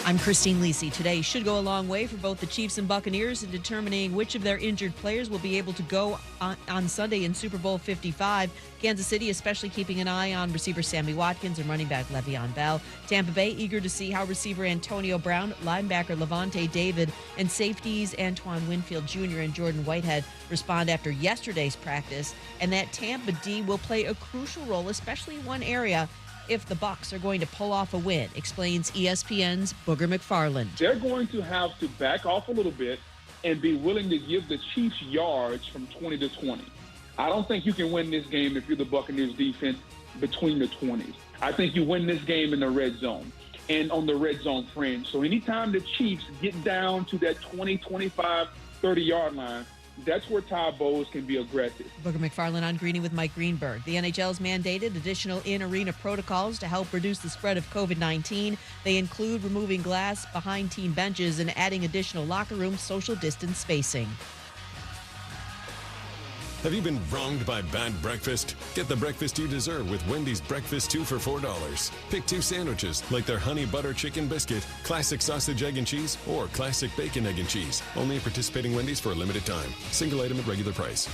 I'm Christine Lisi. Today should go a long way for both the Chiefs and Buccaneers in determining which of their injured players will be able to go on Sunday in Super Bowl 55. Kansas City especially keeping an eye on receiver Sammy Watkins and running back Le'Veon Bell. Tampa Bay eager to see how receiver Antonio Brown, linebacker Levante David, and safeties Antoine Winfield Jr. and Jordan Whitehead respond after yesterday's practice. And that Tampa D will play a crucial role, especially in one area, if the Bucs are going to pull off a win, explains ESPN's Booger McFarland. They're going to have to back off a little bit and be willing to give the Chiefs yards from 20 to 20. I don't think you can win this game if you're the Buccaneers defense between the 20s. I think you win this game in the red zone and on the red zone fringe. So anytime the Chiefs get down to that 20, 25, 30-yard line, that's where Todd Bowles can be aggressive. Booger McFarland on Greeny with Mike Greenberg. The NHL's mandated additional in-arena protocols to help reduce the spread of COVID-19. They include removing glass behind team benches and adding additional locker room social distance spacing. Have you been wronged by bad breakfast? Get the breakfast you deserve with Wendy's Breakfast 2 for $4. Pick 2 sandwiches like their honey butter chicken biscuit, classic sausage egg and cheese, or classic bacon egg and cheese. Only at participating Wendy's for a limited time. Single item at regular price.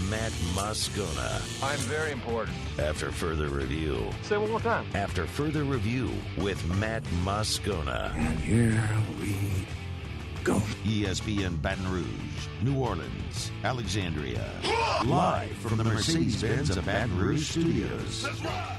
Matt Moscona. I'm very important. After further review. Say it one more time. After further review with Matt Moscona. And here we go. ESPN Baton Rouge, New Orleans, Alexandria. Live from the Mercedes-Benz of Baton Rouge studios. That's right.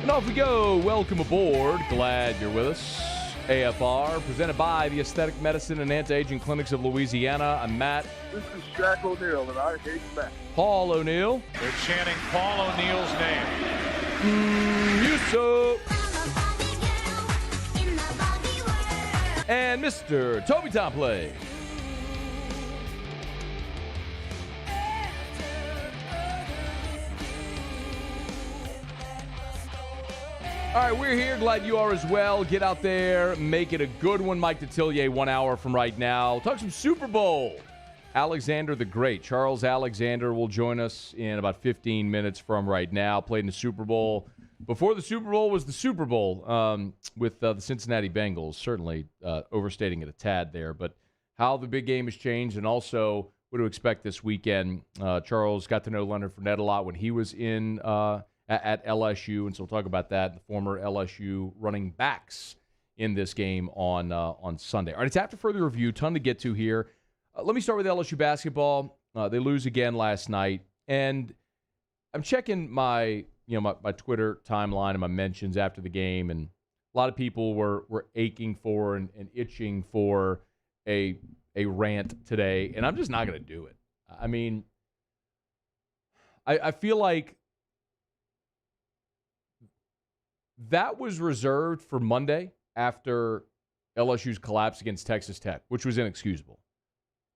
And off we go. Welcome aboard. Glad you're with us. AFR, presented by the Aesthetic Medicine and Anti-Aging Clinics of Louisiana. I'm Matt. This is Shaq O'Neal, and I hate Matt. Paul O'Neal. They're chanting Paul O'Neal's name. You so. And Mr. Toby Tomplay. All right, we're here. Glad you are as well. Get out there. Make it a good one. Mike Detillier, 1 hour from right now. Talk some Super Bowl. Alexander the Great. Charles Alexander will join us in about 15 minutes from right now. Played in the Super Bowl. Before the Super Bowl was the Super Bowl with the Cincinnati Bengals. Certainly overstating it a tad there. But how the big game has changed and also what to expect this weekend. Charles got to know Leonard Fournette a lot when he was in at LSU, and so we'll talk about that. The former LSU running backs in this game on Sunday. All right, it's after further review. Ton to get to here. Let me start with LSU basketball. They lose again last night, and I'm checking my Twitter timeline and my mentions after the game, and a lot of people were aching for and itching for a rant today, and I'm just not going to do it. I mean, I feel like that was reserved for Monday after LSU's collapse against Texas Tech, which was inexcusable.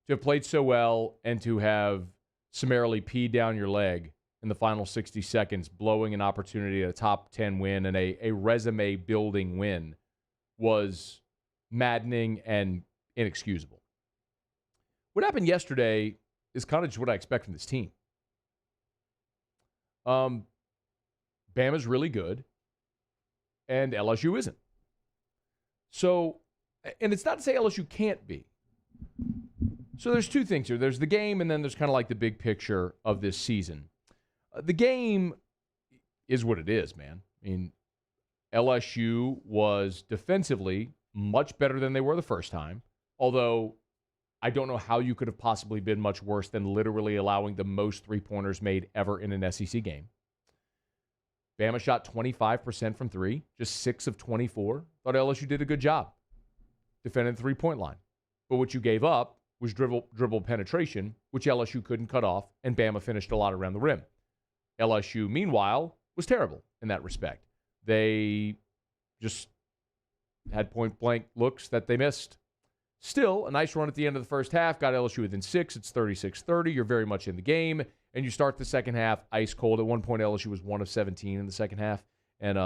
To have played so well and to have summarily peed down your leg in the final 60 seconds, blowing an opportunity at a top 10 win and a resume-building win was maddening and inexcusable. What happened yesterday is kind of just what I expect from this team. Bama's really good. And LSU isn't. So, and it's not to say LSU can't be. So there's two things here. There's the game, and then there's kind of like the big picture of this season. The game is what it is, man. I mean, LSU was defensively much better than they were the first time, although I don't know how you could have possibly been much worse than literally allowing the most three-pointers made ever in an SEC game. Bama shot 25% from three, just 6 of 24. Thought LSU did a good job defending the three-point line. But what you gave up was dribble penetration, which LSU couldn't cut off, and Bama finished a lot around the rim. LSU, meanwhile, was terrible in that respect. They just had point-blank looks that they missed. Still, a nice run at the end of the first half. Got LSU within 6. It's 36-30. You're very much in the game. And you start the second half ice cold. At one point, LSU was 1 of 17 in the second half. And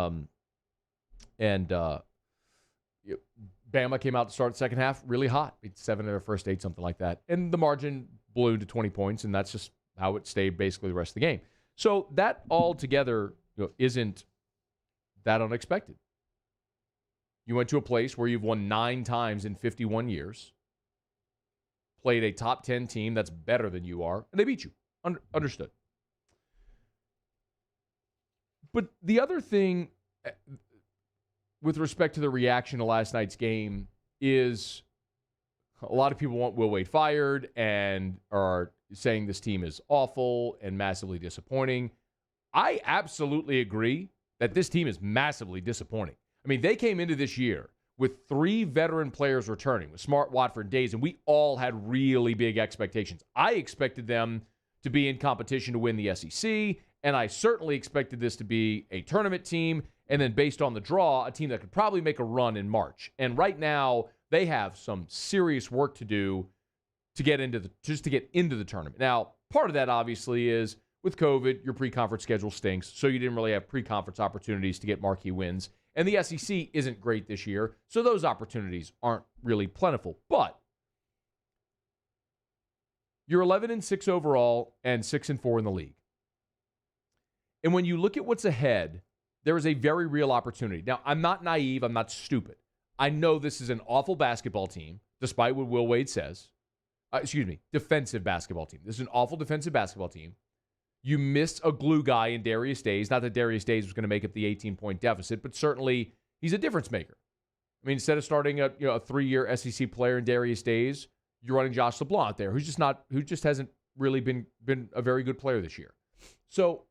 Bama came out to start the second half really hot. It's 7 in their first 8, something like that. And the margin blew to 20 points, and that's just how it stayed basically the rest of the game. So that all together isn't that unexpected. You went to a place where you've won 9 times in 51 years, played a top 10 team that's better than you are, and they beat you. Understood. But the other thing with respect to the reaction to last night's game is a lot of people want Will Wade fired and are saying this team is awful and massively disappointing. I absolutely agree that this team is massively disappointing. I mean, they came into this year with 3 veteran players returning, with Smart, Watford, Days, and we all had really big expectations. I expected them to be in competition to win the SEC, and I certainly expected this to be a tournament team, and then based on the draw, a team that could probably make a run in March. And right now, they have some serious work to do to get into the tournament. Now, part of that obviously is with COVID, your pre-conference schedule stinks, so you didn't really have pre-conference opportunities to get marquee wins. And the SEC isn't great this year, so those opportunities aren't really plentiful. But you're 11-6 overall and 6-4 in the league. And when you look at what's ahead, there is a very real opportunity. Now, I'm not naive. I'm not stupid. I know this is an awful basketball team, despite what Will Wade says. Defensive basketball team. This is an awful defensive basketball team. You missed a glue guy in Darius Days. Not that Darius Days was going to make up the 18-point deficit, but certainly he's a difference maker. I mean, instead of starting a 3-year SEC player in Darius Days, you're running Josh LeBlanc there, who just hasn't really been a very good player this year. So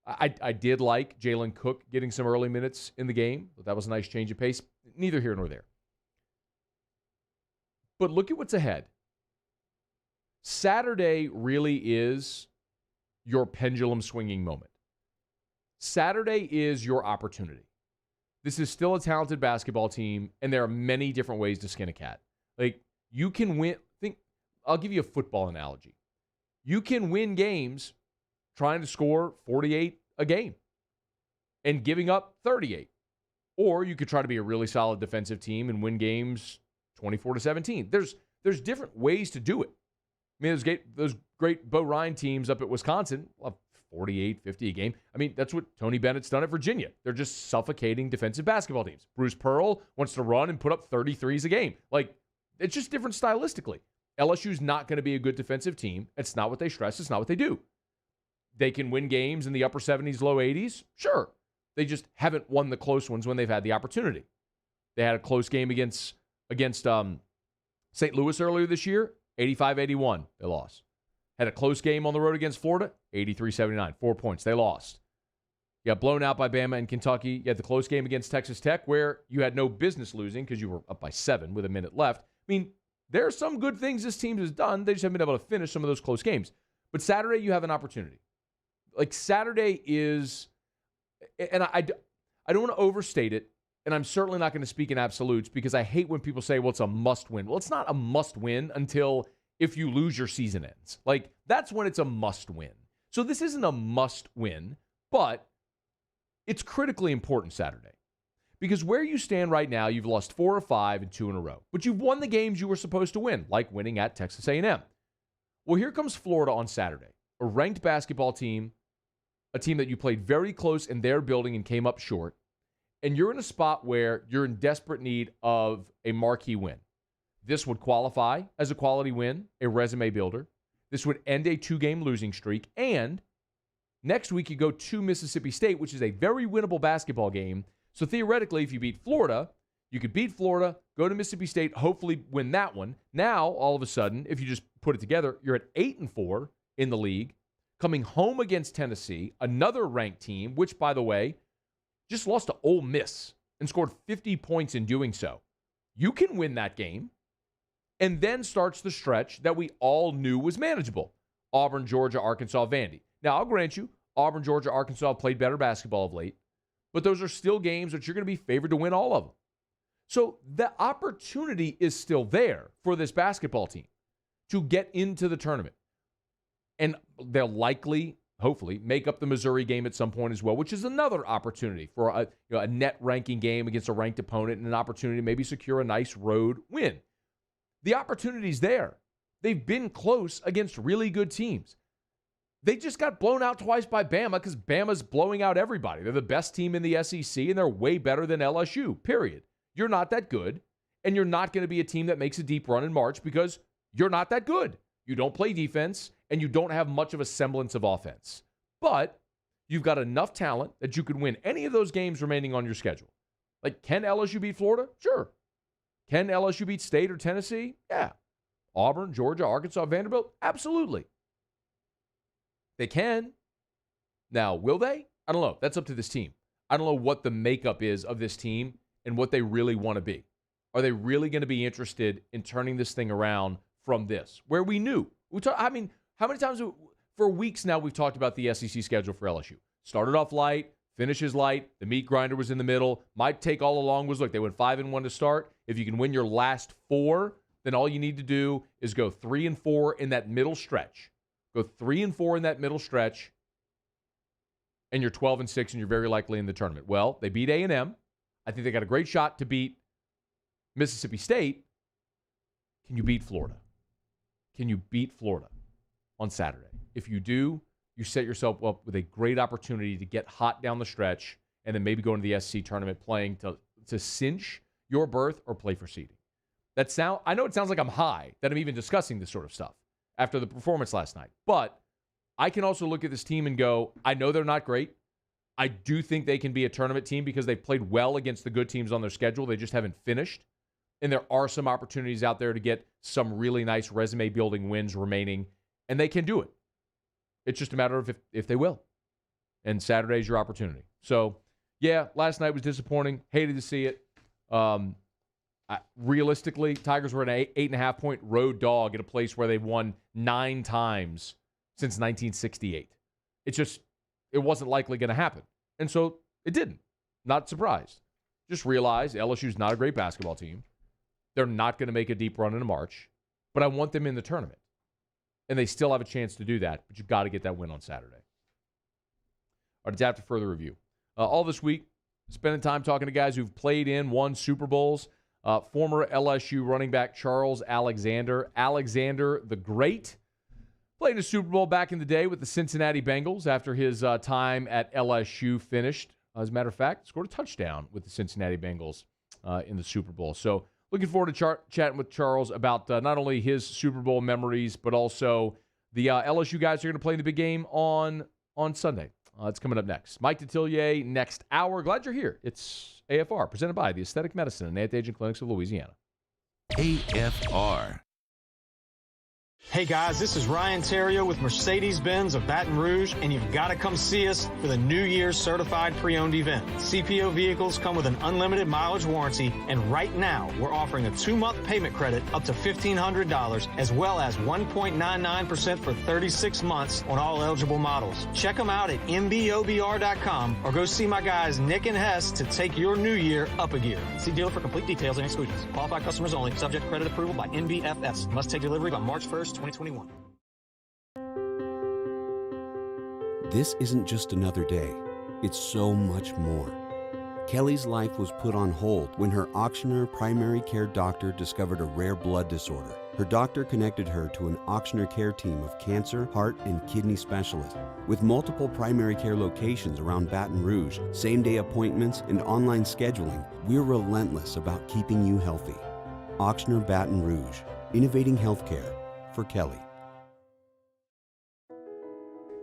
I did like Jalen Cook getting some early minutes in the game. But that was a nice change of pace. Neither here nor there. But look at what's ahead. Saturday really is your pendulum swinging moment. Saturday is your opportunity. This is still a talented basketball team, and there are many different ways to skin a cat. Like, you can win. I'll give you a football analogy. You can win games trying to score 48 a game and giving up 38. Or you could try to be a really solid defensive team and win games 24-17. There's different ways to do it. I mean, those great Bo Ryan teams up at Wisconsin, 48, 50 a game. I mean, that's what Tony Bennett's done at Virginia. They're just suffocating defensive basketball teams. Bruce Pearl wants to run and put up 33s a game. Like, it's just different stylistically. LSU's not going to be a good defensive team. It's not what they stress. It's not what they do. They can win games in the upper 70s, low 80s. Sure. They just haven't won the close ones when they've had the opportunity. They had a close game against St. Louis earlier this year, 85-81. They lost. Had a close game on the road against Florida, 83-79. 4 points. They lost. You got blown out by Bama and Kentucky. You had the close game against Texas Tech where you had no business losing because you were up by 7 with a minute left. I mean, there are some good things this team has done. They just haven't been able to finish some of those close games. But Saturday, you have an opportunity. Like, Saturday is, and I don't want to overstate it, and I'm certainly not going to speak in absolutes because I hate when people say, well, it's a must-win. Well, it's not a must-win until if you lose, your season ends. Like, that's when it's a must-win. So this isn't a must-win, but it's critically important Saturday. Because where you stand right now, you've lost 4 or 5 and 2 in a row. But you've won the games you were supposed to win, like winning at Texas A&M. Well, here comes Florida on Saturday, a ranked basketball team, a team that you played very close in their building and came up short. And you're in a spot where you're in desperate need of a marquee win. This would qualify as a quality win, a resume builder. This would end a 2-game losing streak. And next week you go to Mississippi State, which is a very winnable basketball game. So theoretically, if you beat Florida, you could beat Florida, go to Mississippi State, hopefully win that one. Now, all of a sudden, if you just put it together, you're at 8-4 in the league, coming home against Tennessee, another ranked team, which, by the way, just lost to Ole Miss and scored 50 points in doing so. You can win that game, and then starts the stretch that we all knew was manageable. Auburn, Georgia, Arkansas, Vandy. Now, I'll grant you, Auburn, Georgia, Arkansas played better basketball of late, but those are still games that you're going to be favored to win all of them. So the opportunity is still there for this basketball team to get into the tournament. And they'll likely, hopefully, make up the Missouri game at some point as well, which is another opportunity for a net ranking game against a ranked opponent and an opportunity to maybe secure a nice road win. The opportunity's there. They've been close against really good teams. They just got blown out twice by Bama because Bama's blowing out everybody. They're the best team in the SEC, and they're way better than LSU, period. You're not that good, and you're not going to be a team that makes a deep run in March because you're not that good. You don't play defense, and you don't have much of a semblance of offense. But you've got enough talent that you could win any of those games remaining on your schedule. Like, can LSU beat Florida? Sure. Can LSU beat State or Tennessee? Yeah. Auburn, Georgia, Arkansas, Vanderbilt? Absolutely. They can. Now, will they? I don't know. That's up to this team. I don't know what the makeup is of this team and what they really want to be. Are they really going to be interested in turning this thing around from this, where we knew? How many times for weeks now we've talked about the SEC schedule for LSU? Started off light, finishes light, the meat grinder was in the middle. My take all along was, look, they went 5-1 to start. If you can win your last 4, then all you need to do is go 3-4 in that middle stretch. Go 3-4 in that middle stretch, and you're 12-6, and you're very likely in the tournament. Well, they beat A&M. I think they got a great shot to beat Mississippi State. Can you beat Florida? Can you beat Florida on Saturday? If you do, you set yourself up with a great opportunity to get hot down the stretch and then maybe go into the SEC tournament playing to cinch your berth or play for seeding. I know it sounds like I'm high that I'm even discussing this sort of stuff after the performance last night. But I can also look at this team and go, I know they're not great. I do think they can be a tournament team because they've played well against the good teams on their schedule. They just haven't finished. And there are some opportunities out there to get some really nice resume-building wins remaining, and they can do it. It's just a matter of if they will. And Saturday's your opportunity. So, yeah, last night was disappointing. Hated to see it. Realistically, Tigers were an 8.5-point road dog at a place where they've won 9 times since 1968. It wasn't likely going to happen. And so it didn't. Not surprised. Just realize LSU's not a great basketball team. They're not going to make a deep run into March, but I want them in the tournament. And they still have a chance to do that, but you've got to get that win on Saturday. All right, it's after further review. All this week, spending time talking to guys who've played in, won Super Bowls. Former LSU running back Charles Alexander the Great, played a Super Bowl back in the day with the Cincinnati Bengals after his time at LSU finished. As a matter of fact, scored a touchdown with the Cincinnati Bengals in the Super Bowl. So looking forward to chatting with Charles about not only his Super Bowl memories, but also the LSU guys who are going to play in the big game on Sunday. It's coming up next. Mike Detillier, next hour. Glad you're here. It's AFR, presented by the Aesthetic Medicine and Anti-Aging Clinics of Louisiana. AFR. Hey guys, this is Ryan Terrio with Mercedes-Benz of Baton Rouge, and you've got to come see us for the New Year's Certified Pre-Owned event. CPO vehicles come with an unlimited mileage warranty, and right now we're offering a 2-month payment credit up to $1,500, as well as 1.99% for 36 months on all eligible models. Check them out at mbobr.com or go see my guys Nick and Hess to take your new year up a gear. See dealer for complete details and exclusions. Qualified customers only. Subject credit approval by NBFS. Must take delivery by March 1st. 2021. This isn't just another day. It's so much more. Kelly's life was put on hold when her auctioneer primary care doctor discovered a rare blood disorder. Her doctor connected her to an auctioneer care team of cancer, heart, and kidney specialists. With multiple primary care locations around Baton Rouge, same-day appointments, and online scheduling, we're relentless about keeping you healthy. Auctioneer Baton Rouge, innovating healthcare for Kelly.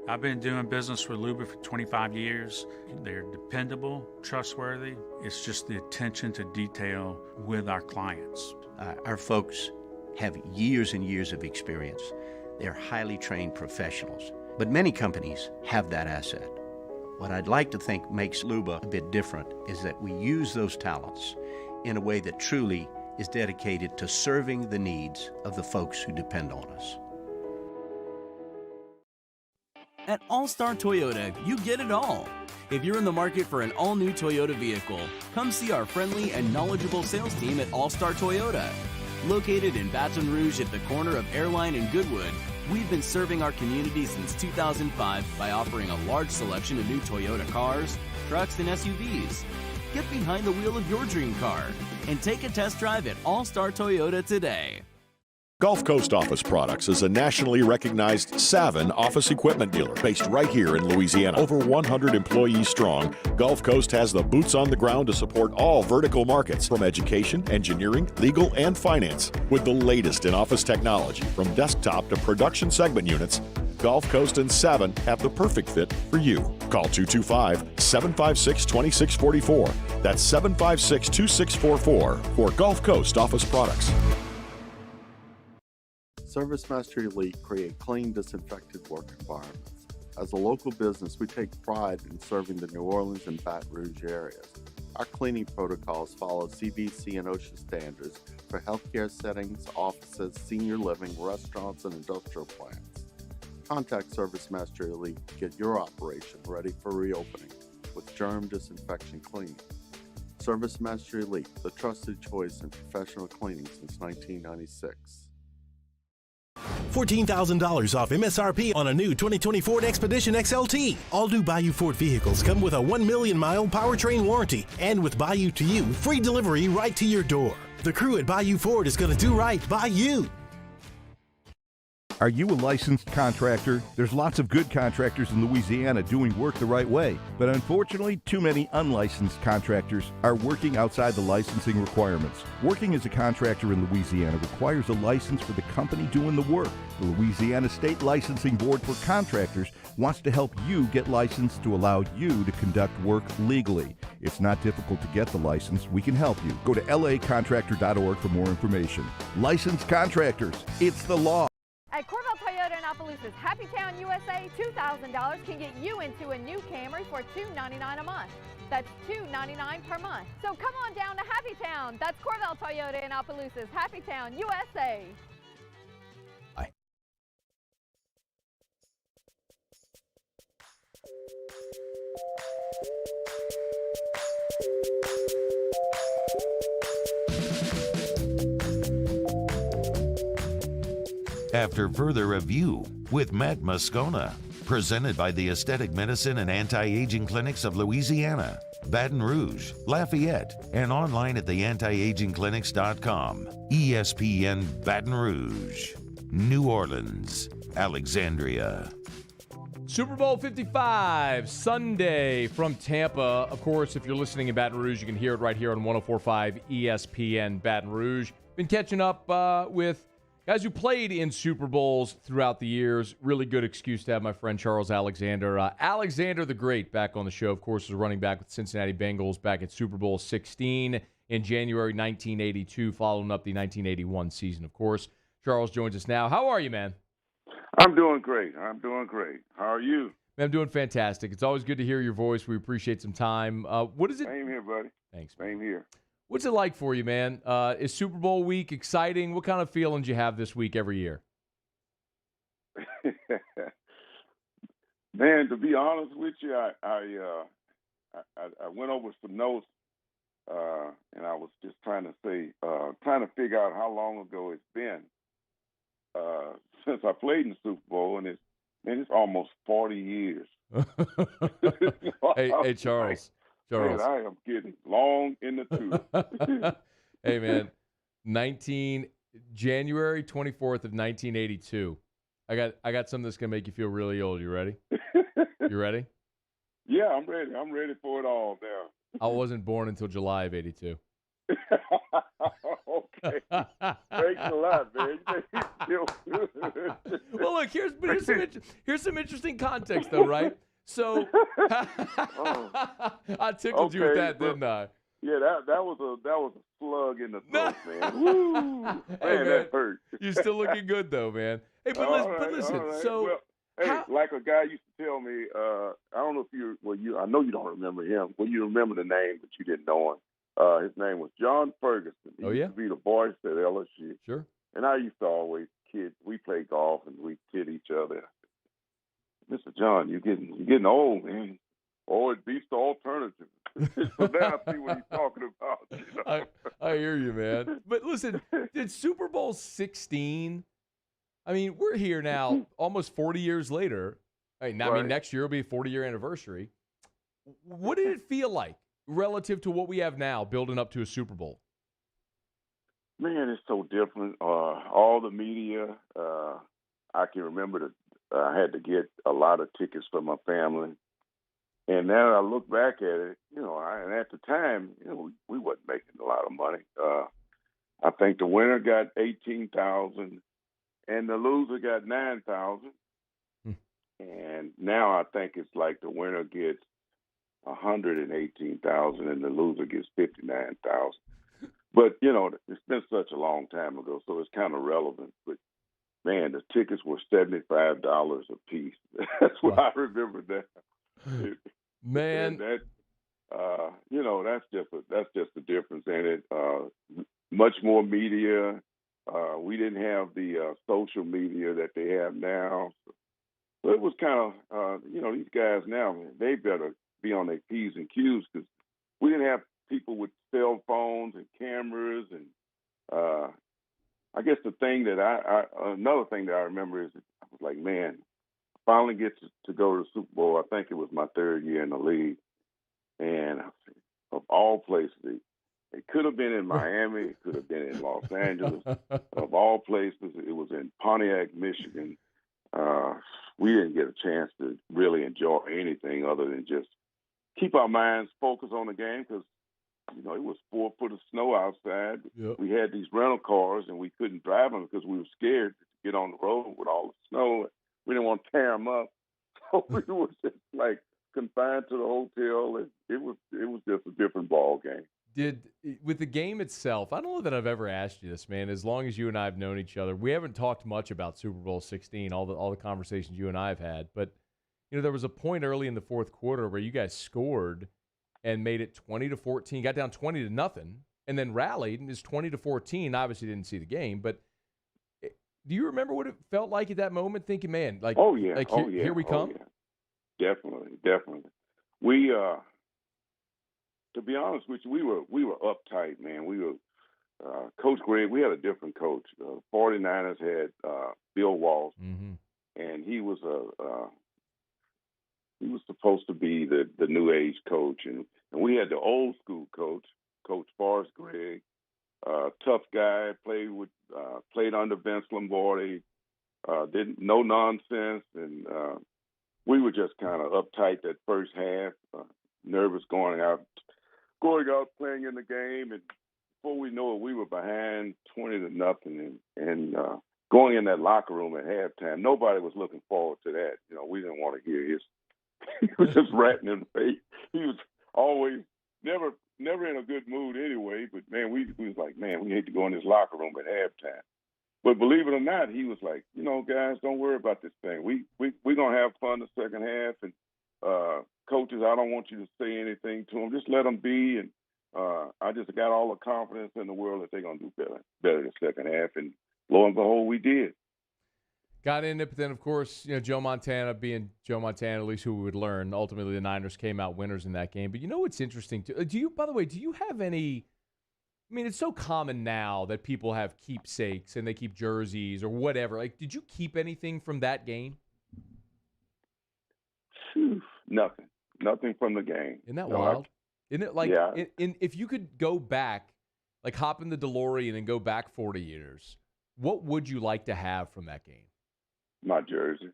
I've been doing business with Luba for 25 years. They're dependable, trustworthy. It's just the attention to detail with our clients. Our folks have years and years of experience. They're highly trained professionals, but many companies have that asset. What I'd like to think makes Luba a bit different is that we use those talents in a way that truly is dedicated to serving the needs of the folks who depend on us. At All-Star Toyota, you get it all. If you're in the market for an all-new Toyota vehicle, come see our friendly and knowledgeable sales team at All-Star Toyota. Located in Baton Rouge at the corner of Airline and Goodwood, We've been serving our community since 2005 by offering a large selection of new Toyota cars, trucks, and SUVs. Get behind the wheel of your dream car and take a test drive at All Star Toyota today. Gulf Coast Office Products is a nationally recognized Savin office equipment dealer based right here in Louisiana. Over 100 employees strong, Gulf Coast has the boots on the ground to support all vertical markets, from education, engineering, legal, and finance. With the latest in office technology, from desktop to production segment units, Gulf Coast and Savin have the perfect fit for you. Call 225-756-2644. That's 756-2644 for Gulf Coast Office Products. ServiceMaster Elite create clean, disinfected work environments. As a local business, we take pride in serving the New Orleans and Baton Rouge areas. Our cleaning protocols follow CDC and OSHA standards for healthcare settings, offices, senior living, restaurants, and industrial plants. Contact ServiceMaster Elite to get your operation ready for reopening with germ disinfection cleaning. ServiceMaster Elite, the trusted choice in professional cleaning since 1996. $14,000 off MSRP on a new 2020 Ford Expedition XLT. All new Bayou Ford vehicles come with a 1 million mile powertrain warranty, and with Bayou to You, free delivery right to your door. The crew at Bayou Ford is going to do right by you. Are you a licensed contractor? There's lots of good contractors in Louisiana doing work the right way, but unfortunately, too many unlicensed contractors are working outside the licensing requirements. Working as a contractor in Louisiana requires a license for the company doing the work. The Louisiana State Licensing Board for Contractors wants to help you get licensed to allow you to conduct work legally. It's not difficult to get the license. We can help you. Go to lacontractor.org for more information. Licensed contractors, it's the law. At Corvette Toyota in Opelousas, Happy Town USA, $2,000 can get you into a new Camry for $299 a month. That's $299 per month. So come on down to Happy Town. That's Corvette Toyota in Opelousas, Happy Town USA. Bye. After further review with Matt Moscona, presented by the Aesthetic Medicine and Anti-Aging Clinics of Louisiana, Baton Rouge, Lafayette, and online at theantiagingclinics.com. ESPN Baton Rouge, New Orleans, Alexandria. Super Bowl 55, Sunday from Tampa. Of course, if you're listening in Baton Rouge, you can hear it right here on 104.5 ESPN Baton Rouge. Been catching up with guys who played in Super Bowls throughout the years. Really good excuse to have my friend Charles Alexander. Alexander the Great back on the show, of course, was running back with Cincinnati Bengals back at Super Bowl 16 in January 1982, following up the 1981 season, of course. Charles joins us now. How are you, man? I'm doing great. How are you? Man, I'm doing fantastic. It's always good to hear your voice. We appreciate some time. What is it? Same here, buddy. Thanks. Same here. What's it like for you, man? Is Super Bowl week exciting? What kind of feelings you have this week every year? Man, to be honest with you, I went over some notes, and I was just trying to figure out how long ago it's been since I played in the Super Bowl, and it's almost 40 years. Hey, Charles. Man, I am getting long in the tooth. Hey, man, January 24th of 1982. I got something that's going to make you feel really old. You ready? You ready? Yeah, I'm ready. I'm ready for it all now. I wasn't born until July of 82. Okay. Thanks a lot, man. Well, look, here's some interesting context, though, right? So I tickled you with that, didn't I? Yeah, that was a slug in the throat, man. Woo, man, that hurt. You're still looking good, though, man. Hey, but listen. Right. So, like a guy used to tell me, I don't know if I know you don't remember him. Well, you remember the name, but you didn't know him. His name was John Ferguson. He used to be the voice at LSU. Sure. And I used to always kid. We played golf and we kid each other. Mr. John, you're getting old, man. Or it beats the alternative. So now I see what he's talking about. You know? I hear you, man. But listen, did Super Bowl 16? I mean, we're here now almost 40 years later. I mean, next year will be a 40-year anniversary. What did it feel like relative to what we have now building up to a Super Bowl? Man, it's so different. All the media, I can remember that I had to get a lot of tickets for my family. And now I look back at it, and at the time, we wasn't making a lot of money. I think the winner got $18,000 and the loser got $9,000. And now I think it's like the winner gets $118,000 and the loser gets $59,000. But, it's been such a long time ago, so it's kind of relevant. But, man, the tickets were $75 a piece. That's what I remember that. Man. And that, that's just the difference in it. Much more media. We didn't have the social media that they have now. So it was kind of, these guys now, they better be on their P's and Q's because we didn't have people with cell phones and cameras. And I guess the thing that another thing that I remember is I was like, man, finally get to go to the Super Bowl. I think it was my third year in the league. And of all places, it could have been in Miami. It could have been in Los Angeles. Of all places, it was in Pontiac, Michigan. We didn't get a chance to really enjoy anything other than just keep our minds focused on the game because, it was 4 foot of snow outside. Yep. We had these rental cars, and we couldn't drive them because we were scared to get on the road with all the snow. We didn't want to tear them up. So we were just like confined to the hotel. And it was just a different ball game. With the game itself, I don't know that I've ever asked you this, man. As long as you and I have known each other, we haven't talked much about Super Bowl 16, all the conversations you and I have had. But, there was a point early in the fourth quarter where you guys scored and made it 20-14, got down 20-0, and then rallied and is 20-14. Obviously didn't see the game, but do you remember what it felt like at that moment? Thinking, man, like, here we come. Yeah. Definitely. We, to be honest with you, we were uptight, man. We were Coach Greg. We had a different coach. 49ers had Bill Walsh, and he was supposed to be the new age coach, and we had the old school coach, Coach Forrest Gregg, tough guy, played under Vince Lombardi, didn't no nonsense, and we were just kind of uptight that first half, nervous going out playing in the game, and before we know it, we were behind 20-0, and going in that locker room at halftime, nobody was looking forward to that. We didn't want to hear his. He was just ratting in the face. He was always never in a good mood anyway. But man, we was like, man, we hate to go in this locker room at halftime. But believe it or not, he was like, guys, don't worry about this thing. We're gonna have fun the second half, and coaches, I don't want you to say anything to them. Just let them be. And I just got all the confidence in the world that they're gonna do better the second half. And lo and behold, we did. Got in it, but then, of course, Joe Montana being Joe Montana, at least who we would learn. Ultimately, the Niners came out winners in that game. But what's interesting? By the way, do you have any – I mean, it's so common now that people have keepsakes and they keep jerseys or whatever. Like, did you keep anything from that game? Nothing. Nothing from the game. Isn't that wild? Isn't it like if you could go back, like hop in the DeLorean and go back 40 years, what would you like to have from that game? My jersey.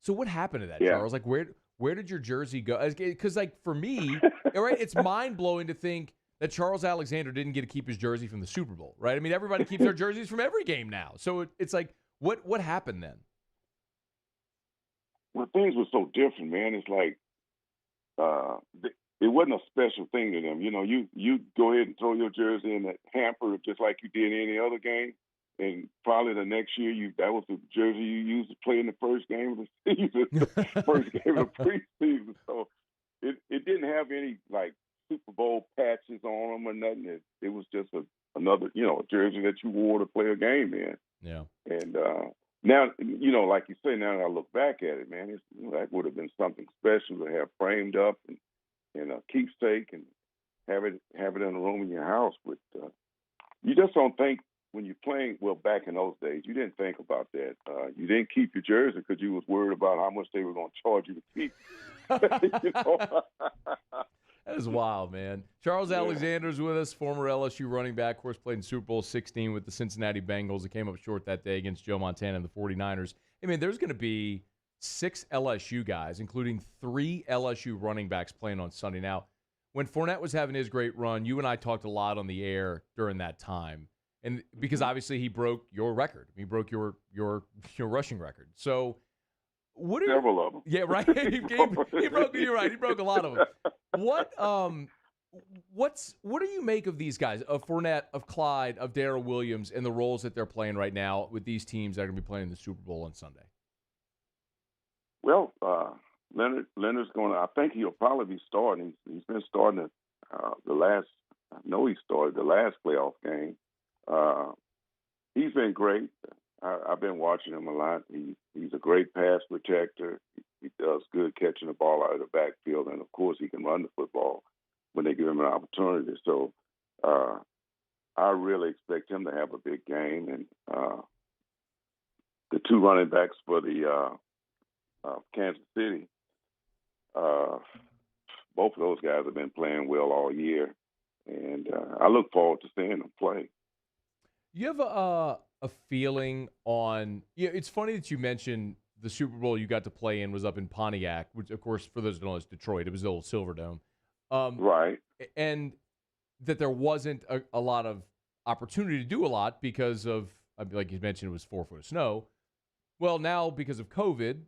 So what happened to that, Charles? Like, where did your jersey go? Because, like, for me, right, it's mind-blowing to think that Charles Alexander didn't get to keep his jersey from the Super Bowl, right? I mean, everybody keeps their jerseys from every game now. So it's like, what happened then? Well, things were so different, man. It's like it wasn't a special thing to them. You go ahead and throw your jersey in that hamper just like you did any other game. And probably the next year, that was the jersey you used to play in the first game of the season, first game of the preseason. So it didn't have any, like, Super Bowl patches on them or nothing. It was just another, a jersey that you wore to play a game in. Yeah. And now, like you say, now that I look back at it, man, that would have been something special to have framed up and a keepsake and have it in a room in your house. But you just don't think when you're playing, well, back in those days, you didn't think about that. You didn't keep your jersey because you was worried about how much they were going to charge you to keep. You know? That is wild, man. Charles Alexander's with us, former LSU running back, of course, played in Super Bowl 16 with the Cincinnati Bengals. It came up short that day against Joe Montana and the 49ers. I mean, there's going to be 6 LSU guys, including 3 LSU running backs playing on Sunday. Now, when Fournette was having his great run, you and I talked a lot on the air during that time, and because obviously he broke your record. He broke your rushing record. So what are several of them? Yeah, right. he broke. You're right. He broke a lot of them. What do you make of these guys, of Fournette, of Clyde, of Darrell Williams, and the roles that they're playing right now with these teams that are going to be playing in the Super Bowl on Sunday? Well, Leonard's going to, I think he'll probably be starting. He's been starting the last, I know he started the last playoff game. He's been great. I've been watching him a lot. He's a great pass protector. He does good catching the ball out of the backfield, and of course he can run the football when they give him an opportunity. So I really expect him to have a big game. And the 2 running backs for the Kansas City, both of those guys have been playing well all year, and I look forward to seeing them play. You have a feeling on it's funny that you mentioned the Super Bowl you got to play in was up in Pontiac, which, of course, for those who don't know, is Detroit. It was the old Silverdome. Right. And that there wasn't a lot of opportunity to do a lot because of, like you mentioned, it was 4 foot of snow. Well, now, because of COVID,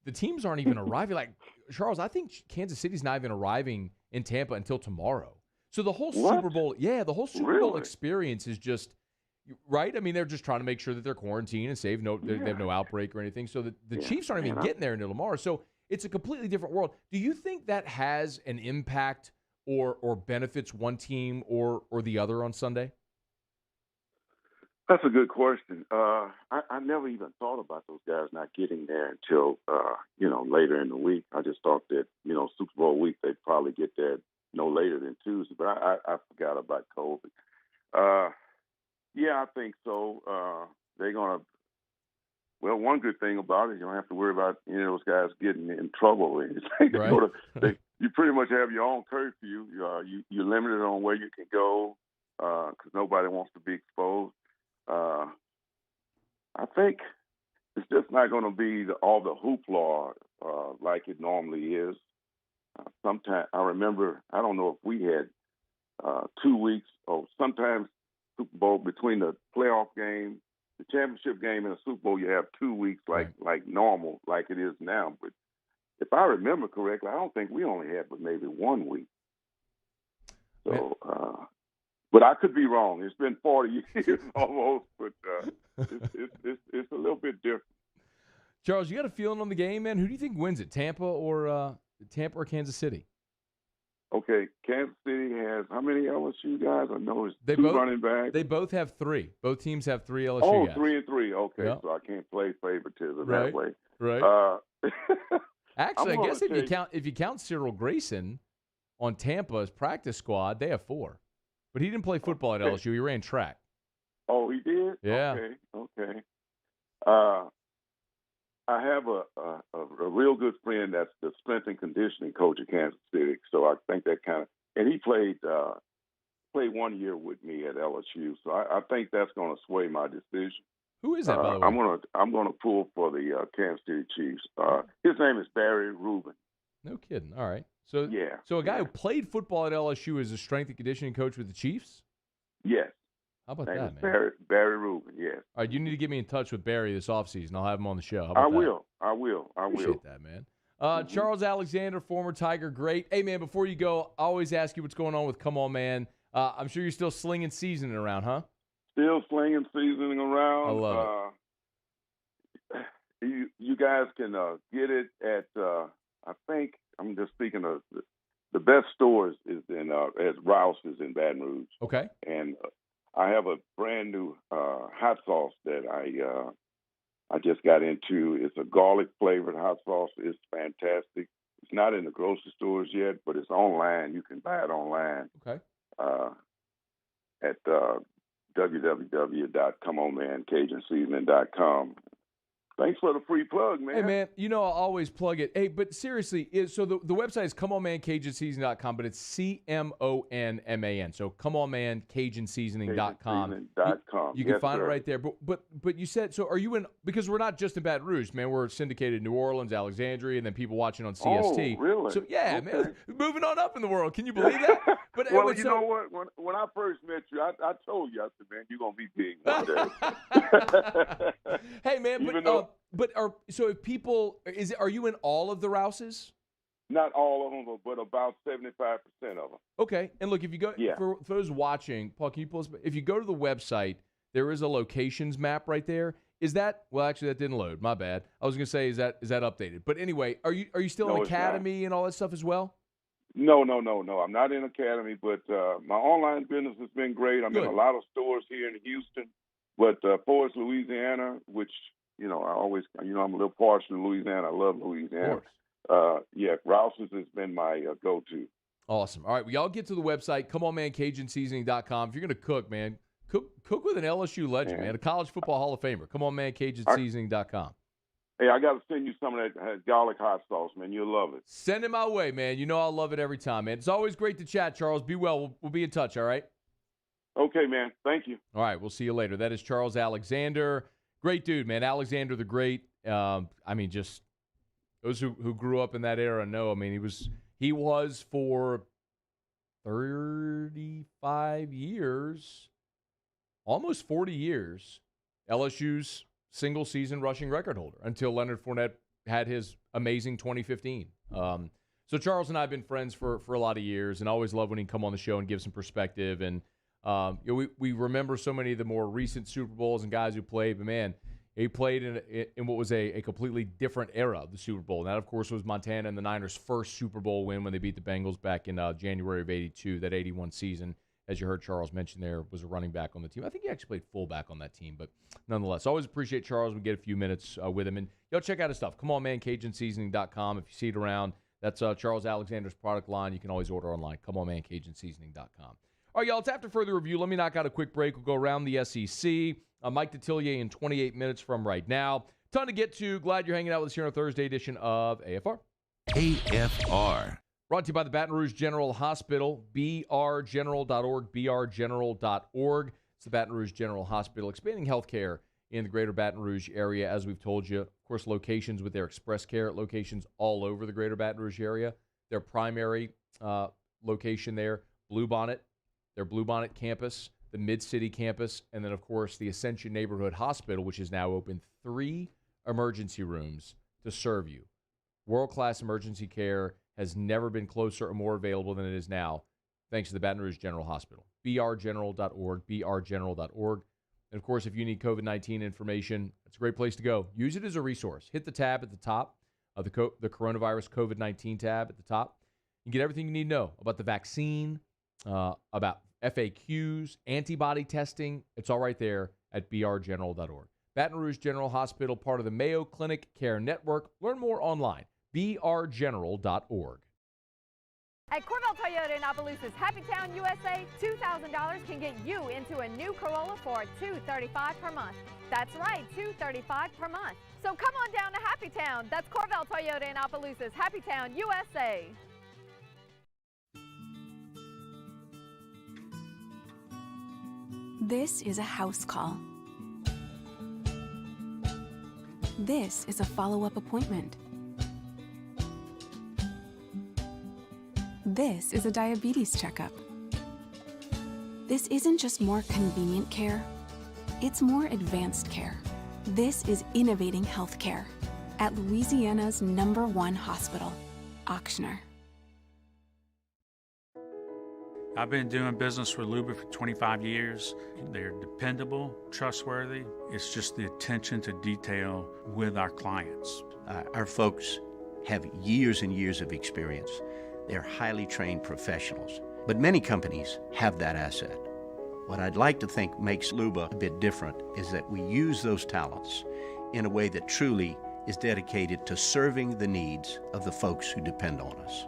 the teams aren't even arriving. Like, Charles, I think Kansas City's not even arriving in Tampa until tomorrow. So the whole Super Bowl, Super Bowl experience is just, right? I mean, they're just trying to make sure that they're quarantined and safe. They have no outbreak or anything. So the Chiefs aren't even getting there until tomorrow. So it's a completely different world. Do you think that has an impact or benefits one team or the other on Sunday? That's a good question. I never even thought about those guys not getting there until, later in the week. I just thought that, Super Bowl week, they'd probably get there no later than Tuesday. But I forgot about COVID. Yeah, I think so. They're going to – well, one good thing about it, you don't have to worry about any of those guys getting in trouble or anything. Right. You pretty much have your own curfew. You're limited on where you can go because nobody wants to be exposed. I think it's just not going to be all the hoopla like it normally is. Sometimes I remember, I don't know if we had 2 weeks or sometimes Super Bowl between the playoff game, the championship game, and the Super Bowl, you have 2 weeks like normal, like it is now. But if I remember correctly, I don't think we only had but maybe 1 week. So, but I could be wrong. It's been 40 years almost, but it's a little bit different. Charles, you got a feeling on the game, man? Who do you think wins it, Tampa or Kansas City? Okay, Kansas City has how many LSU guys? I know it's two running backs. They both have 3. Both teams have 3 LSU guys. 3 and 3. Okay, yep. So I can't play favoritism that way. Right. Actually, I guess if you count Cyril Grayson on Tampa's practice squad, they have 4. But he didn't play football at LSU. He ran track. Oh, he did? Yeah. Okay. I have a real good friend that's the strength and conditioning coach at Kansas City. So I think that and he played 1 year with me at LSU. So I think that's going to sway my decision. Who is that, by the way? I'm going to pull for the Kansas City Chiefs. His name is Barry Rubin. No kidding. All right. So a guy who played football at LSU is a strength and conditioning coach with the Chiefs? Yes. How about that, man? Barry Rubin, yes. All right, you need to get me in touch with Barry this offseason. I'll have him on the show. How I about that? I will. Appreciate that, man. Charles Alexander, former Tiger, great. Hey, man, before you go, I always ask you what's going on with Come On Man. I'm sure you're still slinging seasoning around, huh? Still slinging seasoning around. I love it. You guys can get it at, I think, I'm just speaking of the best stores is in at Rouse's in Baton Rouge. Okay. And I have a brand new hot sauce that I just got into. It's a garlic flavored hot sauce. It's fantastic. It's not in the grocery stores yet, but it's online. You can buy it online. Okay. At www.comeonmancajunseasoning.com. Thanks for the free plug, man. Hey, man, you know I'll always plug it. Hey, but seriously, so the website is comeonmancajunseasoning.com, but it's CMONMAN. So comeonmancajunseasoning.com. You can find it right there. But you said, so are you in, because we're not just in Baton Rouge, man. We're syndicated in New Orleans, Alexandria, and then people watching on CST. Oh, really? So, yeah, Okay. man, moving on up in the world. Can you believe that? But well, you know what? When I first met you, I told you, I said, man, you're going to be big one day. Hey, man, so if people, are you in all of the Rouses? Not all of them, but about 75% of them. Okay, and look, if you go, for those watching, Paul, can you pull us, if you go to the website, there is a locations map right there. Is that, well, actually, that didn't load. My bad. I was going to say, is that updated? But anyway, are you still in Academy and all that stuff as well? No. I'm not in Academy, but my online business has been great. I'm in a lot of stores here in Houston. But Forest, Louisiana, which, you know, I'm a little partial to Louisiana. I love Louisiana. Rouse's has been my go-to. Awesome. All right, well, y'all get to the website, comeonmancajunseasoning.com. If you're going to cook, man, cook with an LSU legend, man, a college football Hall of Famer. Comeonmancajunseasoning.com. Hey, I got to send you some of that garlic hot sauce, man. You'll love it. Send it my way, man. You know I'll love it every time, man. It's always great to chat, Charles. Be well. We'll be in touch, all right? Okay, man. Thank you. All right, we'll see you later. That is Charles Alexander. Great dude, man. Alexander the Great. Just those who grew up in that era know. I mean, he was for 35 years, almost 40 years, LSU's single-season rushing record holder until Leonard Fournette had his amazing 2015. So Charles and I have been friends for a lot of years, and I always love when he come on the show and give some perspective. And we remember so many of the more recent Super Bowls and guys who played, but man, he played in what was a completely different era of the Super Bowl. And that, of course, was Montana and the Niners' first Super Bowl win when they beat the Bengals back in January of '82, that '81 season. As you heard Charles mention there, was a running back on the team. I think he actually played fullback on that team, but nonetheless, always appreciate Charles. We get a few minutes with him. And y'all check out his stuff. Come on, man, CajunSeasoning.com. If you see it around, that's Charles Alexander's product line. You can always order online. Come on, man, CajunSeasoning.com. All right, y'all, it's after further review. Let me knock out a quick break. We'll go around the SEC. Mike Detillier in 28 minutes from right now. Ton to get to. Glad you're hanging out with us here on a Thursday edition of AFR. AFR. Brought to you by the Baton Rouge General Hospital, brgeneral.org, brgeneral.org. It's the Baton Rouge General Hospital, expanding healthcare in the greater Baton Rouge area, as we've told you. Of course, locations with their express care locations all over the greater Baton Rouge area. Their primary location there, Bluebonnet, their Bluebonnet campus, the Mid-City campus, and then, of course, the Ascension Neighborhood Hospital, which has now opened 3 emergency rooms to serve you. World-class emergency care has never been closer or more available than it is now, thanks to the Baton Rouge General Hospital. brgeneral.org, brgeneral.org. And, of course, if you need COVID-19 information, it's a great place to go. Use it as a resource. Hit the tab at the top of the coronavirus COVID-19 tab at the top. You get everything you need to know about the vaccine, about FAQs, antibody testing. It's all right there at brgeneral.org. Baton Rouge General Hospital, part of the Mayo Clinic Care Network. Learn more online. brgeneral.org. At Corvell Toyota in Opelousas, Happy Town, USA, $2,000 can get you into a new Corolla for $235 per month. That's right, $235 per month. So come on down to Happy Town. That's Corvell Toyota in Opelousas, Happy Town, USA. This is a house call. This is a follow-up appointment. This is a diabetes checkup. This isn't just more convenient care, it's more advanced care. This is innovating healthcare at Louisiana's #1 hospital, Ochsner. I've been doing business with Luba for 25 years. They're dependable, trustworthy. It's just the attention to detail with our clients. Our folks have years and years of experience. They're highly trained professionals, but many companies have that asset. What I'd like to think makes Luba a bit different is that we use those talents in a way that truly is dedicated to serving the needs of the folks who depend on us.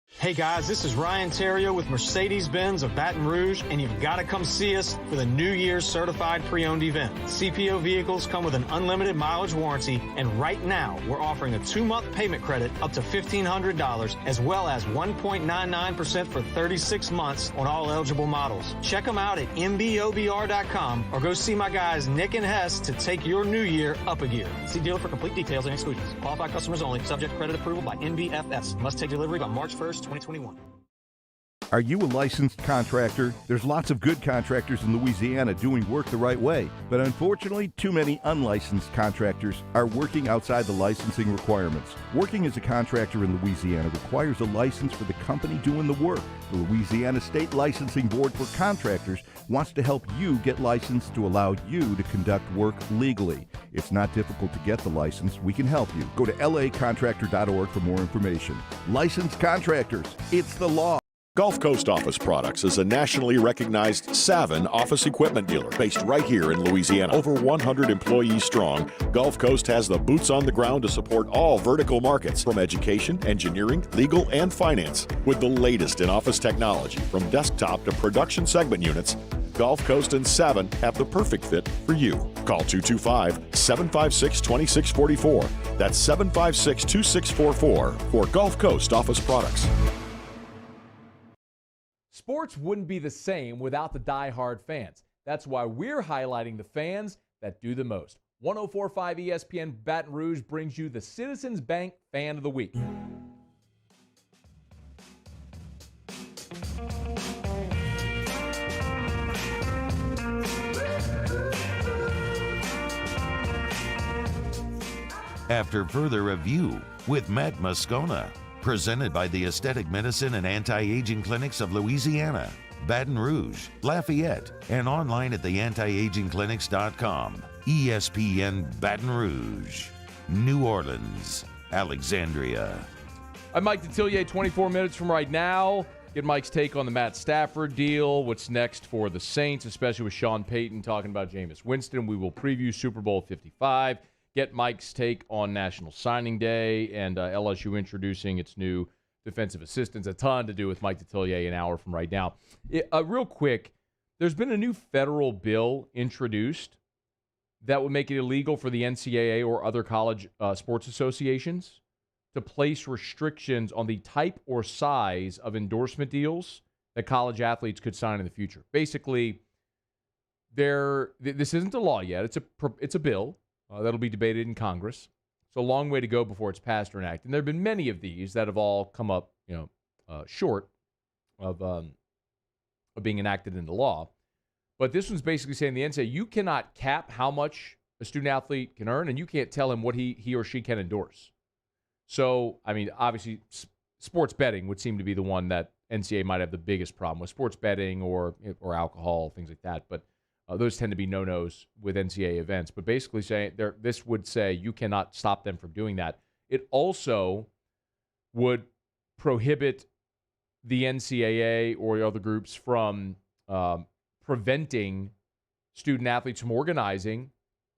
Hey guys, this is Ryan Terrio with Mercedes-Benz of Baton Rouge, and you've got to come see us for the New Year's Certified Pre-Owned event. CPO vehicles come with an unlimited mileage warranty, and right now we're offering a 2-month payment credit up to $1,500, as well as 1.99% for 36 months on all eligible models. Check them out at mbobr.com or go see my guys Nick and Hess to take your new year up a gear. See dealer for complete details and exclusions. Qualified customers only. Subject credit approval by NBFS. Must take delivery by March 1st, 2021. Are you a licensed contractor? There's lots of good contractors in Louisiana doing work the right way, but unfortunately, too many unlicensed contractors are working outside the licensing requirements. Working as a contractor in Louisiana requires a license for the company doing the work. The Louisiana State Licensing Board for Contractors wants to help you get licensed to allow you to conduct work legally. It's not difficult to get the license. We can help you. Go to lacontractor.org for more information. Licensed contractors, it's the law. Gulf Coast Office Products is a nationally recognized Savin office equipment dealer based right here in Louisiana. Over 100 employees strong, Gulf Coast has the boots on the ground to support all vertical markets, from education, engineering, legal, and finance. With the latest in office technology, from desktop to production segment units, Gulf Coast and Savin have the perfect fit for you. Call 225-756-2644. That's 756-2644 for Gulf Coast Office Products. Sports wouldn't be the same without the die-hard fans. That's why we're highlighting the fans that do the most. 104.5 ESPN Baton Rouge brings you the Citizens Bank Fan of the Week. After further review with Matt Moscona. Presented by the Aesthetic Medicine and Anti-Aging Clinics of Louisiana, Baton Rouge, Lafayette, and online at theantiagingclinics.com. ESPN Baton Rouge, New Orleans, Alexandria. I'm Mike Detillier, 24 minutes from right now. Get Mike's take on the Matt Stafford deal, what's next for the Saints, especially with Sean Payton talking about Jameis Winston. We will preview Super Bowl 55. Get Mike's take on National Signing Day and LSU introducing its new defensive assistants. A ton to do with Mike Detillier an hour from right now. Real quick, there's been a new federal bill introduced that would make it illegal for the NCAA or other college sports associations to place restrictions on the type or size of endorsement deals that college athletes could sign in the future. Basically, this isn't a law yet. It's a bill. That'll be debated in Congress. It's a long way to go before it's passed or enacted. And there have been many of these that have all come up, short of being enacted into law. But this one's basically saying the NCAA, you cannot cap how much a student athlete can earn, and you can't tell him what he or she can endorse. So, I mean, obviously, sports betting would seem to be the one that NCAA might have the biggest problem with, sports betting or alcohol, things like that. But those tend to be no-nos with NCAA events. But basically, this would say you cannot stop them from doing that. It also would prohibit the NCAA or the other groups from preventing student athletes from organizing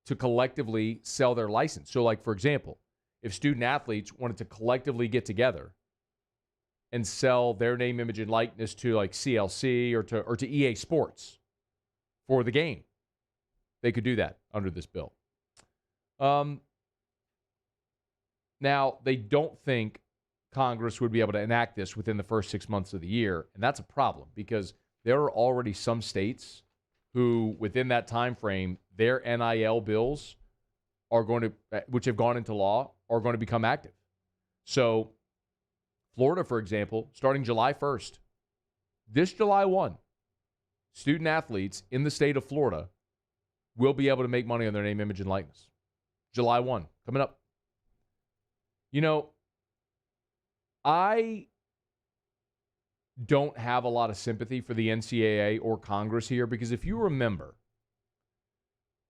to collectively sell their license. So, like, for example, if student athletes wanted to collectively get together and sell their name, image, and likeness to, like, CLC or to EA Sports for the game, they could do that under this bill. Now, they don't think Congress would be able to enact this within the first 6 months of the year, and that's a problem because there are already some states who, within that time frame, their NIL bills are going to, which have gone into law, are going to become active. So, Florida, for example, starting July 1st, this July 1, student athletes in the state of Florida will be able to make money on their name, image, and likeness. July 1, coming up. I don't have a lot of sympathy for the NCAA or Congress here because if you remember,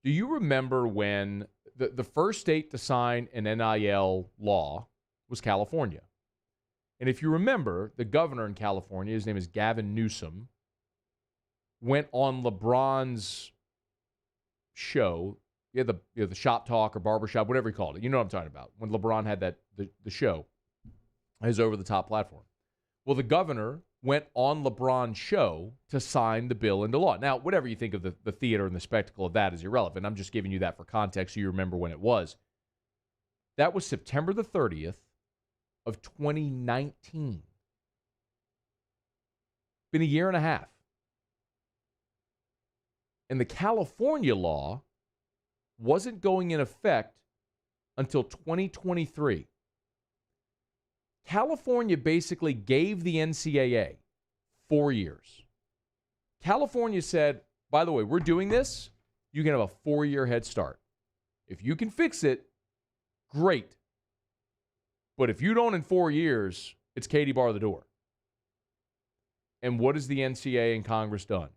do you remember when the first state to sign an NIL law was California? And if you remember, the governor in California, his name is Gavin Newsom, went on LeBron's show. He had the shop talk or barbershop, whatever he called it. You know what I'm talking about. When LeBron had the show, his over-the-top platform. Well, the governor went on LeBron's show to sign the bill into law. Now, whatever you think of the theater and the spectacle of that is irrelevant. I'm just giving you that for context so you remember when it was. That was September the 30th of 2019. Been a year and a half. And the California law wasn't going in effect until 2023. California basically gave the NCAA 4 years. California said, by the way, we're doing this. You can have a 4-year head start. If you can fix it, great. But if you don't in 4 years, it's Katie bar the door. And what has the NCAA and Congress done?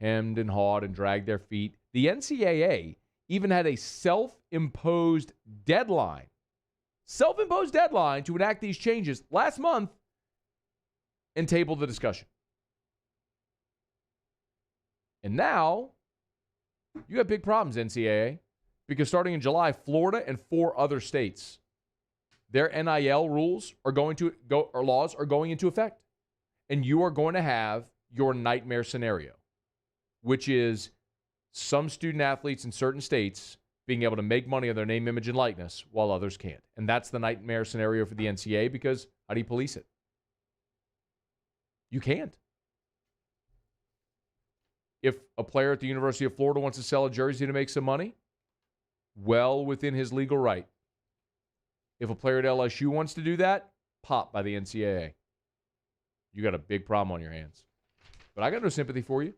Hemmed and hawed and dragged their feet. The NCAA even had a self-imposed deadline to enact these changes last month and table the discussion. And now, you have big problems, NCAA, because starting in July, Florida and 4 other states, their NIL rules are going to go, or laws are going into effect. And you are going to have your nightmare scenario, which is some student athletes in certain states being able to make money on their name, image, and likeness while others can't. And that's the nightmare scenario for the NCAA because how do you police it? You can't. If a player at the University of Florida wants to sell a jersey to make some money, well within his legal right. If a player at LSU wants to do that, pop by the NCAA. You got a big problem on your hands. But I got no sympathy for you.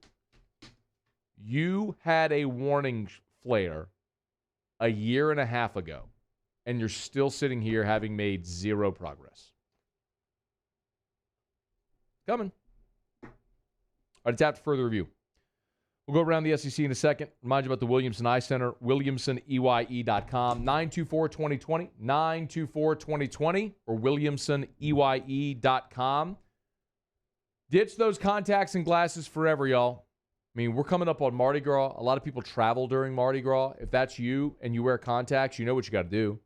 You had a warning flare a year and a half ago, and you're still sitting here having made zero progress. Coming. All right, it's after further review. We'll go around the SEC in a second. Remind you about the Williamson Eye Center, WilliamsonEYE.com, 924-2020, 924-2020, or WilliamsonEYE.com. Ditch those contacts and glasses forever, y'all. I mean, we're coming up on Mardi Gras. A lot of people travel during Mardi Gras. If that's you and you wear contacts, you know what you got to do.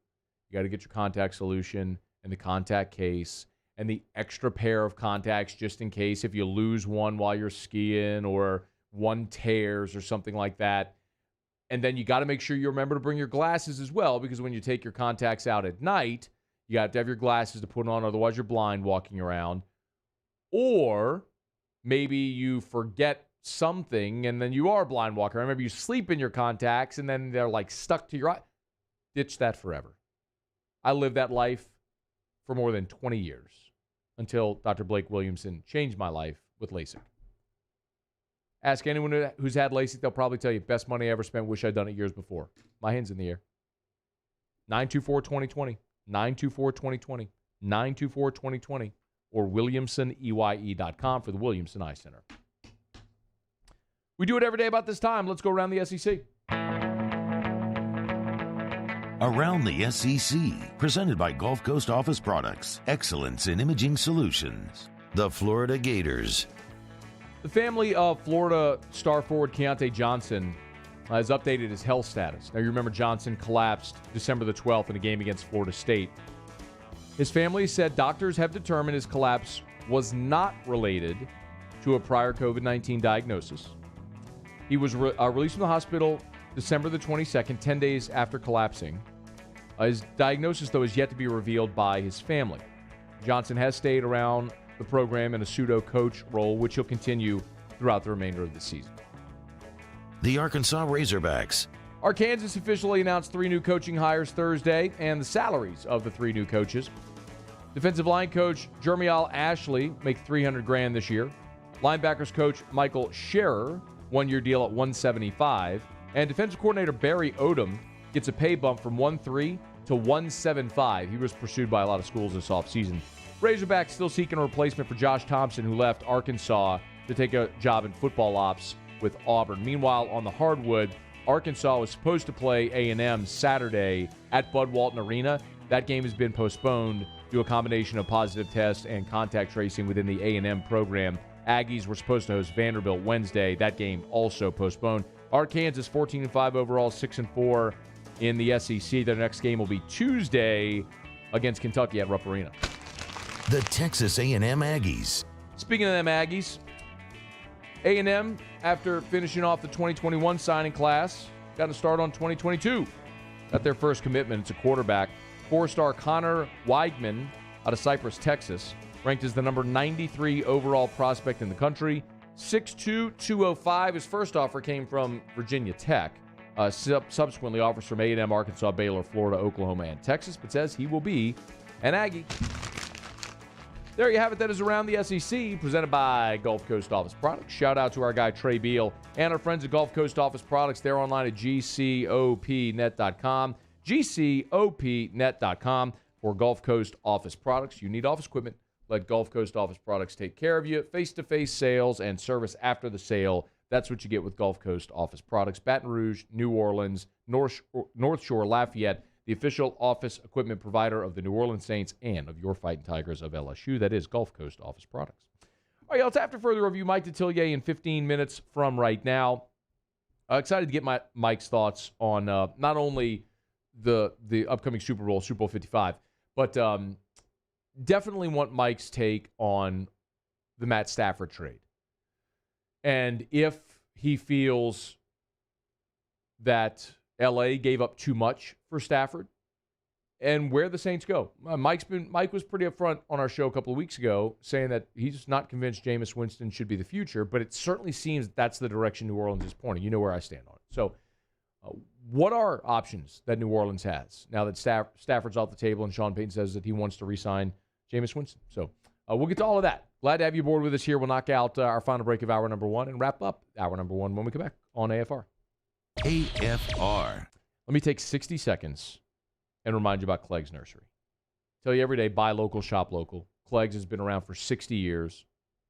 You got to get your contact solution and the contact case and the extra pair of contacts just in case if you lose one while you're skiing or one tears or something like that. And then you got to make sure you remember to bring your glasses as well, because when you take your contacts out at night, you have to have your glasses to put on, otherwise you're blind walking around. Or maybe you forget something and then you are blind walking around. Maybe you sleep in your contacts and then they're like stuck to your eye. Ditch that forever. I lived that life for more than 20 years until Dr. Blake Williamson changed my life with LASIK. Ask anyone who's had LASIK, they'll probably tell you, best money I ever spent, wish I'd done it years before. My hand's in the air. 924-2020, 924-2020, 924-2020, or WilliamsonEYE.com for the Williamson Eye Center. We do it every day about this time. Let's go around the SEC. Around the SEC, presented by Gulf Coast Office Products, excellence in imaging solutions. The Florida Gators. The family of Florida star forward Keontae Johnson has updated his health status. Now, you remember Johnson collapsed December the 12th in a game against Florida State. His family said doctors have determined his collapse was not related to a prior COVID-19 diagnosis. He was released from the hospital December the 22nd, 10 days after collapsing. His diagnosis, though, is yet to be revealed by his family. Johnson has stayed around the program in a pseudo-coach role, which he'll continue throughout the remainder of the season. The Arkansas Razorbacks. Arkansas officially announced 3 new coaching hires Thursday and the salaries of the 3 new coaches. Defensive line coach Jermiel Ashley makes $300,000 this year. Linebackers coach Michael Scherer, 1-year deal at $175,000. And defensive coordinator Barry Odom gets a pay bump from $1.3 to $1.75. He was pursued by a lot of schools this offseason. Razorbacks still seeking a replacement for Josh Thompson, who left Arkansas to take a job in football ops with Auburn. Meanwhile, on the hardwood, Arkansas was supposed to play A&M Saturday at Bud Walton Arena. That game has been postponed due to a combination of positive tests and contact tracing within the A&M program. Aggies were supposed to host Vanderbilt Wednesday. That game also postponed. Arkansas 14-5 overall, 6-4 in the SEC. Their next game will be Tuesday against Kentucky at Rupp Arena. the Texas A&M Aggies. Speaking of them Aggies, A&M, after finishing off the 2021 signing class, got to start on 2022. Got their first commitment. It's a quarterback. 4-star Connor Weidman out of Cypress, Texas, ranked as the number 93 overall prospect in the country. 6'2", 205. His first offer came from Virginia Tech. Subsequently, offers from A&M, Arkansas, Baylor, Florida, Oklahoma, and Texas, but says he will be an Aggie. There you have it. That is Around the SEC, presented by Gulf Coast Office Products. Shout out to our guy Trey Beal and our friends at Gulf Coast Office Products. They're online at gcopnet.com. gcopnet.com for Gulf Coast Office Products. You need office equipment. Let Gulf Coast Office Products take care of you. Face-to-face sales and service after the sale. That's what you get with Gulf Coast Office Products. Baton Rouge, New Orleans, North Shore, Lafayette, the official office equipment provider of the New Orleans Saints and of your Fighting Tigers of LSU. That is Gulf Coast Office Products. All right, y'all, it's After Further Review. Mike Detillier in 15 minutes from right now. Excited to get Mike's thoughts on not only the upcoming Super Bowl 55, but definitely want Mike's take on the Matt Stafford trade. And if he feels that L.A. gave up too much for Stafford and where the Saints go. Mike was pretty upfront on our show a couple of weeks ago saying that he's not convinced Jameis Winston should be the future, but it certainly seems that's the direction New Orleans is pointing. You know where I stand on it. So what are options that New Orleans has now that Stafford's off the table and Sean Payton says that he wants to re-sign Jameis Winston? So we'll get to all of that. Glad to have you aboard with us here. We'll knock out our final break of hour number 1 and wrap up hour number 1 when we come back on AFR. AFR. Let me take 60 seconds and remind you about Clegg's Nursery. Tell you every day, buy local, shop local. Clegg's has been around for 60 years.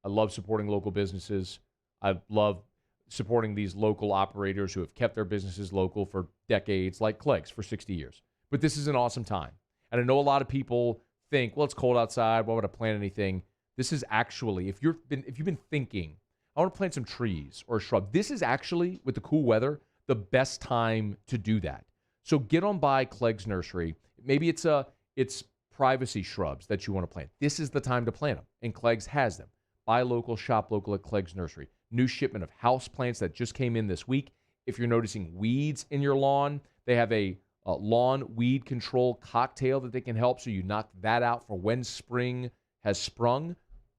I love supporting local businesses. I love supporting these local operators who have kept their businesses local for decades, like Clegg's for 60 years. But this is an awesome time. And I know a lot of people think, well, it's cold outside. Why would I plant anything? This is actually, if you've been thinking, I want to plant some trees or a shrub, this is actually, with the cool weather, the best time to do that. So get on by Clegg's Nursery. Maybe it's privacy shrubs that you want to plant. This is the time to plant them, and Clegg's has them. Buy local, shop local at Clegg's Nursery. New shipment of house plants that just came in this week. If you're noticing weeds in your lawn, they have a lawn weed control cocktail that they can help so you knock that out for when spring has sprung.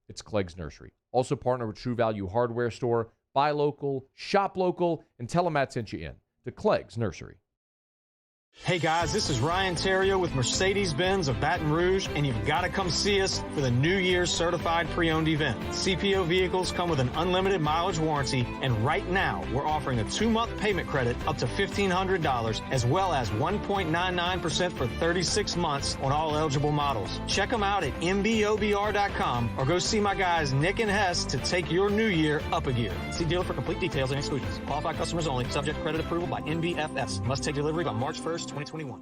It's Clegg's Nursery. Also partner with True Value Hardware Store. Buy local, shop local, and tell them Matt sent you in to Clegg's Nursery. Hey guys, this is Ryan Terrio with Mercedes-Benz of Baton Rouge, and you've got to come see us for the New Year's Certified Pre-Owned event. CPO vehicles come with an unlimited mileage warranty, and right now we're offering a 2-month payment credit up to $1,500, as well as 1.99% for 36 months on all eligible models. Check them out at mbobr.com or go see my guys Nick and Hess to take your new year up a gear. See dealer for complete details and exclusions. Qualified customers only. Subject credit approval by NBFS. Must take delivery by March 1st. 2021.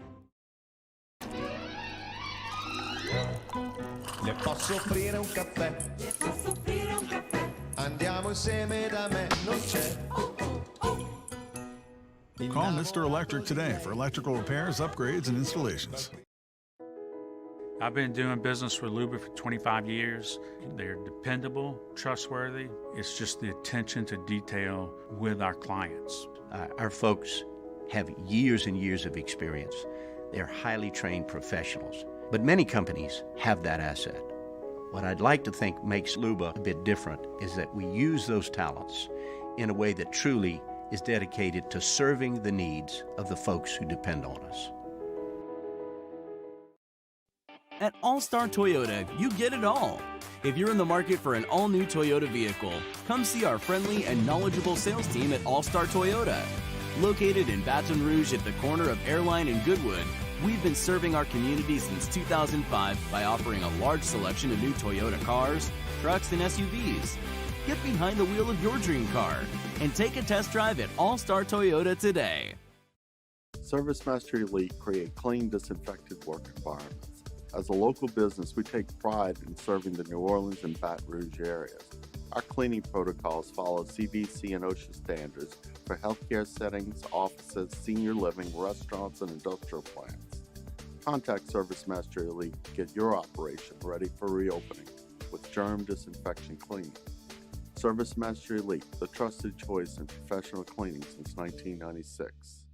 Le posso offrire un caffè? Le posso offrire un caffè? Andiamo insieme da me, non c'è. Call Mr. Electric today for electrical repairs, upgrades, and installations. I've been doing business with Luba for 25 years. They're dependable, trustworthy. It's just the attention to detail with our clients. Our folks have years and years of experience. They're highly trained professionals. But many companies have that asset. What I'd like to think makes Luba a bit different is that we use those talents in a way that truly is dedicated to serving the needs of the folks who depend on us. At All-Star Toyota, you get it all. If you're in the market for an all-new Toyota vehicle, come see our friendly and knowledgeable sales team at All-Star Toyota. Located in Baton Rouge at the corner of Airline and Goodwood, we've been serving our community since 2005 by offering a large selection of new Toyota cars, trucks, and SUVs. Get behind the wheel of your dream car and take a test drive at All-Star Toyota today. Service Master Elite create clean, disinfected work environments. As a local business, we take pride in serving the New Orleans and Baton Rouge areas. Our cleaning protocols follow CDC and OSHA standards for healthcare settings, offices, senior living, restaurants, and industrial plants. Contact Service Master Elite to get your operation ready for reopening with germ disinfection cleaning. Service Master Elite, the trusted choice in professional cleaning since 1996.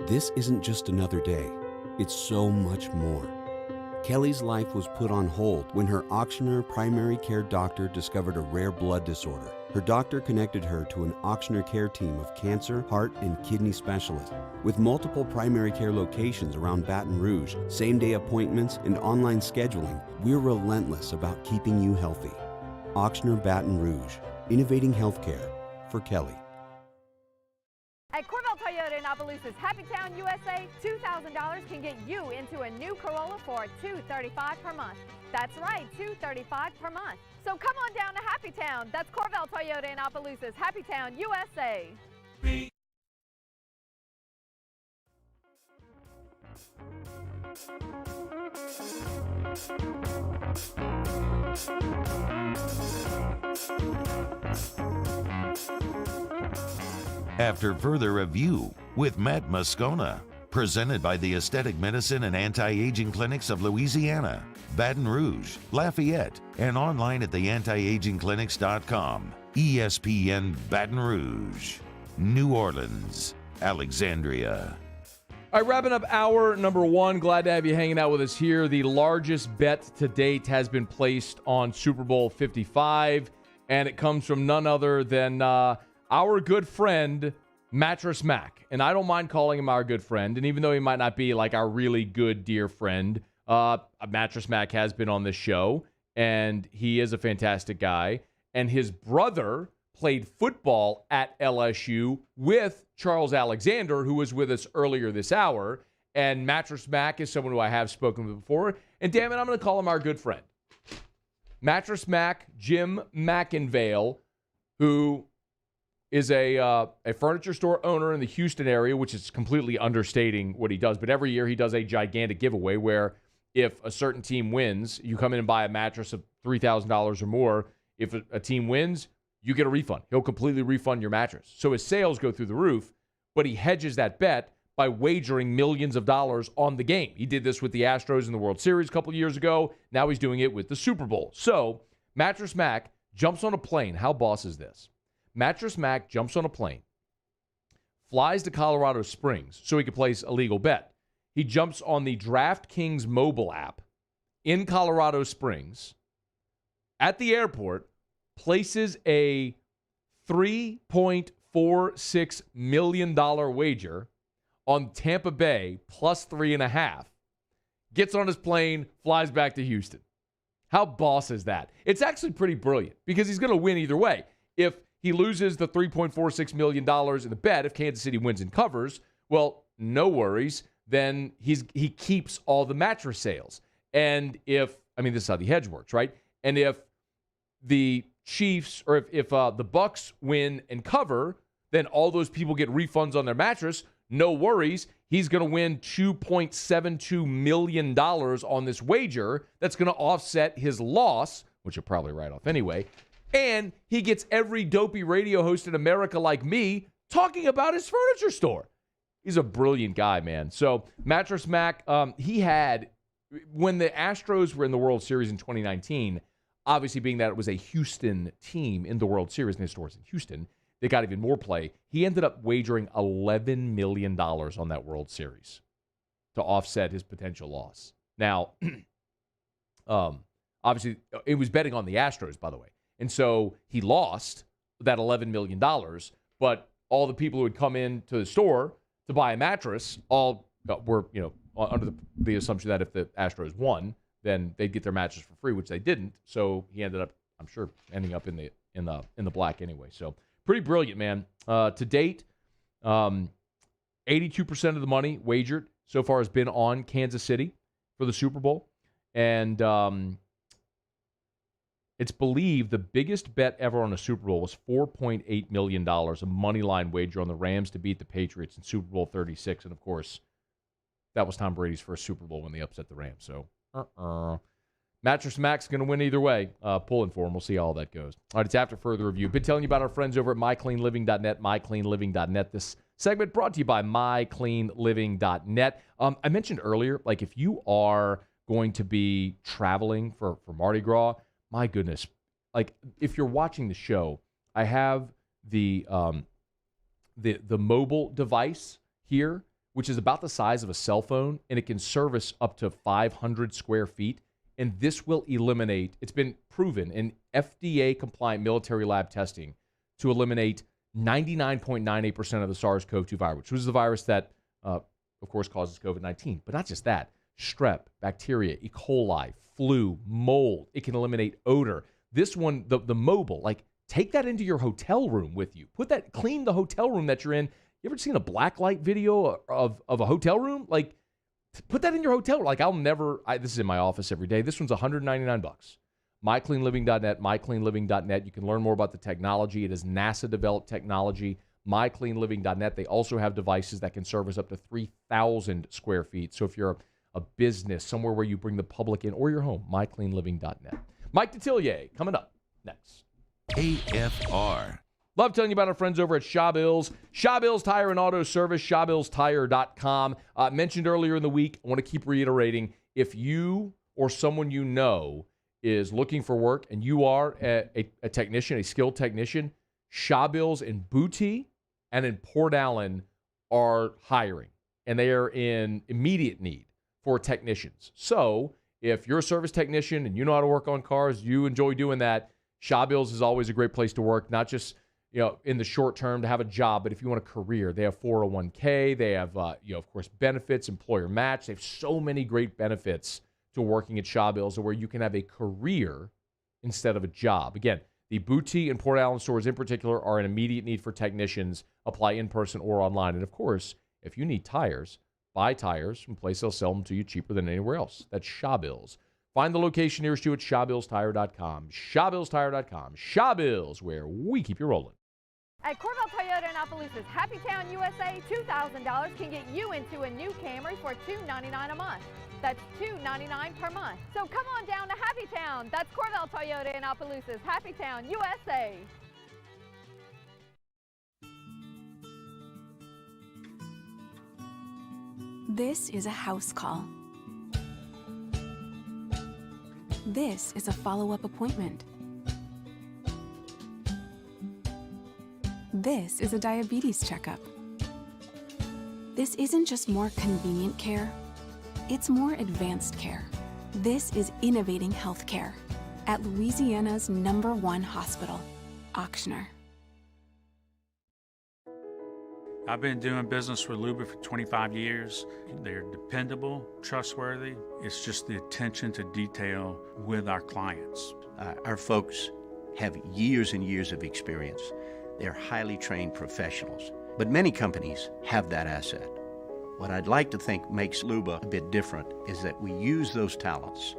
This isn't just another day. It's so much more. Kelly's life was put on hold when her auctioneer primary care doctor discovered a rare blood disorder. Her doctor connected her to an auctioneer care team of cancer, heart, and kidney specialists. With multiple primary care locations around Baton Rouge, same-day appointments, and online scheduling, we're relentless about keeping you healthy. Auctioneer Baton Rouge, innovating healthcare for Kelly. At Corvell Toyota in Opelousas, Happy Town, USA, $2,000 can get you into a new Corolla for $235 per month. That's right, $235 per month. So come on down to Happy Town. That's Corvell Toyota in Opelousas, Happy Town, USA. After further review with Matt Moscona, presented by the Aesthetic Medicine and Anti-Aging Clinics of Louisiana, Baton Rouge, Lafayette, and online at theantiagingclinics.com. ESPN Baton Rouge, New Orleans, Alexandria. All right, wrapping up hour number one. Glad to have you hanging out with us here. The largest bet to date has been placed on Super Bowl 55, and it comes from none other than our good friend, Mattress Mac. And I don't mind calling him our good friend. And even though he might not be like our really good, dear friend, Mattress Mac has been on this show, and he is a fantastic guy. And his brother played football at LSU with Charles Alexander, who was with us earlier this hour. And Mattress Mac is someone who I have spoken with before. And damn it, I'm going to call him our good friend. Mattress Mac, Jim McInvale, who is a furniture store owner in the Houston area, which is completely understating what he does. But every year he does a gigantic giveaway where if a certain team wins, you come in and buy a mattress of $3,000 or more. If a team wins, you get a refund. He'll completely refund your mattress. So his sales go through the roof, but he hedges that bet by wagering millions of dollars on the game. He did this with the Astros in the World Series a couple of years ago. Now he's doing it with the Super Bowl. So Mattress Mac jumps on a plane. How boss is this? Mattress Mac jumps on a plane, flies to Colorado Springs so he could place a legal bet. He jumps on the DraftKings mobile app in Colorado Springs at the airport, places a $3.46 million wager on Tampa Bay plus 3.5, gets on his plane, flies back to Houston. How boss is that? It's actually pretty brilliant because he's going to win either way. If he loses the $3.46 million in the bet, if Kansas City wins and covers, well, no worries. Then he keeps all the mattress sales. And this is how the hedge works, right? And if the Chiefs or if the Bucks win and cover, then all those people get refunds on their mattress. No worries. He's going to win $2.72 million on this wager. That's going to offset his loss, which you'll probably write off anyway. And he gets every dopey radio host in America like me talking about his furniture store. He's a brilliant guy, man. So Mattress Mac, he had, when the Astros were in the World Series in 2019, obviously being that it was a Houston team in the World Series and his stores in Houston, they got even more play. He ended up wagering $11 million on that World Series to offset his potential loss. Now, obviously, it was betting on the Astros, by the way. And so he lost that $11 million, but all the people who had come into the store to buy a mattress all were, under the assumption that if the Astros won, then they'd get their mattress for free, which they didn't. So he ended up, I'm sure, ending up in the black anyway. So pretty brilliant, man. To date, 82% of the money wagered so far has been on Kansas City for the Super Bowl. And it's believed the biggest bet ever on a Super Bowl was $4.8 million, a money line wager on the Rams to beat the Patriots in Super Bowl 36. And, of course, that was Tom Brady's first Super Bowl when they upset the Rams. So, Mattress Mac's going to win either way. Pulling for him. We'll see how all that goes. All right, it's after further review. Been telling you about our friends over at mycleanliving.net, mycleanliving.net. This segment brought to you by mycleanliving.net. I mentioned earlier, like if you are going to be traveling for Mardi Gras, my goodness, like if you're watching the show, I have the mobile device here, which is about the size of a cell phone, and it can service up to 500 square feet. And this will eliminate, it's been proven in FDA-compliant military lab testing to eliminate 99.98% of the SARS-CoV-2 virus, which was the virus that, of course, causes COVID-19. But not just that. Strep, bacteria, E. coli, flu, mold. It can eliminate odor. This one, the mobile, like take that into your hotel room with you. Clean the hotel room that you're in. You ever seen a blacklight video of a hotel room? Like, put that in your hotel. Like, this is in my office every day. This one's $199. mycleanliving.net, mycleanliving.net. You can learn more about the technology. It is NASA-developed technology. mycleanliving.net. They also have devices that can service up to 3,000 square feet. So if you're a business, somewhere where you bring the public in, or your home, mycleanliving.net. Mike Detillier coming up next. AFR. Love telling you about our friends over at Shaw Bills. Shaw Bills Tire and Auto Service, ShawBillsTire.com. Mentioned earlier in the week, I want to keep reiterating, if you or someone you know is looking for work and you are a technician, a skilled technician, Shaw Bills in Booty and in Port Allen are hiring, and they are in immediate need for technicians. So if you're a service technician and you know how to work on cars, you enjoy doing that, Shaw Bills is always a great place to work, not just in the short term to have a job, but if you want a career, they have 401k, they have, of course, benefits, employer match. They have so many great benefits to working at Shaw Bills where you can have a career instead of a job. Again, the Booty and Port Allen stores in particular are an immediate need for technicians. Apply in person or online. And of course, if you need tires, buy tires from a place they'll sell them to you cheaper than anywhere else. That's Shaw Bills. Find the location nearest you at ShawBillsTire.com. ShawBillsTire.com. Shaw Bills, where we keep you rolling. At Corvell Toyota in Opelousas, Happy Town, USA, $2,000 can get you into a new Camry for $299 a month. That's $299 per month. So come on down to Happy Town. That's Corvell Toyota in Opelousas, Happy Town, USA. This is a house call. This is a follow-up appointment. This is a diabetes checkup. This isn't just more convenient care, it's more advanced care. This is innovating healthcare at Louisiana's #1 hospital, Auctioner. I've been doing business with Luba for 25 years. They're dependable, trustworthy. It's just the attention to detail with our clients. Our folks have years and years of experience. They're highly trained professionals, but many companies have that asset. What I'd like to think makes Luba a bit different is that we use those talents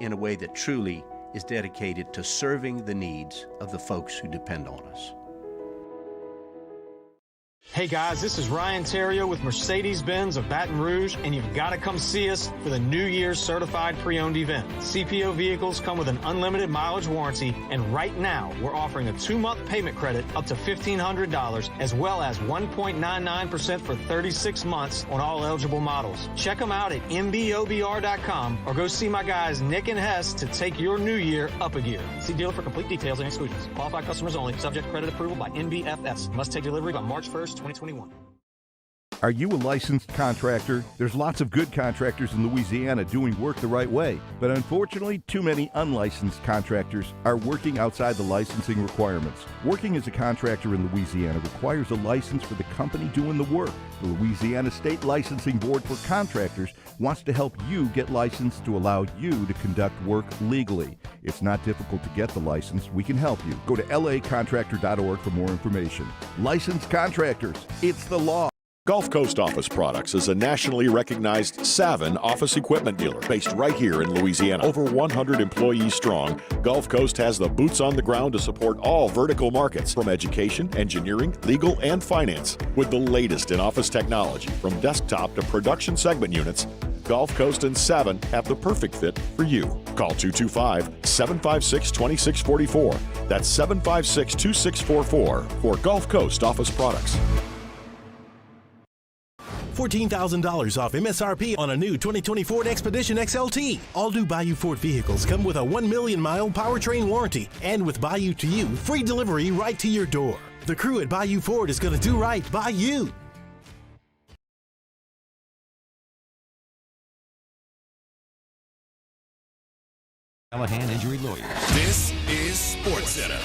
in a way that truly is dedicated to serving the needs of the folks who depend on us. Hey guys, this is Ryan Terrio with Mercedes-Benz of Baton Rouge, and you've got to come see us for the New Year's Certified Pre-Owned event. CPO vehicles come with an unlimited mileage warranty, and right now we're offering a 2-month payment credit up to $1,500, as well as 1.99% for 36 months on all eligible models. Check them out at mbobr.com or go see my guys Nick and Hess to take your new year up a gear. See dealer for complete details and exclusions. Qualified customers only. Subject to credit approval by NBFS. Must take delivery by March 1st, 2021. Are you a licensed contractor? There's lots of good contractors in Louisiana doing work the right way, but unfortunately, too many unlicensed contractors are working outside the licensing requirements. Working as a contractor in Louisiana requires a license for the company doing the work. The Louisiana State Licensing Board for Contractors wants to help you get licensed to allow you to conduct work legally. It's not difficult to get the license. We can help you. Go to lacontractor.org for more information. Licensed contractors, it's the law. Gulf Coast Office Products is a nationally recognized Savin office equipment dealer based right here in Louisiana. Over 100 employees strong, Gulf Coast has the boots on the ground to support all vertical markets, from education, engineering, legal, and finance. With the latest in office technology, from desktop to production segment units, Gulf Coast and Savin have the perfect fit for you. Call 225-756-2644. That's 756-2644 for Gulf Coast Office Products. $14,000 off MSRP on a new 2020 Ford Expedition XLT. All new Bayou Ford vehicles come with a 1 million mile powertrain warranty, and with Bayou to You, free delivery right to your door. The crew at Bayou Ford is going to do right by you. Callahan Injury Lawyers. This is SportsCenter.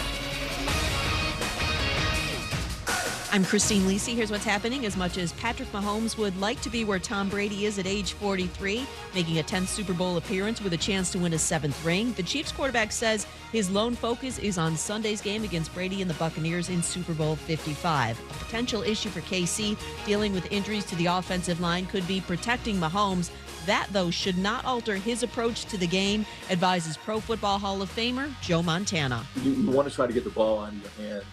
I'm Christine Lisi. Here's what's happening. As much as Patrick Mahomes would like to be where Tom Brady is at age 43, making a 10th Super Bowl appearance with a chance to win a 7th ring, the Chiefs quarterback says his lone focus is on Sunday's game against Brady and the Buccaneers in Super Bowl 55. A potential issue for KC dealing with injuries to the offensive line could be protecting Mahomes. That, though, should not alter his approach to the game, advises Pro Football Hall of Famer Joe Montana. You want to try to get the ball out of your hands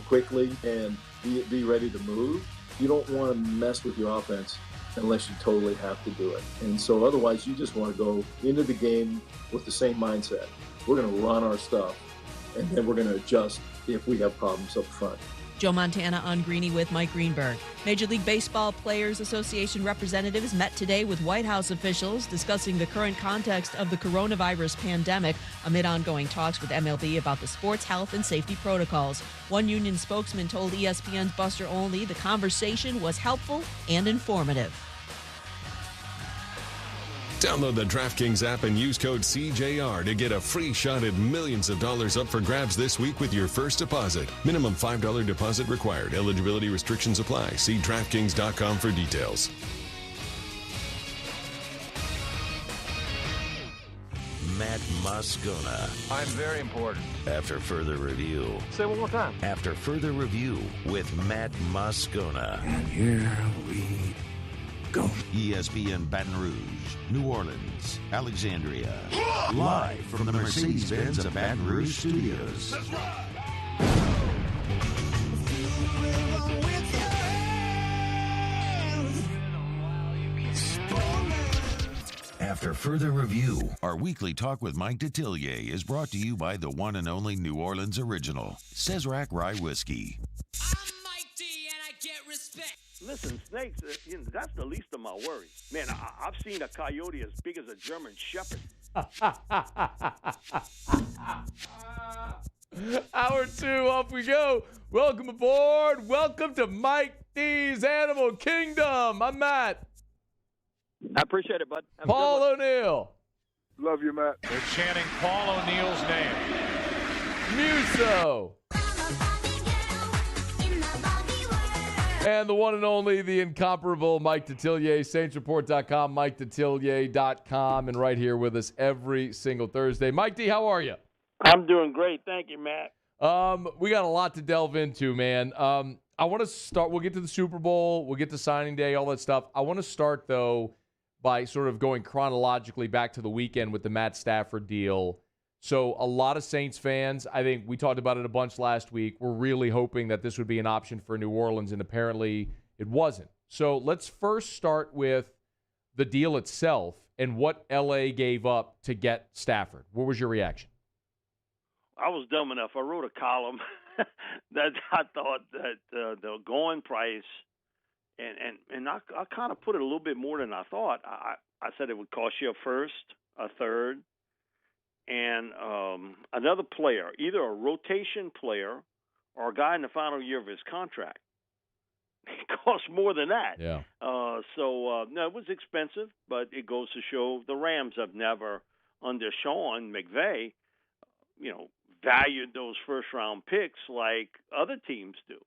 quickly and be ready to move. You don't want to mess with your offense unless you totally have to do it. And so otherwise, you just want to go into the game with the same mindset. We're going to run our stuff, and then we're going to adjust if we have problems up front. Joe Montana on Greeny with Mike Greenberg. Major League Baseball Players Association representatives met today with White House officials discussing the current context of the coronavirus pandemic amid ongoing talks with MLB about the sport's health and safety protocols. One union spokesman told ESPN's Buster Olney the conversation was helpful and informative. Download the DraftKings app and use code CJR to get a free shot at millions of dollars up for grabs this week with your first deposit. Minimum $5 deposit required. Eligibility restrictions apply. See DraftKings.com for details. Matt Moscona. I'm very important. After further review. Say it one more time. After further review with Matt Moscona. And here we go. ESPN Baton Rouge, New Orleans, Alexandria. Live from the Mercedes-Benz of Baton Rouge studios. That's right. After further review, our weekly talk with Mike Detillier is brought to you by the one and only New Orleans original, Cesarac Rye Whiskey. Listen, snakes, that's the least of my worries. Man, I've seen a coyote as big as a German shepherd. Hour 2, off we go. Welcome aboard. Welcome to Mike D's Animal Kingdom. I'm Matt. I appreciate it, bud. Paul O'Neill. Love you, Matt. They're chanting Paul O'Neill's name. Muso. And the one and only, the incomparable Mike Detillier, SaintsReport.com, MikeDetillier.com, and right here with us every single Thursday. Mike D, how are you? I'm doing great. Thank you, Matt. We got a lot to delve into, man. I want to start. We'll get to the Super Bowl. We'll get to signing day, all that stuff. I want to start, though, by sort of going chronologically back to the weekend with the Matt Stafford deal. So a lot of Saints fans, I think we talked about it a bunch last week, were really hoping that this would be an option for New Orleans, and apparently it wasn't. So let's first start with the deal itself and what L.A. gave up to get Stafford. What was your reaction? I was dumb enough. I wrote a column that I thought that the going price, and I kind of put it a little bit more than I thought. I said it would cost you a first, a third, and another player, either a rotation player or a guy in the final year of his contract. It costs more than that. Yeah. No, it was expensive, but it goes to show the Rams have never, under Sean McVay, valued those first-round picks like other teams do.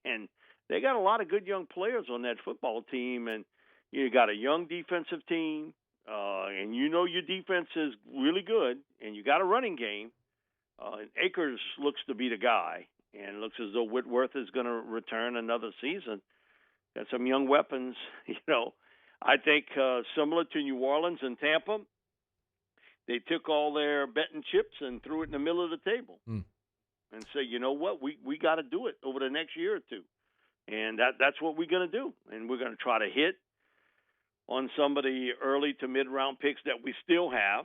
And they got a lot of good young players on that football team, and you got a young defensive team, and your defense is really good, and you got a running game. And Akers looks to be the guy, and it looks as though Whitworth is going to return another season. Got some young weapons. I think similar to New Orleans and Tampa, they took all their betting chips and threw it in the middle of the table and say, you know what, we got to do it over the next year or two. And that's what we're going to do. And we're going to try to hit on some of the early to mid-round picks that we still have,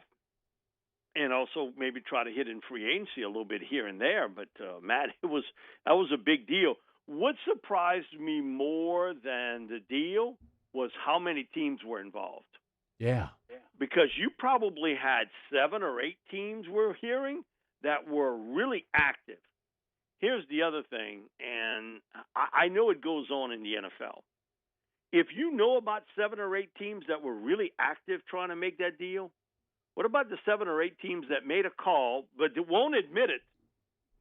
and also maybe try to hit in free agency a little bit here and there. But, Matt, that was a big deal. what surprised me more than the deal was how many teams were involved. Yeah. Because you probably had 7 or 8 teams we're hearing that were really active. Here's the other thing, and I know it goes on in the NFL. If you know about 7 or 8 teams that were really active trying to make that deal, what about the 7 or 8 teams that made a call but won't admit it?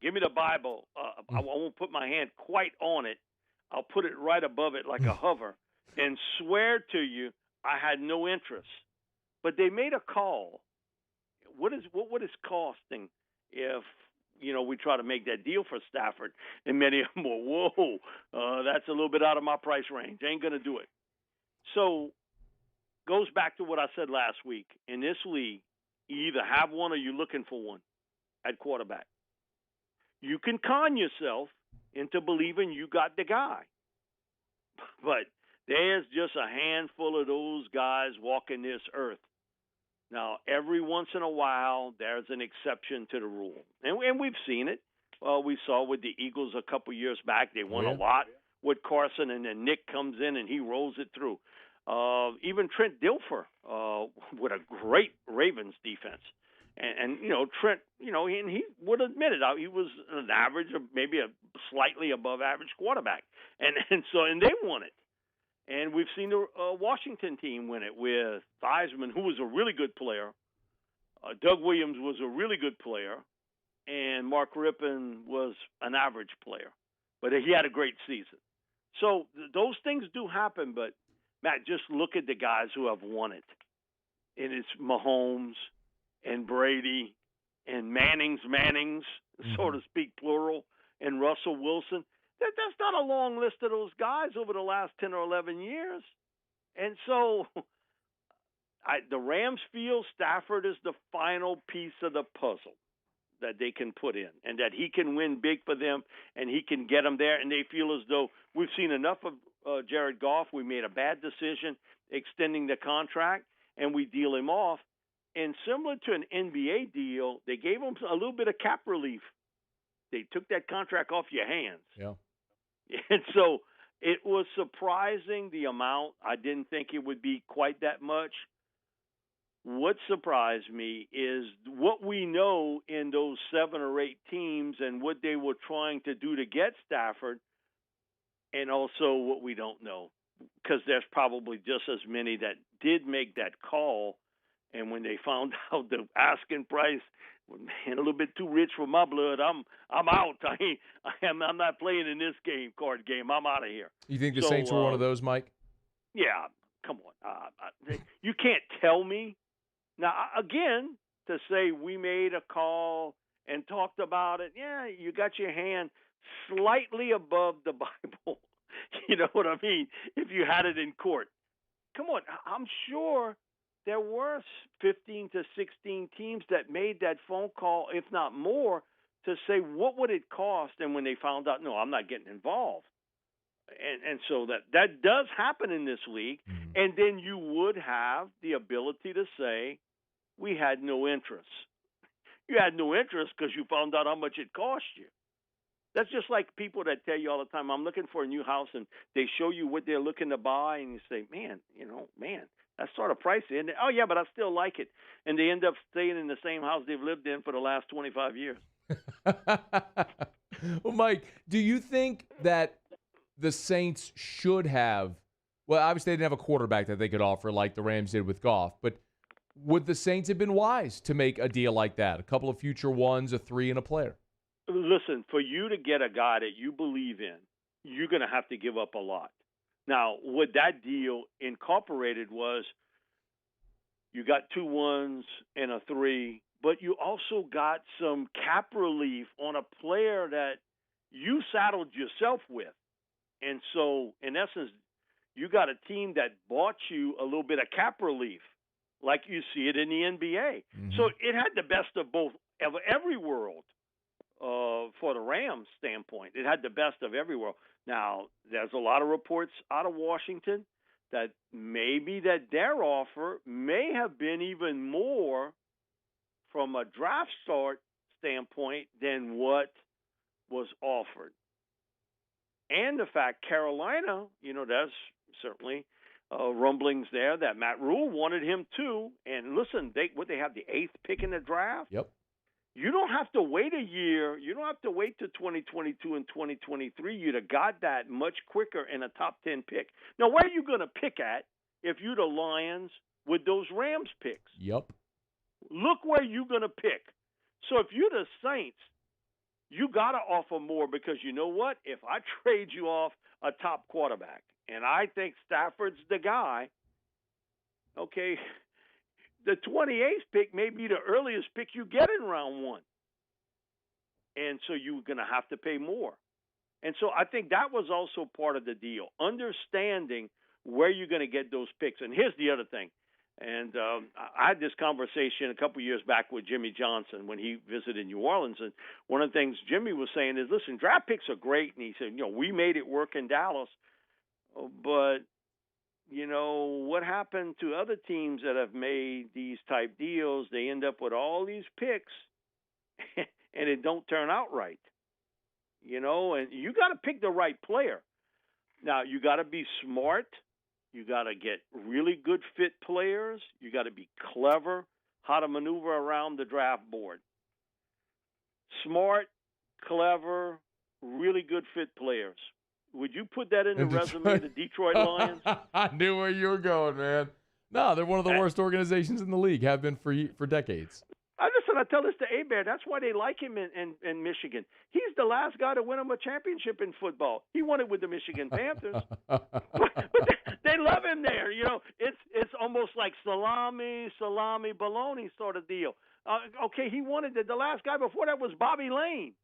Give me the Bible. I won't put my hand quite on it. I'll put it right above it like a hover and swear to you I had no interest. But they made a call. What is costing if we try to make that deal for Stafford? And many of them were, whoa, that's a little bit out of my price range. Ain't going to do it. So goes back to what I said last week. In this league, you either have one or you're looking for one at quarterback. You can con yourself into believing you got the guy. But there's just a handful of those guys walking this earth. Now, every once in a while, there's an exception to the rule. And we've seen it. We saw with the Eagles a couple years back. They won a lot with Carson, and then Nick comes in and he rolls it through. Even Trent Dilfer with a great Ravens defense. And Trent, and he would admit it. He was an average, or maybe a slightly above average quarterback. And they won it. And we've seen the Washington team win it with Theismann, who was a really good player. Doug Williams was a really good player. And Mark Rippon was an average player. But he had a great season. So those things do happen. But, Matt, just look at the guys who have won it. And it's Mahomes and Brady and Mannings, so to speak, plural, and Russell Wilson. That's not a long list of those guys over the last 10 or 11 years. And so the Rams feel Stafford is the final piece of the puzzle that they can put in, and that he can win big for them and he can get them there. And they feel as though we've seen enough of Jared Goff. We made a bad decision extending the contract, and we deal him off. And similar to an NBA deal, they gave him a little bit of cap relief. They took that contract off your hands. Yeah. And so it was surprising, the amount. I didn't think it would be quite that much. What surprised me is what we know in those 7 or 8 teams and what they were trying to do to get Stafford, and also what we don't know, because there's probably just as many that did make that call. And when they found out the asking price, man, a little bit too rich for my blood, I'm out. I'm not playing in this card game. I'm out of here. You think the Saints were one of those, Mike? Yeah, come on. You can't tell me. Now, again, to say we made a call and talked about it, yeah, you got your hand slightly above the Bible. You know what I mean? If you had it in court. Come on, I'm sure there were 15 to 16 teams that made that phone call, if not more, to say what would it cost. And when they found out, no, I'm not getting involved. And so that does happen in this league. Mm-hmm. And then you would have the ability to say, we had no interest. You had no interest because you found out how much it cost you. That's just like people that tell you all the time, I'm looking for a new house, and they show you what they're looking to buy, and you say, man, that's sort of pricey. And oh, yeah, but I still like it. And they end up staying in the same house they've lived in for the last 25 years. Well, Mike, do you think that the Saints should have – well, obviously they didn't have a quarterback that they could offer like the Rams did with Goff, but would the Saints have been wise to make a deal like that, a couple of future ones, a 3, and a player? Listen, for you to get a guy that you believe in, you're going to have to give up a lot. Now, what that deal incorporated was you got 2 1s and a 3, but you also got some cap relief on a player that you saddled yourself with. And so, in essence, you got a team that bought you a little bit of cap relief, like you see it in the NBA. Mm-hmm. So it had the best of both, of every world. For the Rams standpoint, it had the best of every world. Now, there's a lot of reports out of Washington that maybe that their offer may have been even more from a draft start standpoint than what was offered. and the fact Carolina, there's certainly rumblings there that Matt Rule wanted him too. And listen, they have the 8th pick in the draft. Yep. You don't have to wait a year. You don't have to wait to 2022 and 2023. You'd have got that much quicker in a top 10 pick. Now, where are you going to pick at if you're the Lions with those Rams picks? Yep. Look where you're going to pick. So if you're the Saints, you got to offer more because you know what? If I trade you off a top quarterback, and I think Stafford's the guy, okay, the 28th pick may be the earliest pick you get in round 1. And so you're going to have to pay more. And so I think that was also part of the deal, understanding where you're going to get those picks. And here's the other thing. And I had this conversation a couple years back with Jimmy Johnson when he visited New Orleans. And one of the things Jimmy was saying is, listen, draft picks are great. And he said, we made it work in Dallas. But, what happened to other teams that have made these type deals? They end up with all these picks, and it don't turn out right. And you got to pick the right player. Now, you got to be smart. You got to get really good fit players. You got to be clever how to maneuver around the draft board. Smart, clever, really good fit players. Would you put that in the resume of the Detroit Lions? I knew where you were going, man. No, they're one of the worst organizations in the league, have been for decades. I tell this to A-Bear. That's why they like him in Michigan. He's the last guy to win them a championship in football. He won it with the Michigan Panthers. but they love him there. It's almost like salami, bologna sort of deal. Okay, he won it. The last guy before that was Bobby Lane.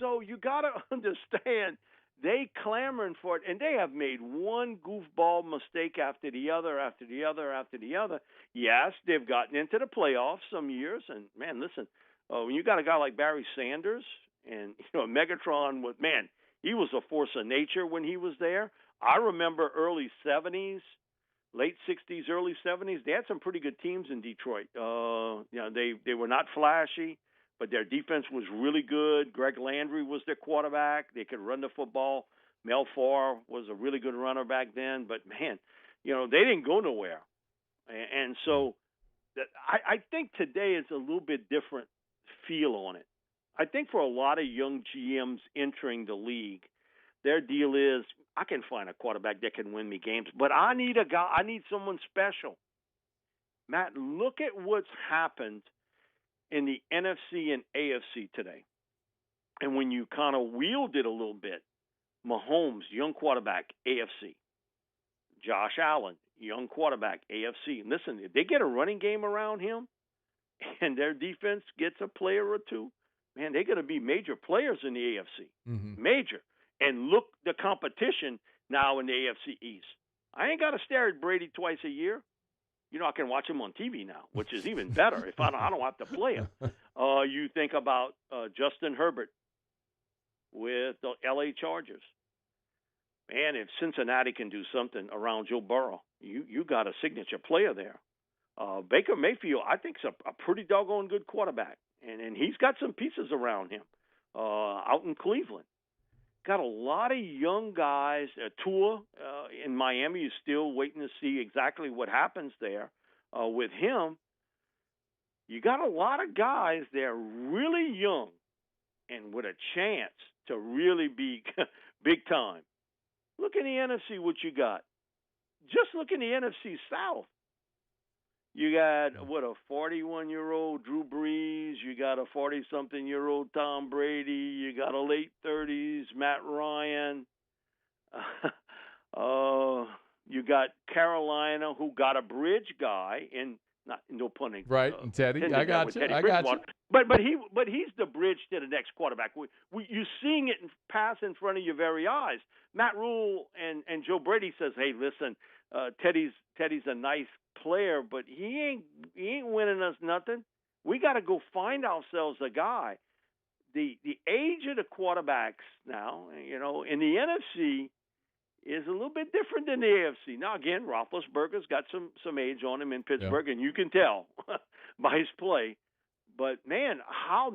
So you got to understand, they clamoring for it, and they have made one goofball mistake after the other, after the other, after the other. Yes, they've gotten into the playoffs some years, and, man, listen, when you got a guy like Barry Sanders and, Megatron, he was a force of nature when he was there. I remember early 70s, late 60s, early 70s, they had some pretty good teams in Detroit. They were not flashy, but their defense was really good. Greg Landry was their quarterback. They could run the football. Mel Farr was a really good runner back then. But, man, they didn't go nowhere. And so I think today is a little bit different feel on it. I think for a lot of young GMs entering the league, their deal is, I can find a quarterback that can win me games, but I need a guy. I need someone special. Matt, look at what's happened in the NFC and AFC today. And when you kind of wheeled it a little bit, Mahomes, young quarterback, AFC. Josh Allen, young quarterback, AFC. And listen, if they get a running game around him and their defense gets a player or two, man, they're going to be major players in the AFC. Mm-hmm. Major. And look, the competition now in the AFC East. I ain't got to stare at Brady twice a year. I can watch him on TV now, which is even better if I don't have to play him. You think about Justin Herbert with the L.A. Chargers. Man, if Cincinnati can do something around Joe Burrow, you got a signature player there. Baker Mayfield, I think, is a pretty doggone good quarterback, and he's got some pieces around him out in Cleveland. Got a lot of young guys. Tua in Miami is still waiting to see exactly what happens there with him. You got a lot of guys there really young and with a chance to really be big time. Look in the NFC what you got. Just look in the NFC South. You got, a 41-year-old Drew Brees. You got a 40-something-year-old Tom Brady. You got a late 30s Matt Ryan. You got Carolina, who got a bridge guy, and no pun intended. Right, and Teddy. I got you. But he's the bridge to the next quarterback. You're seeing it pass in front of your very eyes. Matt Rule and Joe Brady says, hey, listen, Teddy's a nice player, but he ain't winning us nothing. We got to go find ourselves a guy. The age of the quarterbacks now, in the NFC is a little bit different than the AFC. Now, again, Roethlisberger's got some age on him in Pittsburgh, and you can tell by his play. But, man, how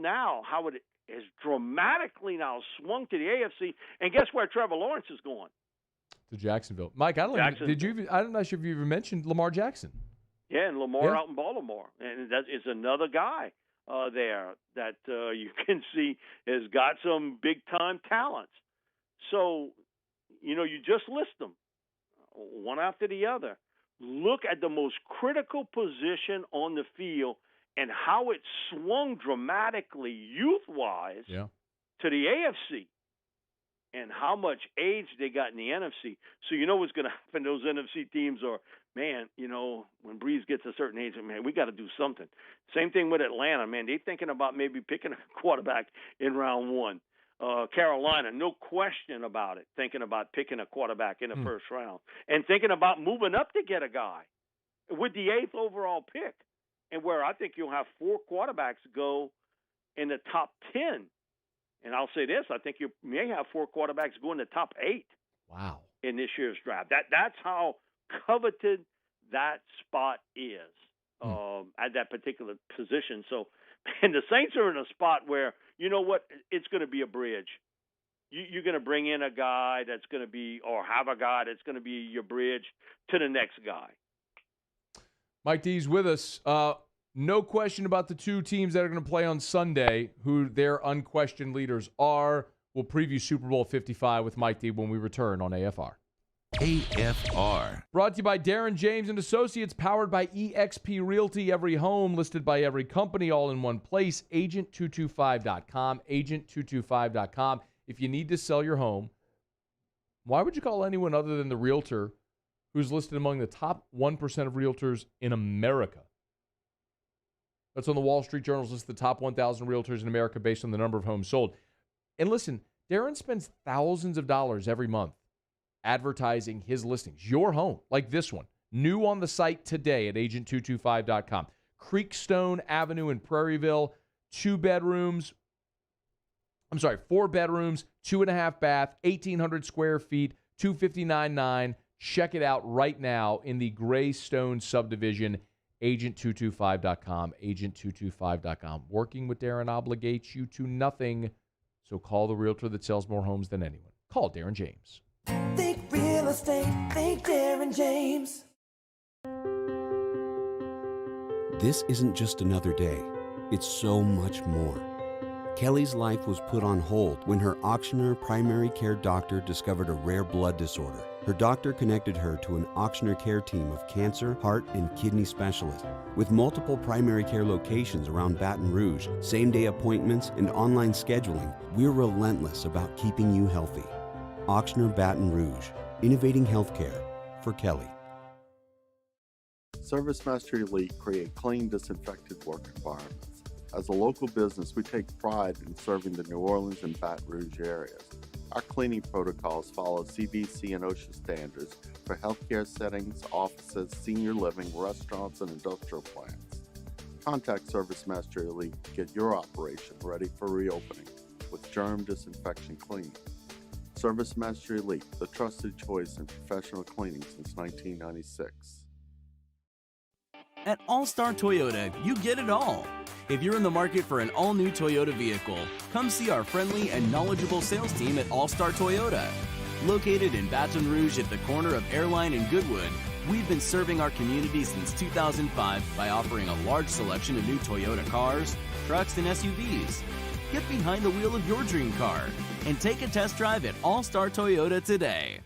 would has dramatically now swung to the AFC. And guess where Trevor Lawrence is going? To Jacksonville. Mike, I'm not sure if you even mentioned Lamar Jackson. Yeah, and Lamar out in Baltimore. And that is another guy there that you can see has got some big-time talents. So, you just list them one after the other. Look at the most critical position on the field and how it swung dramatically youth-wise to the AFC and how much age they got in the NFC. So you know what's going to happen. Those NFC teams are, man, when Breeze gets a certain age, man, we got to do something. Same thing with Atlanta, man. They're thinking about maybe picking a quarterback in round one. Carolina, no question about it, thinking about picking a quarterback in the first round and thinking about moving up to get a guy with the 8th overall pick, and where I think you'll have 4 quarterbacks go in the top 10. And I'll say this, I think you may have 4 quarterbacks go in the top 8. Wow. In this year's draft. That's how coveted that spot is at that particular position. So, and the Saints are in a spot where, you know what, it's going to be a bridge. You're going to bring in a guy that's going to be, or have a guy that's going to be your bridge to the next guy. Mike D's with us. No question about the 2 teams that are going to play on Sunday, who their unquestioned leaders are. We'll preview Super Bowl 55 with Mike D when we return on AFR. AFR. Brought to you by Darren James and Associates, powered by eXp Realty. Every home listed by every company, all in one place. Agent225.com. Agent225.com. If you need to sell your home, why would you call anyone other than the realtor who's listed among the top 1% of realtors in America? That's on the Wall Street Journal's list, the top 1,000 realtors in America based on the number of homes sold. And listen, Darren spends thousands of dollars every month advertising his listings. Your home, like this one, new on the site today at agent225.com. Creekstone Avenue in Prairieville, 4 bedrooms, 2.5 bath, 1,800 square feet, $259,900. Check it out right now in the Greystone subdivision. Agent225.com, agent225.com. Working with Darren obligates you to nothing, so call the realtor that sells more homes than anyone. Call Darren James. Think real estate, think Darren James. This isn't just another day. It's so much more. Kelly's life was put on hold when her auctioneer primary care doctor discovered a rare blood disorder. Her doctor connected her to an auctioneer care team of cancer, heart, and kidney specialists. With multiple primary care locations around Baton Rouge, same-day appointments, and online scheduling, we're relentless about keeping you healthy. Auctioneer Baton Rouge, innovating healthcare for Kelly. Service Master Elite create clean, disinfected work environments. As a local business, we take pride in serving the New Orleans and Baton Rouge areas. Our cleaning protocols follow CDC and OSHA standards for healthcare settings, offices, senior living, restaurants, and industrial plants. Contact Service Master Elite to get your operation ready for reopening with germ disinfection cleaning. Service Master Elite, the trusted choice in professional cleaning since 1996. At All-Star Toyota, you get it all. If you're in the market for an all-new Toyota vehicle, come see our friendly and knowledgeable sales team at All-Star Toyota. Located in Baton Rouge at the corner of Airline and Goodwood, we've been serving our community since 2005 by offering a large selection of new Toyota cars, trucks, and SUVs. Get behind the wheel of your dream car and take a test drive at All-Star Toyota today.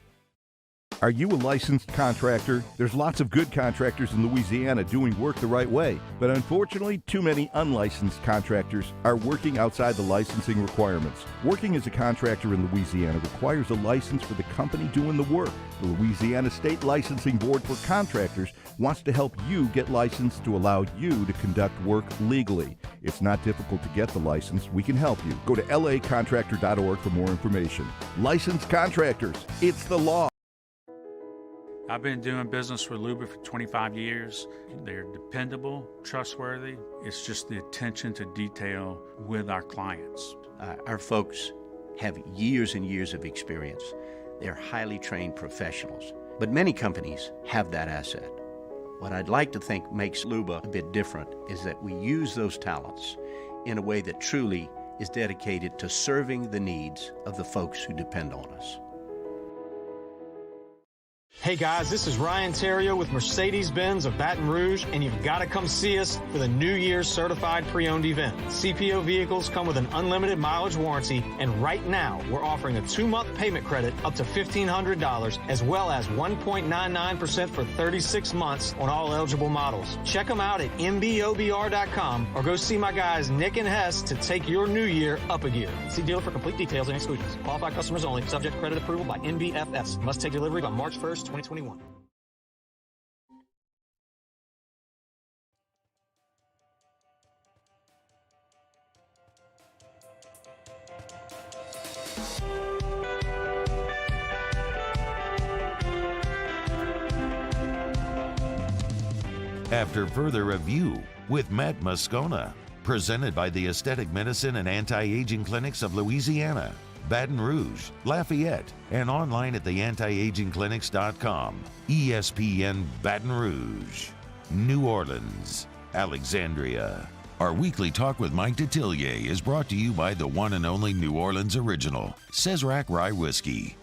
Are you a licensed contractor? There's lots of good contractors in Louisiana doing work the right way, but unfortunately, too many unlicensed contractors are working outside the licensing requirements. Working as a contractor in Louisiana requires a license for the company doing the work. The Louisiana State Licensing Board for Contractors wants to help you get licensed to allow you to conduct work legally. It's not difficult to get the license. We can help you. Go to lacontractor.org for more information. Licensed contractors, it's the law. I've been doing business with Luba for 25 years. They're dependable, trustworthy. It's just the attention to detail with our clients. Our folks have years and years of experience. They're highly trained professionals. But many companies have that asset. What I'd like to think makes Luba a bit different is that we use those talents in a way that truly is dedicated to serving the needs of the folks who depend on us. Hey guys, this is Ryan Terrio with Mercedes-Benz of Baton Rouge, and you've got to come see us for the New Year's Certified Pre-Owned event. CPO vehicles come with an unlimited mileage warranty, and right now we're offering a 2-month payment credit up to $1,500, as well as 1.99% for 36 months on all eligible models. Check them out at mbobr.com or go see my guys Nick and Hess to take your new year up a gear. See dealer for complete details and exclusions. Qualified customers only. Subject credit approval by NBFS. Must take delivery by March 1st, 2021. After further review with Matt Moscona, presented by the Aesthetic Medicine and Anti-Aging Clinics of Louisiana, Baton Rouge, Lafayette, and online at theantiagingclinics.com. ESPN Baton Rouge, New Orleans, Alexandria. Our weekly talk with Mike Detillier is brought to you by the one and only New Orleans original, Sazerac Rye Whiskey.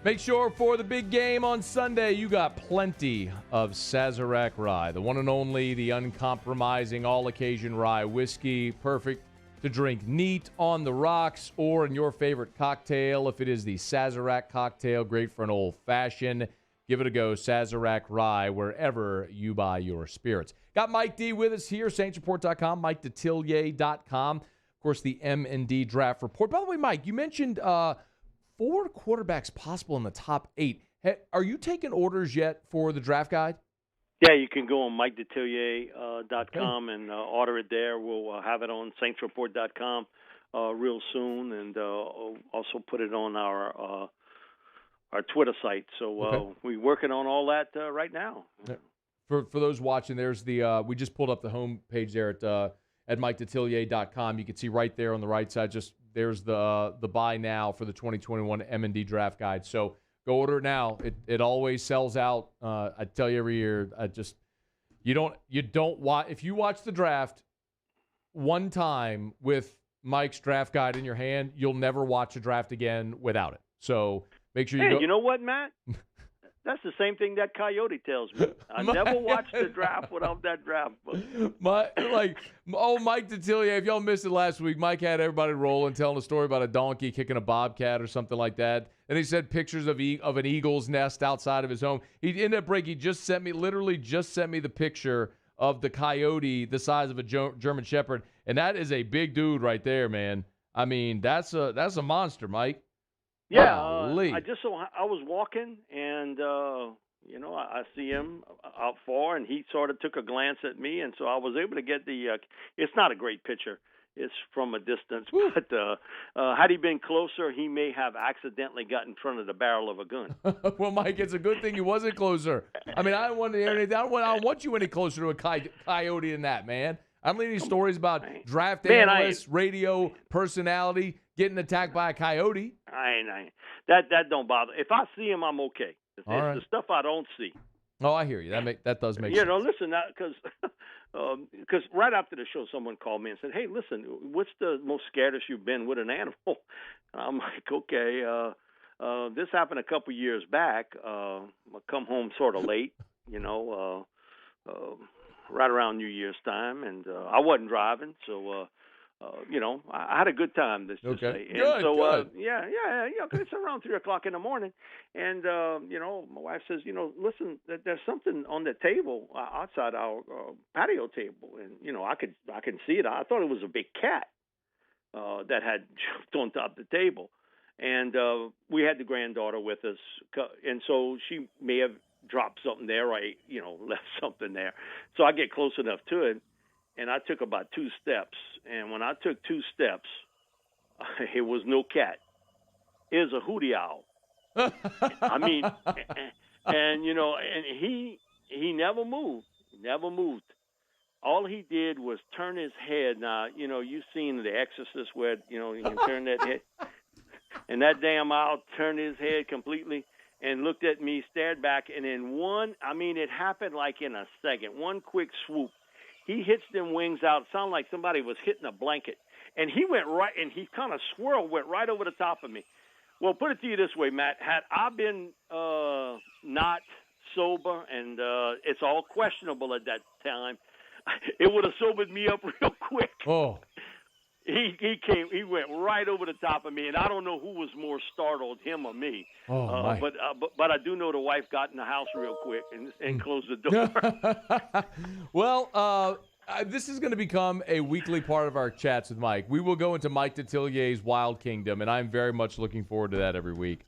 Make sure for the big game on Sunday, you got plenty of Sazerac Rye, the one and only, the uncompromising all-occasion rye whiskey, perfect to drink neat on the rocks or in your favorite cocktail. If it is the Sazerac cocktail, great for an old-fashioned. Give it a go, Sazerac Rye, wherever you buy your spirits. Got Mike D with us here, saintsreport.com, MikeDetillier.com. Of course, the M&D Draft Report. By the way, Mike, you mentioned 4 quarterbacks possible in the top 8. Are you taking orders yet for the draft guide? Yeah, you can go on MikeDetillier.com and order it there. We'll have it on saintsreport.com real soon, and also put it on our Twitter site. So we're working on all that right now. Yeah. For those watching, there's the we just pulled up the home page there at MikeDetillier.com. You can see right there on the right side, just there's the buy now for the 2021 M&D Draft Guide. So go order it now. It always sells out. I tell you every year. You don't watch, if you watch the draft one time with Mike's draft guide in your hand, you'll never watch a draft again without it. So make sure you go. You know what, Matt? That's the same thing that Coyote tells me. I never watched the draft without that draft book. Mike Detillier, if y'all missed it last week, Mike had everybody rolling, telling a story about a donkey kicking a bobcat or something like that. And he said pictures of an eagle's nest outside of his home. He ended up breaking. He just sent me the picture of the coyote the size of a German Shepherd. And that is a big dude right there, man. I mean, that's a monster, Mike. Yeah, I was walking, and I see him out far, and he sort of took a glance at me, and so I was able to get the. It's not a great picture; it's from a distance. Woo. But had he been closer, he may have accidentally got in front of the barrel of a gun. Well, Mike, it's a good thing he wasn't closer. I mean, I don't want you any closer to a coyote than that, man. I don't need any stories about draft analysts, radio personality getting attacked by a coyote. That don't bother. If I see him, I'm okay. It's the stuff I don't see. Oh, I hear you. That does make sense. Listen, because right after the show, someone called me and said, "Hey, listen, what's the most scaredest you've been with an animal?" And I'm like, "Okay, this happened a couple years back. I come home sort of late, right around New Year's time, and I wasn't driving, so." I had a good time this day. And good, so, good. Cause it's around 3:00 in the morning. And, my wife says, listen, there's something on the table outside our patio table. And, I can see it. I thought it was a big cat that had jumped on top of the table. And we had the granddaughter with us. And so she may have dropped something there, left something there. So I get close enough to it. And I took about 2 steps. And when I took 2 steps, it was no cat. It was a hootie owl. I mean, and he never moved. He never moved. All he did was turn his head. Now, you've seen The Exorcist where, you can turn that head. And that damn owl turned his head completely and looked at me, stared back, and in it happened like in a second, one quick swoop. He hits them wings out. Sounded like somebody was hitting a blanket. and he went right, and he kind of went right over the top of me. Well, put it to you this way, Matt. Had I been not sober, and it's all questionable at that time, it would have sobered me up real quick. Oh. He went right over the top of me, and I don't know who was more startled, him or me. Oh, but I do know the wife got in the house real quick and closed the door. Well, this is going to become a weekly part of our chats with Mike. We will go into Mike Detillier's Wild Kingdom, and I'm very much looking forward to that every week.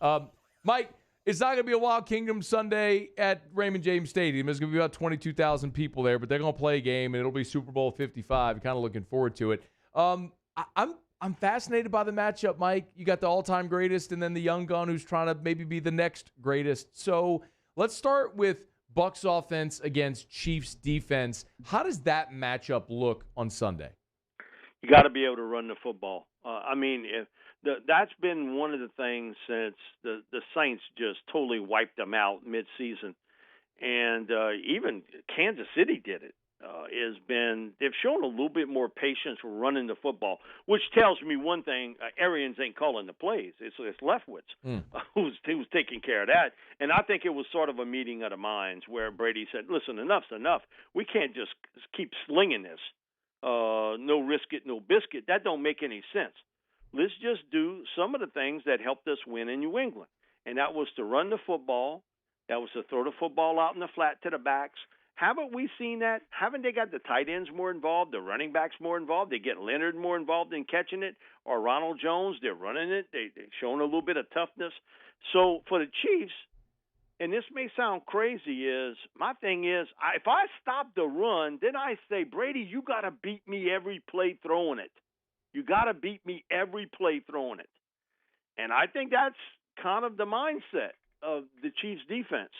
Mike, it's not going to be a Wild Kingdom Sunday at Raymond James Stadium. There's going to be about 22,000 people there, but they're going to play a game, and it'll be Super Bowl 55. Kind of looking forward to it. I'm fascinated by the matchup, Mike. You got the all-time greatest and then the young gun who's trying to maybe be the next greatest. So let's start with Bucs offense against Chiefs defense. How does that matchup look on Sunday? You got to be able to run the football. That's been one of the things since the Saints just totally wiped them out midseason. And even Kansas City did it. They've shown a little bit more patience running the football, which tells me one thing: Arians ain't calling the plays. It's Leftwich who's taking care of that. And I think it was sort of a meeting of the minds where Brady said, "Listen, enough's enough. We can't just keep slinging this. No risk it, no biscuit. That don't make any sense. Let's just do some of the things that helped us win in New England, and that was to run the football. That was to throw the football out in the flat to the backs." Haven't we seen that? Haven't they got the tight ends more involved, the running backs more involved? They get Leonard more involved in catching it, or Ronald Jones, they're running it. They're showing a little bit of toughness. So for the Chiefs, and this may sound crazy, my thing is, if I stop the run, then I say, Brady, you got to beat me every play throwing it. You got to beat me every play throwing it. And I think that's kind of the mindset of the Chiefs defense.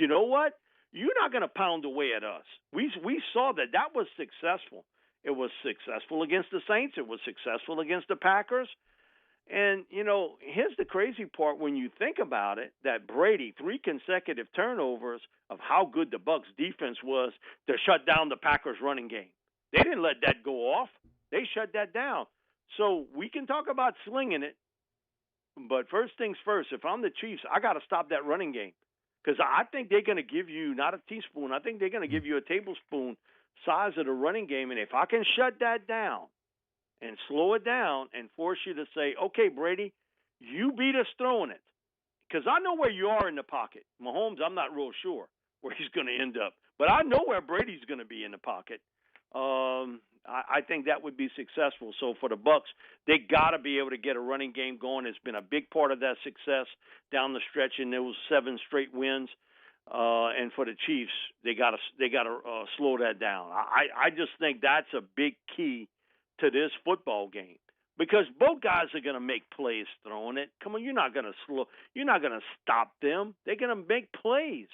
You know what? You're not going to pound away at us. We saw that was successful. It was successful against the Saints. It was successful against the Packers. And, here's the crazy part when you think about it, that Brady, 3 consecutive turnovers of how good the Bucs defense was to shut down the Packers running game. They didn't let that go off. They shut that down. So we can talk about slinging it, but first things first, if I'm the Chiefs, I got to stop that running game. Because I think they're going to give you not a teaspoon. I think they're going to give you a tablespoon size of the running game. And if I can shut that down and slow it down and force you to say, okay, Brady, you beat us throwing it. Because I know where you are in the pocket. Mahomes, I'm not real sure where he's going to end up. But I know where Brady's going to be in the pocket. I think that would be successful. So for the Bucs, they got to be able to get a running game going. It's been a big part of that success down the stretch in those 7 straight wins. And for the Chiefs, they got to slow that down. I just think that's a big key to this football game because both guys are going to make plays throwing it. Come on, you're not going to stop them. They're going to make plays.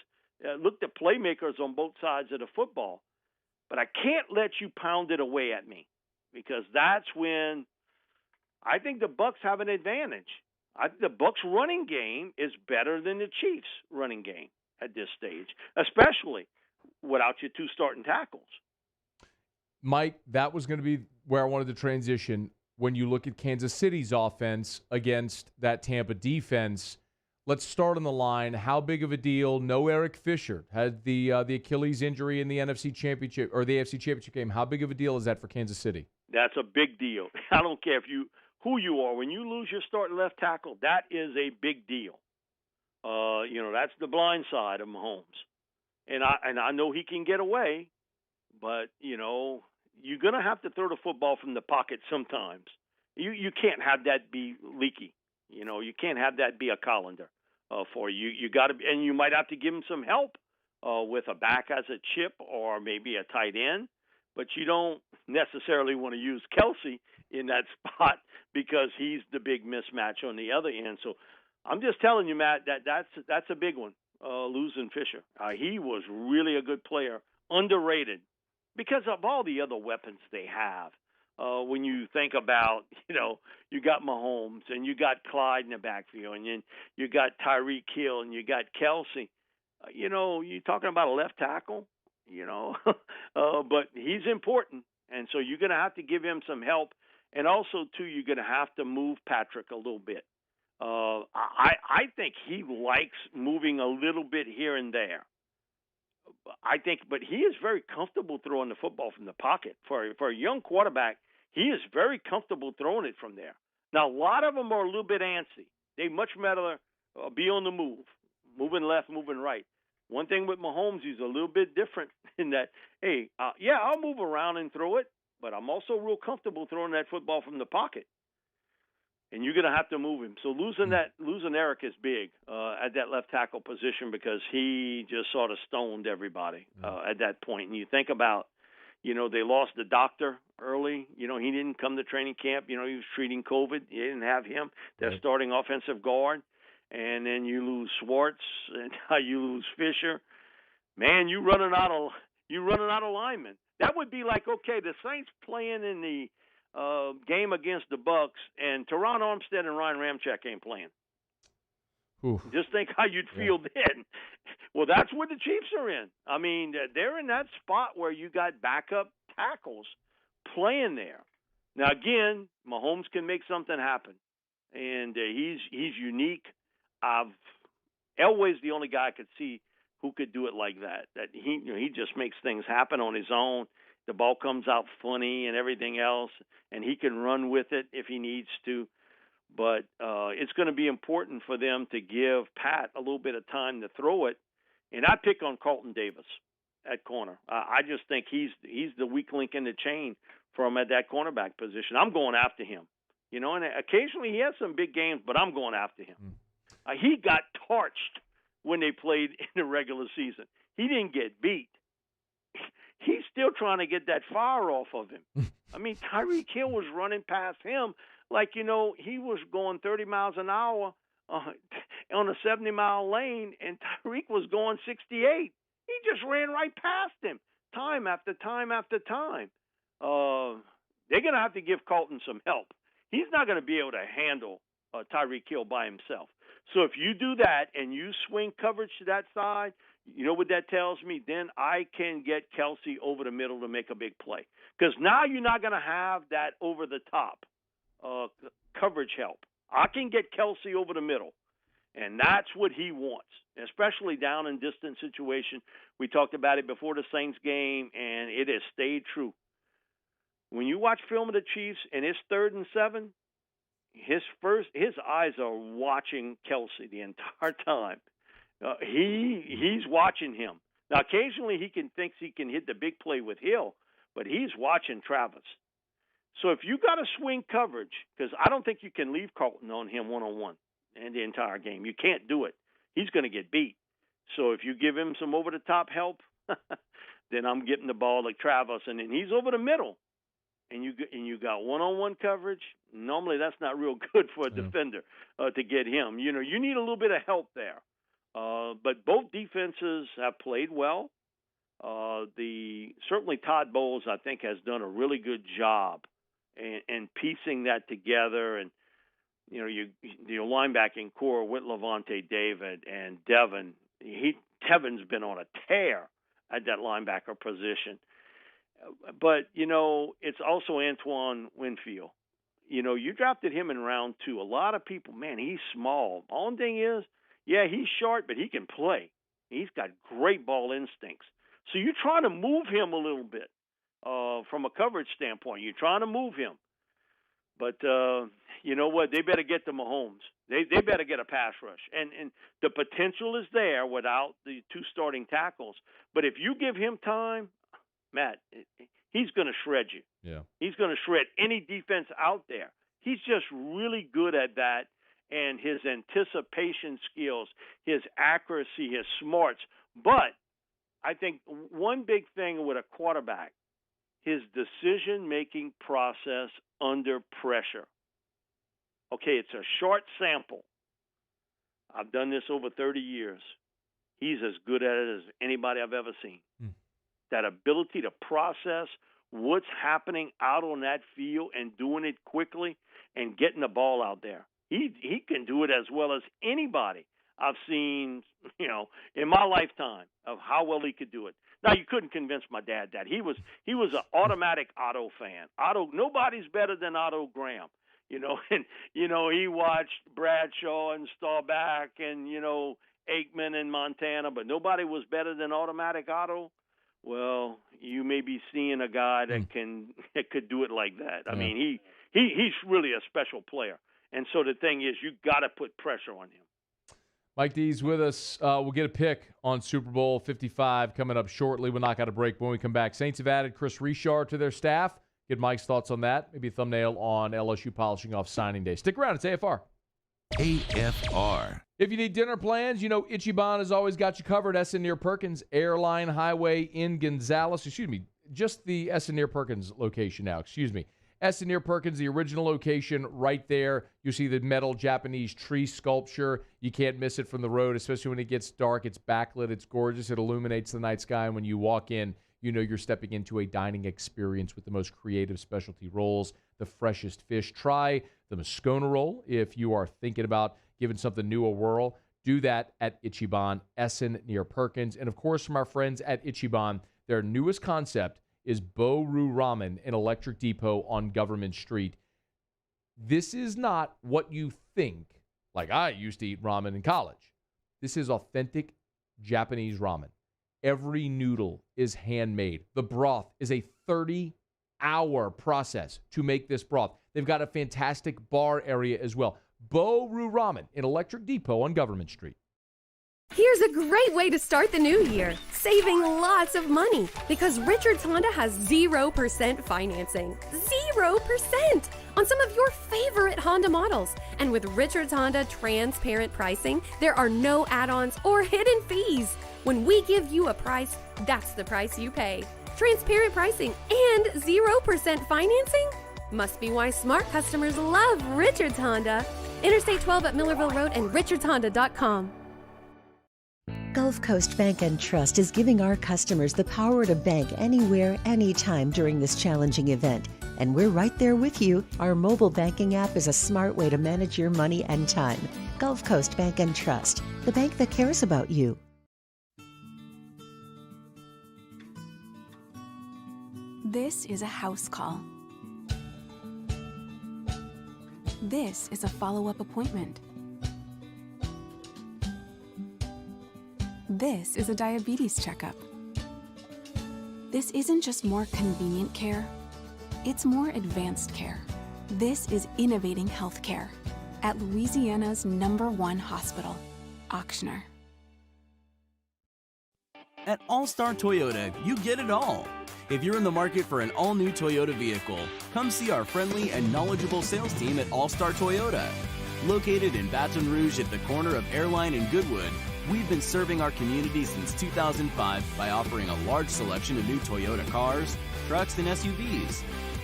Look, the playmakers on both sides of the football. But I can't let you pound it away at me because that's when I think the Bucs have an advantage. The Bucs running game is better than the Chiefs running game at this stage, especially without your 2 starting tackles. Mike, that was going to be where I wanted to transition. When you look at Kansas City's offense against that Tampa defense, let's start on the line. How big of a deal? No Eric Fisher had the Achilles injury in the NFC Championship or the AFC Championship game. How big of a deal is that for Kansas City? That's a big deal. I don't care who you are. When you lose your starting left tackle, that is a big deal. That's the blind side of Mahomes, and I know he can get away, but you're gonna have to throw the football from the pocket sometimes. You can't have that be leaky. You can't have that be a colander for you. You got to, and you might have to give him some help with a back as a chip or maybe a tight end, but you don't necessarily want to use Kelsey in that spot because he's the big mismatch on the other end. So I'm just telling you, Matt, that's a big one, losing Fisher. He was really a good player, underrated because of all the other weapons they have. When you think about, you got Mahomes and you got Clyde in the backfield and then you got Tyreek Hill and you got Kelsey. You're talking about a left tackle, but he's important. And so you're going to have to give him some help. And also, too, you're going to have to move Patrick a little bit. I think he likes moving a little bit here and there. But he is very comfortable throwing the football from the pocket. For a young quarterback, he is very comfortable throwing it from there. Now, a lot of them are a little bit antsy. They much rather be on the move, moving left, moving right. One thing with Mahomes, he's a little bit different in that, hey, I'll move around and throw it, but I'm also real comfortable throwing that football from the pocket. And you're going to have to move him. So losing Eric is big at that left tackle position because he just sort of stoned everybody at that point. And you think about, they lost the doctor early. He didn't come to training camp. He was treating COVID. They didn't have him. They're starting offensive guard. And then you lose Schwartz, and now you lose Fisher. Man, you running out of linemen. That would be like, okay, the Saints playing in the game against the Bucks, and Teron Armstead and Ryan Ramczyk ain't playing. Oof. Just think how you'd feel then. Well, that's where the Chiefs are in. I mean, they're in that spot where you got backup tackles playing there. Now, again, Mahomes can make something happen, and he's unique. Elway's the only guy I could see who could do it like that. That he just makes things happen on his own. The ball comes out funny and everything else, and he can run with it if he needs to. But it's going to be important for them to give Pat a little bit of time to throw it. And I pick on Carlton Davis at corner. I just think he's the weak link in the chain for him at that cornerback position. I'm going after him. And occasionally he has some big games, but I'm going after him. He got torched when they played in the regular season. He didn't get beat. He's still trying to get that fire off of him. I mean, Tyreek Hill was running past him like, he was going 30 miles an hour on a 70-mile lane, and Tyreek was going 68. He just ran right past him time after time after time. They're going to have to give Carlton some help. He's not going to be able to handle Tyreek Hill by himself. So if you do that and you swing coverage to that side, you know what that tells me? Then I can get Kelsey over the middle to make a big play. Because now you're not going to have that over-the-top coverage help. I can get Kelsey over the middle, and that's what he wants, especially down in distance situation. We talked about it before the Saints game, and it has stayed true. When you watch film of the Chiefs and it's 3rd and 7, his eyes are watching Kelsey the entire time. He's watching him. Now, occasionally thinks he can hit the big play with Hill, but he's watching Travis. So if you got to swing coverage, because I don't think you can leave Carlton on him one-on-one in the entire game. You can't do it. He's going to get beat. So if you give him some over-the-top help, then I'm getting the ball like Travis, and then he's over the middle. And you got one-on-one coverage. Normally that's not real good for a defender to get him. You need a little bit of help there. But both defenses have played well. Certainly Todd Bowles, I think, has done a really good job in piecing that together. And your linebacking core with Levante David and Devin. Tevin's been on a tear at that linebacker position. But, it's also Antoine Winfield. You drafted him in round 2. A lot of people, man, he's small. Only thing is, yeah, he's short, but he can play. He's got great ball instincts. So you're trying to move him a little bit from a coverage standpoint. You're trying to move him. But you know what? They better get to Mahomes. They better get a pass rush. And the potential is there without the 2 starting tackles. But if you give him time, Matt, he's going to shred you. Yeah. He's going to shred any defense out there. He's just really good at that, and his anticipation skills, his accuracy, his smarts. But I think one big thing with a quarterback, his decision-making process under pressure. Okay, it's a short sample. I've done this over 30 years. He's as good at it as anybody I've ever seen. That ability to process what's happening out on that field and doing it quickly and getting the ball out there. He can do it as well as anybody I've seen, in my lifetime of how well he could do it. Now, you couldn't convince my dad that. He was an automatic Otto fan. Nobody's better than Otto Graham. And he watched Bradshaw and Staubach and, Aikman in Montana, but nobody was better than automatic Otto. Well, you may be seeing a guy that could do it like that. I mean, he's really a special player. And so the thing is, you got to put pressure on him. Mike D's with us. We'll get a pick on Super Bowl 55 coming up shortly. We'll knock out a break when we come back. Saints have added Chris Richard to their staff. Get Mike's thoughts on that. Maybe a thumbnail on LSU polishing off signing day. Stick around. It's AFR. AFR. If you need dinner plans, Ichiban has always got you covered. Essen near Perkins Airline Highway in Gonzales. Just the Essen near Perkins location now. Essen near Perkins, the original location right there. You see the metal Japanese tree sculpture. You can't miss it from the road, especially when it gets dark. It's backlit. It's gorgeous. It illuminates the night sky. And when you walk in, you're stepping into a dining experience with the most creative specialty rolls, the freshest fish. Try the Moscona roll if you are thinking about giving something new a whirl. Do that at Ichiban, Essen near Perkins. And, of course, from our friends at Ichiban, their newest concept is Bo-Ru Ramen in Electric Depot on Government Street. This is not what you think, like I used to eat ramen in college. This is authentic Japanese ramen. Every noodle is handmade. The broth is a 30-hour process to make this broth. They've got a fantastic bar area as well. Bo-Ru Ramen in Electric Depot on Government Street. Here's a great way to start the new year, saving lots of money, because Richards Honda has 0% financing. 0% on some of your favorite Honda models. And with Richards Honda transparent pricing, there are no add-ons or hidden fees. When we give you a price, that's the price you pay. Transparent pricing and 0% financing? Must be why smart customers love Richards Honda. Interstate 12 at Millerville Road and richardshonda.com. Gulf Coast Bank and Trust is giving our customers the power to bank anywhere, anytime during this challenging event. And we're right there with you. Our mobile banking app is a smart way to manage your money and time. Gulf Coast Bank and Trust, the bank that cares about you. This is a house call. This is a follow-up appointment. This is a diabetes checkup. This isn't just more convenient care, it's more advanced care. This is innovating healthcare at Louisiana's #1 hospital, Ochsner. At All-Star Toyota, you get it all. If you're in the market for an all-new Toyota vehicle, come see our friendly and knowledgeable sales team at All-Star Toyota. Located in Baton Rouge at the corner of Airline and Goodwood, we've been serving our community since 2005 by offering a large selection of new Toyota cars, trucks, and SUVs.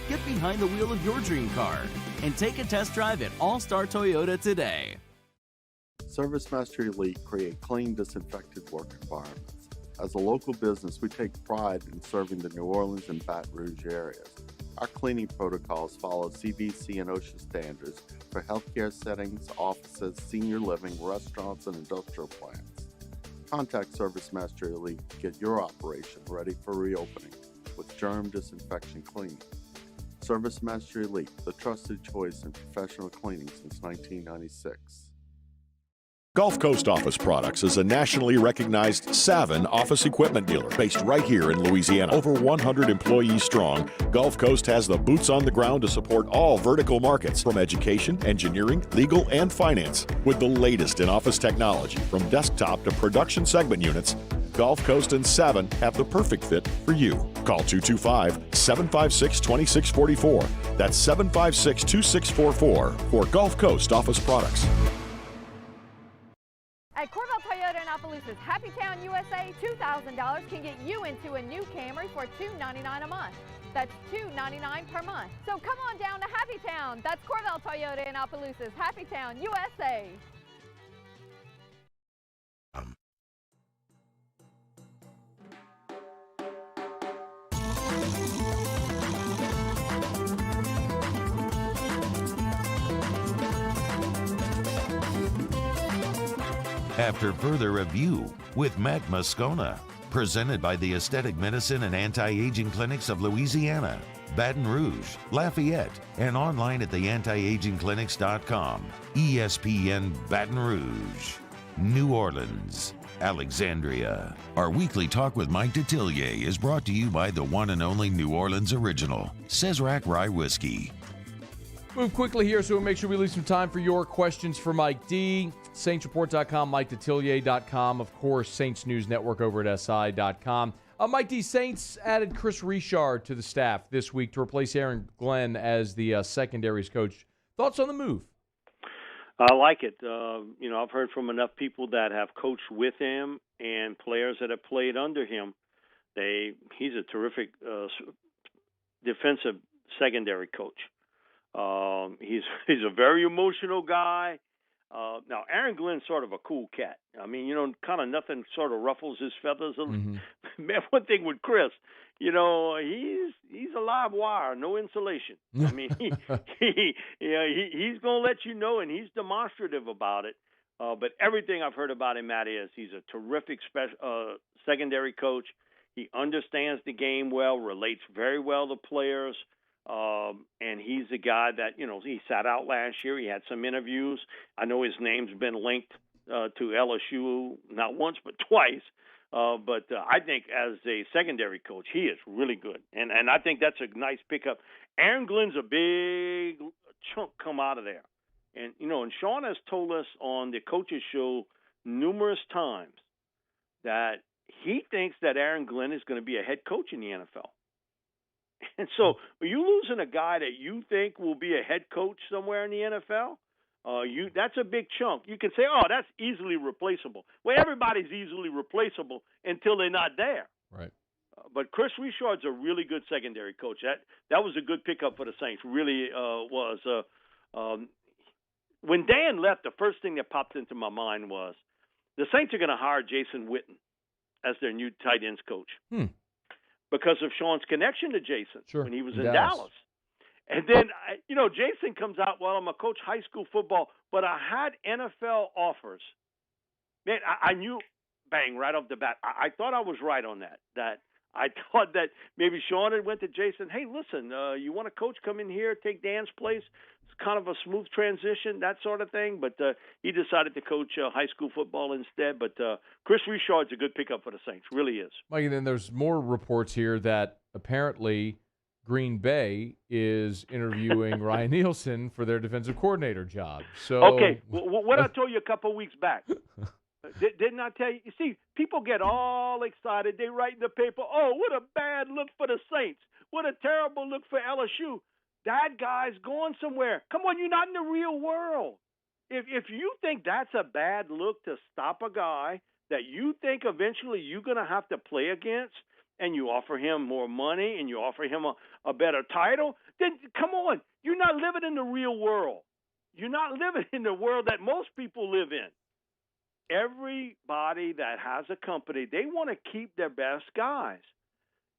Get behind the wheel of your dream car and take a test drive at All-Star Toyota today. ServiceMaster Elite create clean, disinfected work environments. As a local business, we take pride in serving the New Orleans and Baton Rouge areas. Our cleaning protocols follow CDC and OSHA standards for healthcare settings, offices, senior living, restaurants, and industrial plants. Contact ServiceMaster Elite to get your operation ready for reopening with germ disinfection cleaning. ServiceMaster Elite, the trusted choice in professional cleaning since 1996. Gulf Coast Office Products is a nationally recognized Savin office equipment dealer based right here in Louisiana. Over 100 employees strong, Gulf Coast has the boots on the ground to support all vertical markets, from education, engineering, legal, and finance. With the latest in office technology, from desktop to production segment units, Gulf Coast and Savin have the perfect fit for you. Call 225-756-2644. That's 756-2644 for Gulf Coast Office Products. At Corvette Toyota in Opelousas, Happy Town USA, $2,000 can get you into a new Camry for $299 a month. That's $299 per month. So come on down to Happy Town. That's Corvette Toyota in Opelousas, Happy Town USA. After Further Review with Matt Moscona. Presented by the Aesthetic Medicine and Anti-Aging Clinics of Louisiana, Baton Rouge, Lafayette, and online at theantiagingclinics.com. ESPN Baton Rouge, New Orleans, Alexandria. Our weekly talk with Mike Detillier is brought to you by the one and only New Orleans original, Cesarac Rye Whiskey. Move quickly here, so we'll make sure we leave some time for your questions for Mike D. SaintsReport.com, MikeDetillier.com, of course, Saints News Network over at SI.com. Mike D. Saints added Chris Richard to the staff this week to replace Aaron Glenn as the secondaries coach. Thoughts on the move? I like it. I've heard from enough people that have coached with him and players that have played under him. He's a terrific defensive secondary coach. He's a very emotional guy. Now, Aaron Glenn's sort of a cool cat. I mean, kind of nothing sort of ruffles his feathers. Man, one thing with Chris, he's a live wire, no insulation. I mean, he's going to let you know, and he's demonstrative about it. But everything I've heard about him, Matt, is he's a terrific secondary coach. He understands the game well, relates very well to players. And he's a guy that, he sat out last year. He had some interviews. I know his name's been linked to LSU not once but twice. But I think as a secondary coach, he is really good. And I think that's a nice pickup. Aaron Glenn's a big chunk come out of there. And, and Sean has told us on the coaches show numerous times that he thinks that Aaron Glenn is going to be a head coach in the NFL. And so, are you losing a guy that you think will be a head coach somewhere in the NFL? That's a big chunk. You can say, oh, that's easily replaceable. Well, everybody's easily replaceable until they're not there. Right. But Chris Richard's a really good secondary coach. That was a good pickup for the Saints. Really was. When Dan left, the first thing that popped into my mind was the Saints are going to hire Jason Witten as their new tight ends coach. Because of Sean's connection to Jason when he was in Dallas. And then, Jason comes out, well, I'm going to coach high school football, but I had NFL offers. Man, I knew, bang, right off the bat. I thought I was right on that I thought that maybe Sean had went to Jason, hey, listen, you want a coach come in here, take Dan's place? It's kind of a smooth transition, that sort of thing. But he decided to coach high school football instead. But Chris Richard's a good pickup for the Saints, really is. Mike, and then there's more reports here that apparently Green Bay is interviewing Ryan Nielsen for their defensive coordinator job. So okay, what I told you a couple of weeks back. Didn't I tell you? You see, people get all excited. They write in the paper, oh, what a bad look for the Saints. What a terrible look for LSU. That guy's going somewhere. Come on, you're not in the real world. If you think that's a bad look to stop a guy that you think eventually you're going to have to play against, and you offer him more money and you offer him a better title, then come on. You're not living in the real world. You're not living in the world that most people live in. Everybody that has a company, they want to keep their best guys.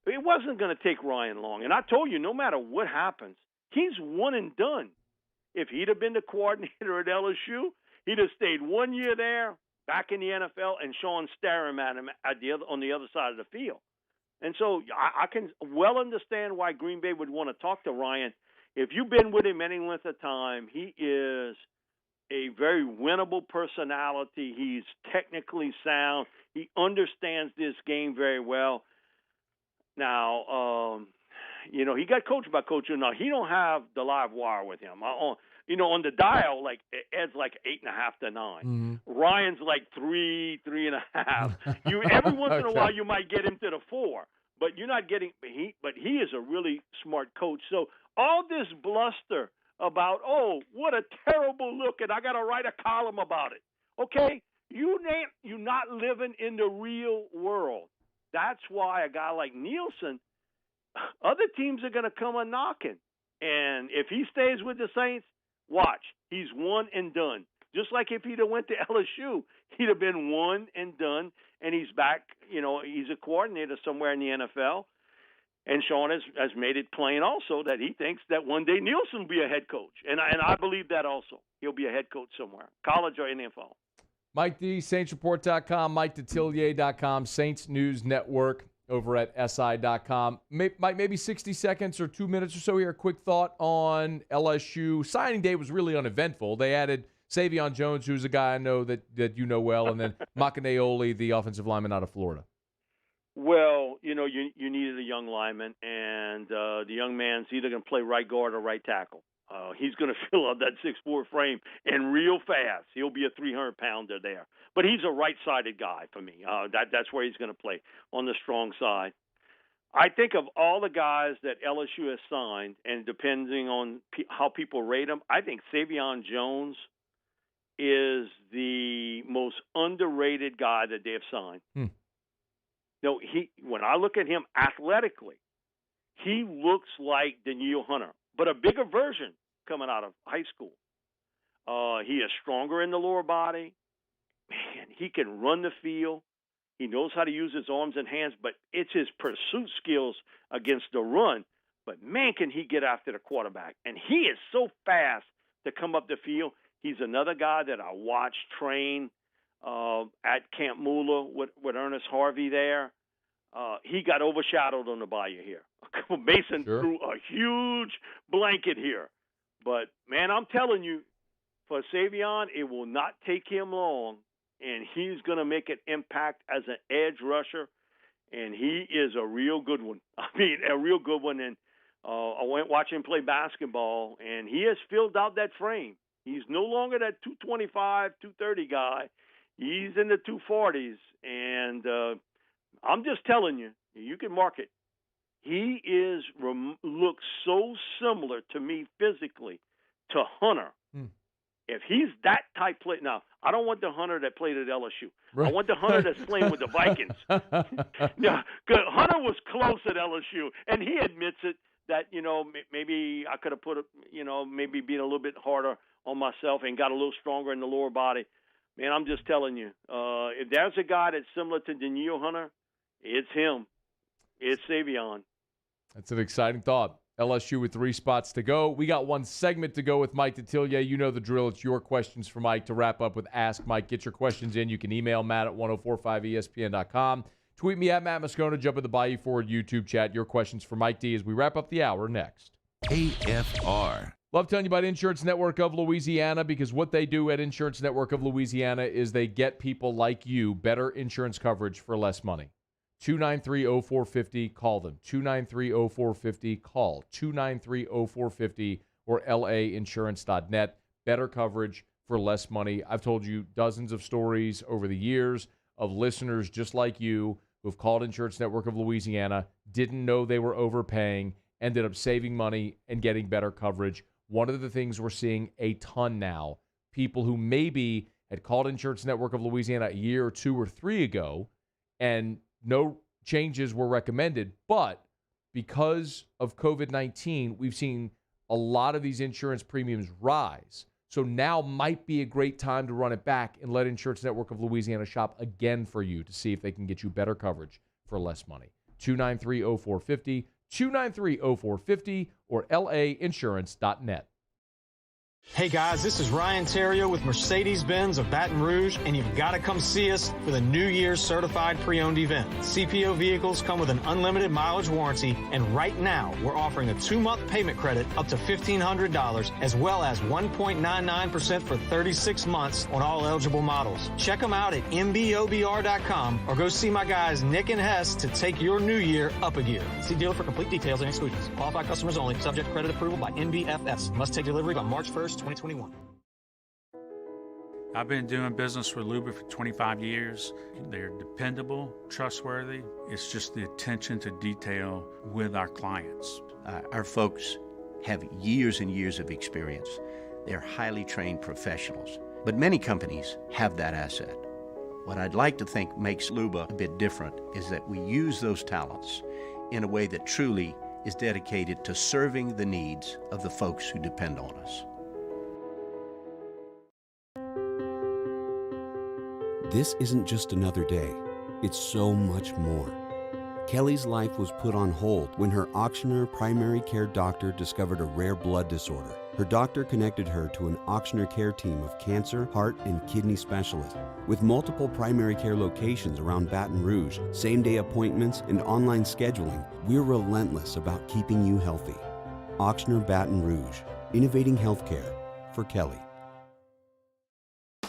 It wasn't going to take Ryan long. And I told you, no matter what happens, he's one and done. If he'd have been the coordinator at LSU, he'd have stayed 1 year there, back in the NFL, and Sean staring at him on the other side of the field. And so I can well understand why Green Bay would want to talk to Ryan. If you've been with him any length of time, he is a very winnable personality. He's technically sound. He understands this game very well. Now, he got coached by Coach. Now, he don't have the live wire with him. On the dial, like Ed's like 8.5 to 9. Ryan's like 3.5. Every once in a while you might get him to the 4, but you're not getting. But he is a really smart coach. So all this bluster about, oh, what a terrible look, and I got to write a column about it. Okay, you're not living in the real world. That's why a guy like Nielsen, other teams are going to come a-knocking. And if he stays with the Saints, watch, he's one and done. Just like if he'd have went to LSU, he'd have been one and done, and he's back, he's a coordinator somewhere in the NFL. And Sean has made it plain also that he thinks that one day Nielsen will be a head coach. And I believe that also. He'll be a head coach somewhere, college or NFL. Mike D, SaintsReport.com, Mike Detillier.com, Saints News Network over at SI.com. Mike, maybe 60 seconds or 2 minutes or so here. A quick thought on LSU. Signing day was really uneventful. They added Savion Jones, who's a guy I know that you know well, and then Moscona, the offensive lineman out of Florida. Well, you needed a young lineman, and the young man's either going to play right guard or right tackle. He's going to fill out that 6'4" frame and real fast. He'll be a 300-pounder there. But he's a right-sided guy for me. That's where he's going to play, on the strong side. I think of all the guys that LSU has signed, and depending on how people rate him, I think Savion Jones is the most underrated guy that they have signed. No, when I look at him athletically, he looks like Danielle Hunter, but a bigger version coming out of high school. He is stronger in the lower body. Man, he can run the field. He knows how to use his arms and hands, but it's his pursuit skills against the run. But, man, can he get after the quarterback. And he is so fast to come up the field. He's another guy that I watched train at Camp Mueller with Ernest Harvey there. He got overshadowed on the bayou here. Mason threw a huge blanket here. But, man, I'm telling you, for Savion, it will not take him long, and he's going to make an impact as an edge rusher, and he is a real good one. I mean, a real good one. And I went watching him play basketball, and he has filled out that frame. He's no longer that 225, 230 guy. He's in the 240s, and I'm just telling you, you can mark it. He looks so similar to me physically to Hunter. If he's that type player, now I don't want the Hunter that played at LSU. Right. I want the Hunter that's playing with the Vikings. Yeah, Hunter was close at LSU, and he admits it that maybe I could have maybe being a little bit harder on myself and got a little stronger in the lower body. Man, I'm just telling you, if there's a guy that's similar to Danielle Hunter, it's him. It's Savion. That's an exciting thought. LSU with 3 spots to go. We got 1 segment to go with Mike Detillier. You know the drill. It's your questions for Mike to wrap up with Ask Mike. Get your questions in. You can email Matt at 1045ESPN.com. Tweet me at Matt Moscona. Jump in the Bayou Forward YouTube chat. Your questions for Mike D as we wrap up the hour next. AFR. Love telling you about Insurance Network of Louisiana, because what they do at Insurance Network of Louisiana is they get people like you better insurance coverage for less money. 293-0450, call them. 293-0450, call. 293-0450 or lainsurance.net. Better coverage for less money. I've told you dozens of stories over the years of listeners just like you who've called Insurance Network of Louisiana, didn't know they were overpaying, ended up saving money and getting better coverage. One of the things we're seeing a ton now, people who maybe had called Insurance Network of Louisiana a year or 2 or 3 ago and no changes were recommended, but because of COVID-19, we've seen a lot of these insurance premiums rise. So now might be a great time to run it back and let Insurance Network of Louisiana shop again for you to see if they can get you better coverage for less money. 293-0450, 293-0450, or lainsurance.net. Hey guys, this is Ryan Terrio with Mercedes-Benz of Baton Rouge, and you've got to come see us for the New Year's Certified Pre-Owned event. CPO vehicles come with an unlimited mileage warranty, and right now we're offering a 2-month payment credit up to $1,500, as well as 1.99% for 36 months on all eligible models. Check them out at mbobr.com or go see my guys Nick and Hess to take your new year up a gear. See dealer for complete details and exclusions. Qualified customers only. Subject to credit approval by NBFS. Must take delivery by March 1st. 2021. I've been doing business with Luba for 25 years. They're dependable, trustworthy. It's just the attention to detail with our clients. Our folks have years and years of experience. They're highly trained professionals. But many companies have that asset. What I'd like to think makes Luba a bit different is that we use those talents in a way that truly is dedicated to serving the needs of the folks who depend on us. This isn't just another day. It's so much more. Kelly's life was put on hold when her auctioneer primary care doctor discovered a rare blood disorder. Her doctor connected her to an auctioneer care team of cancer, heart, and kidney specialists. With multiple primary care locations around Baton Rouge, same-day appointments, and online scheduling, we're relentless about keeping you healthy. Auctioneer Baton Rouge, innovating healthcare for Kelly.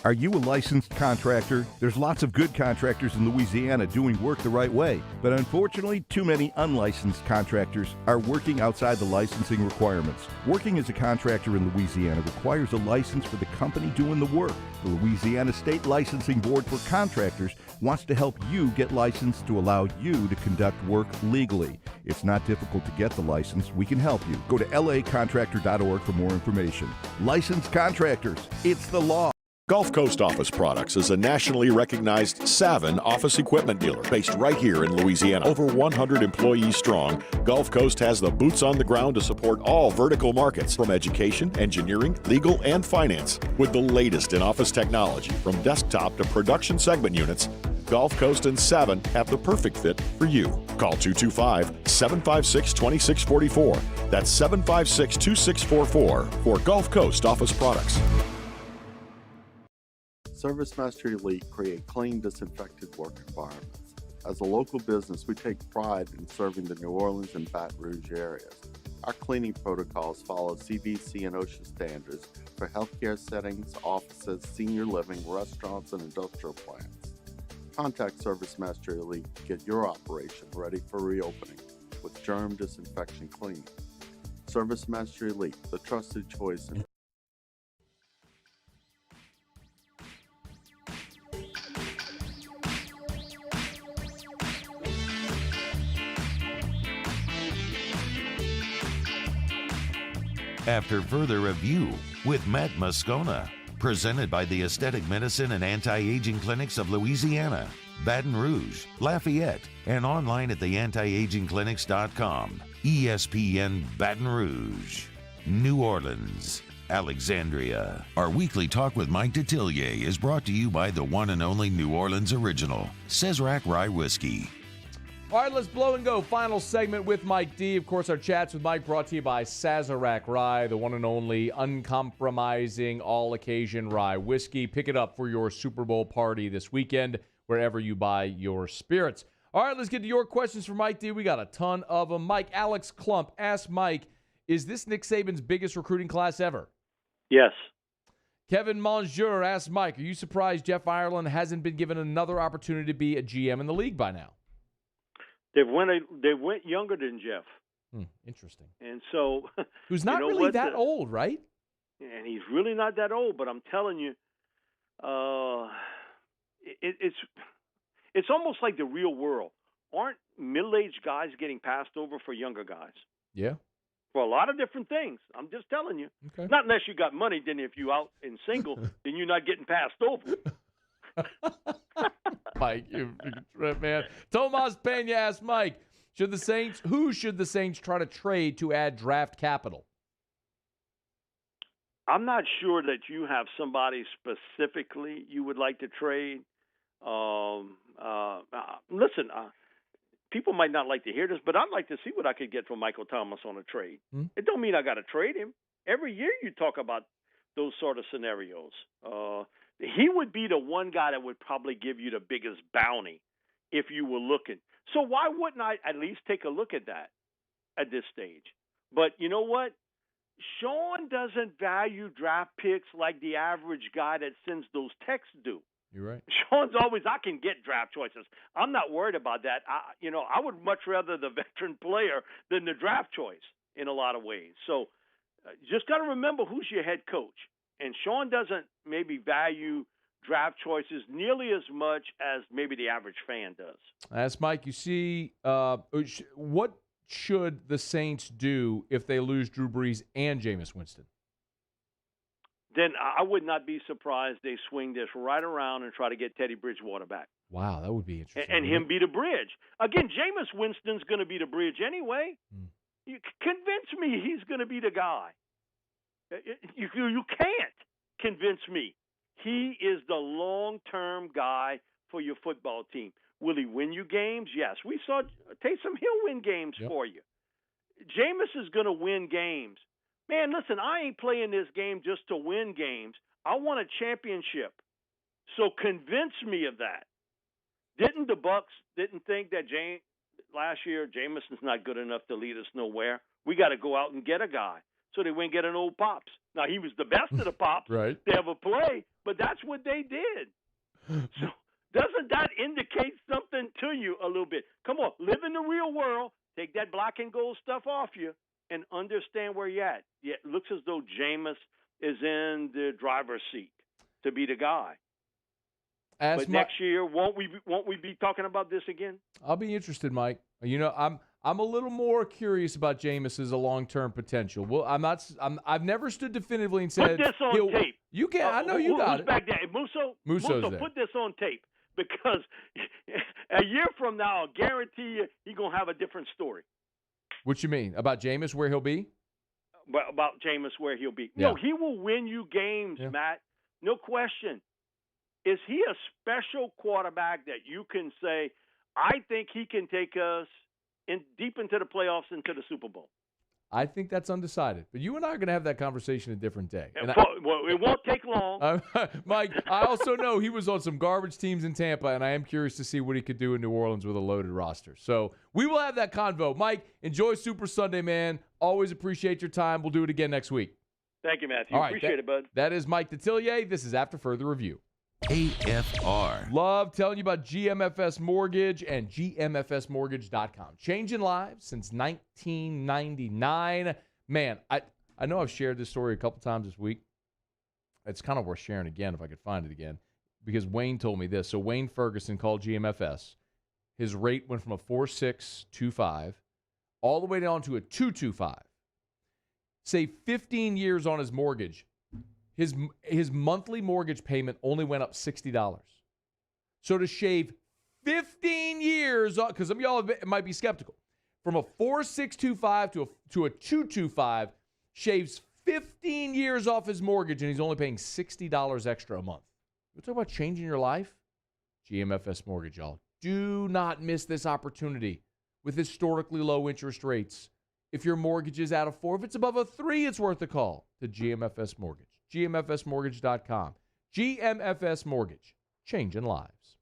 Are you a licensed contractor? There's lots of good contractors in Louisiana doing work the right way, but unfortunately, too many unlicensed contractors are working outside the licensing requirements. Working as a contractor in Louisiana requires a license for the company doing the work. The Louisiana State Licensing Board for Contractors wants to help you get licensed to allow you to conduct work legally. It's not difficult to get the license. We can help you. Go to lacontractor.org for more information. Licensed contractors, it's the law. Gulf Coast Office Products is a nationally recognized Savin office equipment dealer based right here in Louisiana. Over 100 employees strong, Gulf Coast has the boots on the ground to support all vertical markets, from education, engineering, legal, and finance. With the latest in office technology, from desktop to production segment units, Gulf Coast and Savin have the perfect fit for you. Call 225-756-2644. That's 756-2644 for Gulf Coast Office Products. ServiceMaster Elite create clean, disinfected work environments. As a local business, we take pride in serving the New Orleans and Baton Rouge areas. Our cleaning protocols follow CDC and OSHA standards for healthcare settings, offices, senior living, restaurants, and industrial plants. Contact ServiceMaster Elite to get your operation ready for reopening with germ disinfection cleaning. ServiceMaster Elite, the trusted choice in After further review with Matt Moscona, presented by the Aesthetic Medicine and Anti-Aging Clinics of Louisiana, Baton Rouge, Lafayette, and online at theantiagingclinics.com. ESPN Baton Rouge, New Orleans, Alexandria. Our weekly Talk with Mike Detillier is brought to you by the one and only New Orleans original, Sazerac Rye Whiskey. All right, let's blow and go. Final segment with Mike D. Of course, our chats with Mike brought to you by Sazerac Rye, the one and only uncompromising all-occasion rye whiskey. Pick it up for your Super Bowl party this weekend, wherever you buy your spirits. All right, let's get to your questions for Mike D. We got a ton of them. Mike, Alex Klump asked Mike, is this Nick Saban's biggest recruiting class ever? Yes. Kevin Monjour asked Mike, are you surprised Jeff Ireland hasn't been given another opportunity to be a GM in the league by now? They went younger than Jeff. Interesting. And so, who's not really that old, right? And he's really not that old. But I'm telling you, it's almost like the real world. Aren't middle-aged guys getting passed over for younger guys? Yeah. For a lot of different things. I'm just telling you. Okay. Not unless you got money. Then if you out and single, then you're not getting passed over. Mike, you trip, man. Tomas Pena asked Mike, who should the Saints try to trade to add draft capital? I'm not sure that you have somebody specifically you would like to trade. Listen, people might not like to hear this, but I'd like to see what I could get from Michael Thomas on a trade. It don't mean I got to trade him. Every year you talk about those sort of scenarios. He would be the one guy that would probably give you the biggest bounty if you were looking. So why wouldn't I at least take a look at that at this stage? But you know what? Sean doesn't value draft picks like the average guy that sends those texts do. You're right. Sean's always, I can get draft choices. I'm not worried about that. I would much rather the veteran player than the draft choice in a lot of ways. So just got to remember who's your head coach. And Sean doesn't maybe value draft choices nearly as much as maybe the average fan does. As Mike, you see, what should the Saints do if they lose Drew Brees and Jameis Winston? Then I would not be surprised they swing this right around and try to get Teddy Bridgewater back. Wow, that would be interesting. And him be the bridge. Again, Jameis Winston's going to be the bridge anyway. You convince me he's going to be the guy. You can't convince me. He is the long-term guy for your football team. Will he win you games? Yes. We saw Taysom Hill win games for you. Jameis is going to win games, Man, listen, I ain't playing this game just to win games. I want a championship. So convince me of that. Didn't the Bucks think that last year Jameson's not good enough to lead us nowhere? We got to go out and get a guy. So they went and get an old Pops. Now, he was the best of the Pops right. to ever play, but that's what they did. So doesn't that indicate something to you a little bit? Come on, live in the real world. Take that black and gold stuff off you and understand where you're at. Yeah, it looks as though Jameis is in the driver's seat to be the guy. But next year, won't we be talking about this again? I'll be interested, Mike. You know, I'm a little more curious about Jameis as a long-term potential. Well, I've never stood definitively and said, put this on tape. You can. I know you got who's it. Back there? Musso, there. Put this on tape because a year from now, I'll guarantee you he's gonna have a different story. What you mean about Jameis, where he'll be? About Jameis, where he'll be. Yeah. No, he will win you games, Matt. No question. Is he a special quarterback that you can say, I think he can take us deep into the playoffs, into the Super Bowl? I think that's undecided. But you and I are going to have that conversation a different day. Well, it won't take long. Mike, I also know he was on some garbage teams in Tampa, and I am curious to see what he could do in New Orleans with a loaded roster. So we will have that convo. Mike, enjoy Super Sunday, man. Always appreciate your time. We'll do it again next week. Thank you, Matthew. All right, Appreciate it, bud. That is Mike Detillier. This is After Further Review. AFR. Love telling you about GMFS Mortgage and GMFSmortgage.com. Changing lives since 1999. Man, I know I've shared this story a couple times this week. It's kind of worth sharing again if I could find it again, because Wayne told me this. So Wayne Ferguson called GMFS. His rate went from a 4.625 all the way down to a 2.25. Say 15 years on his mortgage. His monthly mortgage payment only went up $60. So to shave 15 years, because some of y'all might be skeptical, from a 4.625 to a 2.25 shaves 15 years off his mortgage, and he's only paying $60 extra a month. You talk about changing your life? GMFS Mortgage, y'all. Do not miss this opportunity with historically low interest rates. If your mortgage is out of 4, if it's above a 3, it's worth a call to GMFS Mortgage. GMFSmortgage.com. GMFS Mortgage. Changing lives.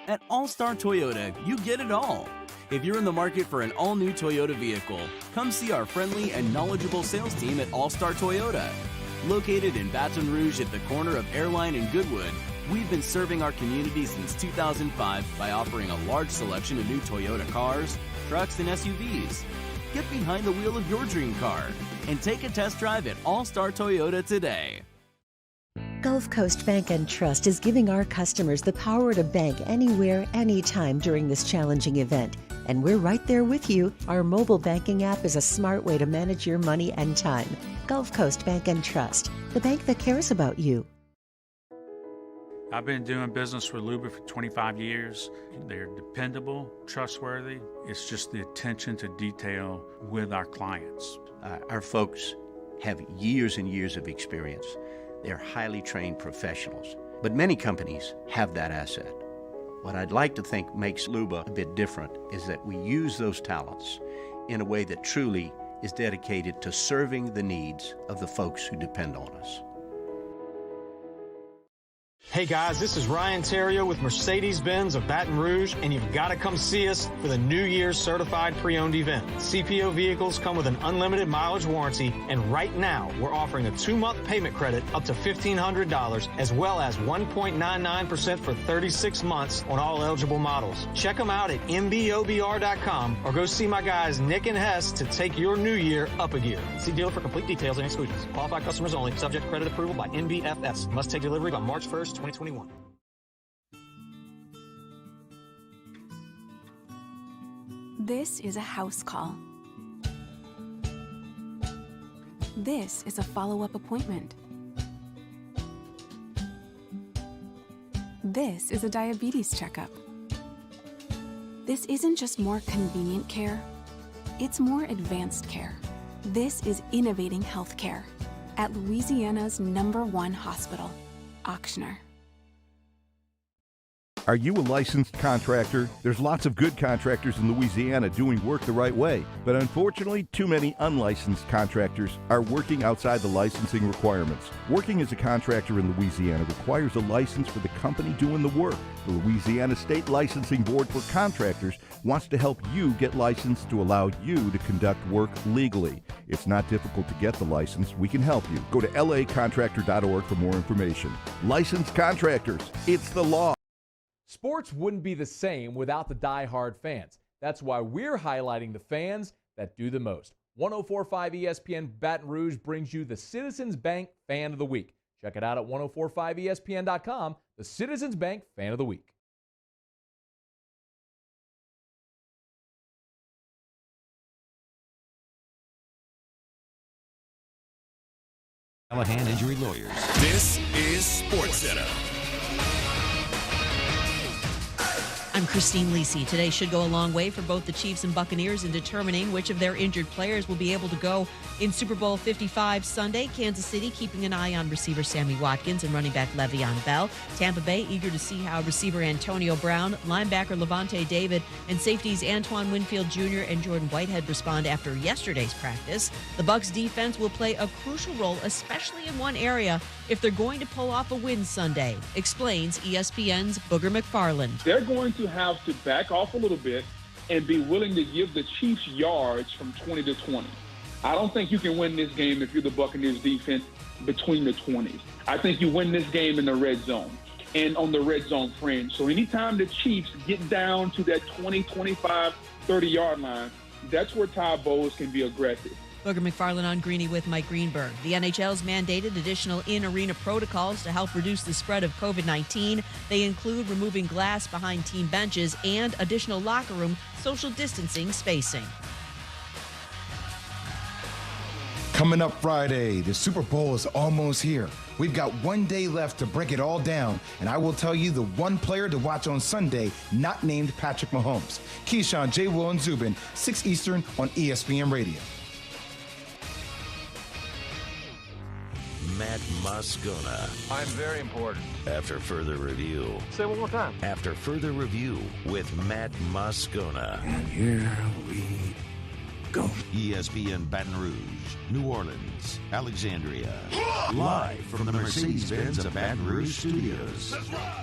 At All-Star Toyota, you get it all. If you're in the market for an all-new Toyota vehicle, come see our friendly and knowledgeable sales team at All-Star Toyota. Located in Baton Rouge at the corner of Airline and Goodwood, we've been serving our community since 2005 by offering a large selection of new Toyota cars, trucks, and SUVs. Get behind the wheel of your dream car and take a test drive at All-Star Toyota today. Gulf Coast Bank and Trust is giving our customers the power to bank anywhere, anytime during this challenging event. And we're right there with you. Our mobile banking app is a smart way to manage your money and time. Gulf Coast Bank and Trust, the bank that cares about you. I've been doing business with Luba for 25 years. They're dependable, trustworthy. It's just the attention to detail with our clients. Our folks have years and years of experience. They're highly trained professionals, but many companies have that asset. What I'd like to think makes Luba a bit different is that we use those talents in a way that truly is dedicated to serving the needs of the folks who depend on us. Hey guys, this is Ryan Terrio with Mercedes-Benz of Baton Rouge, and you've got to come see us for the New Year's Certified Pre-Owned event. CPO vehicles come with an unlimited mileage warranty, and right now we're offering a 2-month payment credit up to $1,500, as well as 1.99% for 36 months on all eligible models. Check them out at mbobr.com or go see my guys Nick and Hess to take your new year up a gear. See dealer for complete details and exclusions. Qualified customers only. Subject to credit approval by NBFS. Must take delivery by March 1st, 2021. This is a house call. This is a follow-up appointment. This is a diabetes checkup. This isn't just more convenient care, it's more advanced care. This is innovating healthcare at Louisiana's #1 hospital, Ochsner. Are you a licensed contractor? There's lots of good contractors in Louisiana doing work the right way, but unfortunately, too many unlicensed contractors are working outside the licensing requirements. Working as a contractor in Louisiana requires a license for the company doing the work. The Louisiana State Licensing Board for Contractors wants to help you get licensed to allow you to conduct work legally. It's not difficult to get the license. We can help you. Go to lacontractor.org for more information. Licensed contractors, it's the law. Sports wouldn't be the same without the die-hard fans. That's why we're highlighting the fans that do the most. 104.5 ESPN Baton Rouge brings you the Citizens Bank Fan of the Week. Check it out at 1045ESPN.com, the Citizens Bank Fan of the Week. Callahan Injury Lawyers. This is SportsCenter. I'm Christine Lisi. Today should go a long way for both the Chiefs and Buccaneers in determining which of their injured players will be able to go in Super Bowl 55 Sunday. Kansas City keeping an eye on receiver Sammy Watkins and running back Le'Veon Bell. Tampa Bay eager to see how receiver Antonio Brown, linebacker Levante David, and safeties Antoine Winfield Jr. and Jordan Whitehead respond after yesterday's practice. The Bucs defense will play a crucial role, especially in one area, if they're going to pull off a win Sunday, explains ESPN's Booger McFarland. They're going to have to back off a little bit and be willing to give the Chiefs yards from 20 to 20. I don't think you can win this game if you're the Buccaneers defense between the 20s. I think you win this game in the red zone and on the red zone fringe. So anytime the Chiefs get down to that 20, 25, 30-yard line, that's where Ty Bowles can be aggressive. Booger McFarland on Greeny with Mike Greenberg. The NHL's mandated additional in-arena protocols to help reduce the spread of COVID-19. They include removing glass behind team benches and additional locker room social distancing spacing. Coming up Friday, the Super Bowl is almost here. We've got 1 day left to break it all down, and I will tell you the one player to watch on Sunday not named Patrick Mahomes. Keyshawn, J. Will, and Zubin, 6 Eastern on ESPN Radio. Matt Moscona. I'm very important. After further review. Say it one more time. After further review with Matt Moscona. And here we go. ESPN Baton Rouge, New Orleans, Alexandria. Live from the Mercedes-Benz of Baton Rouge studios. That's right.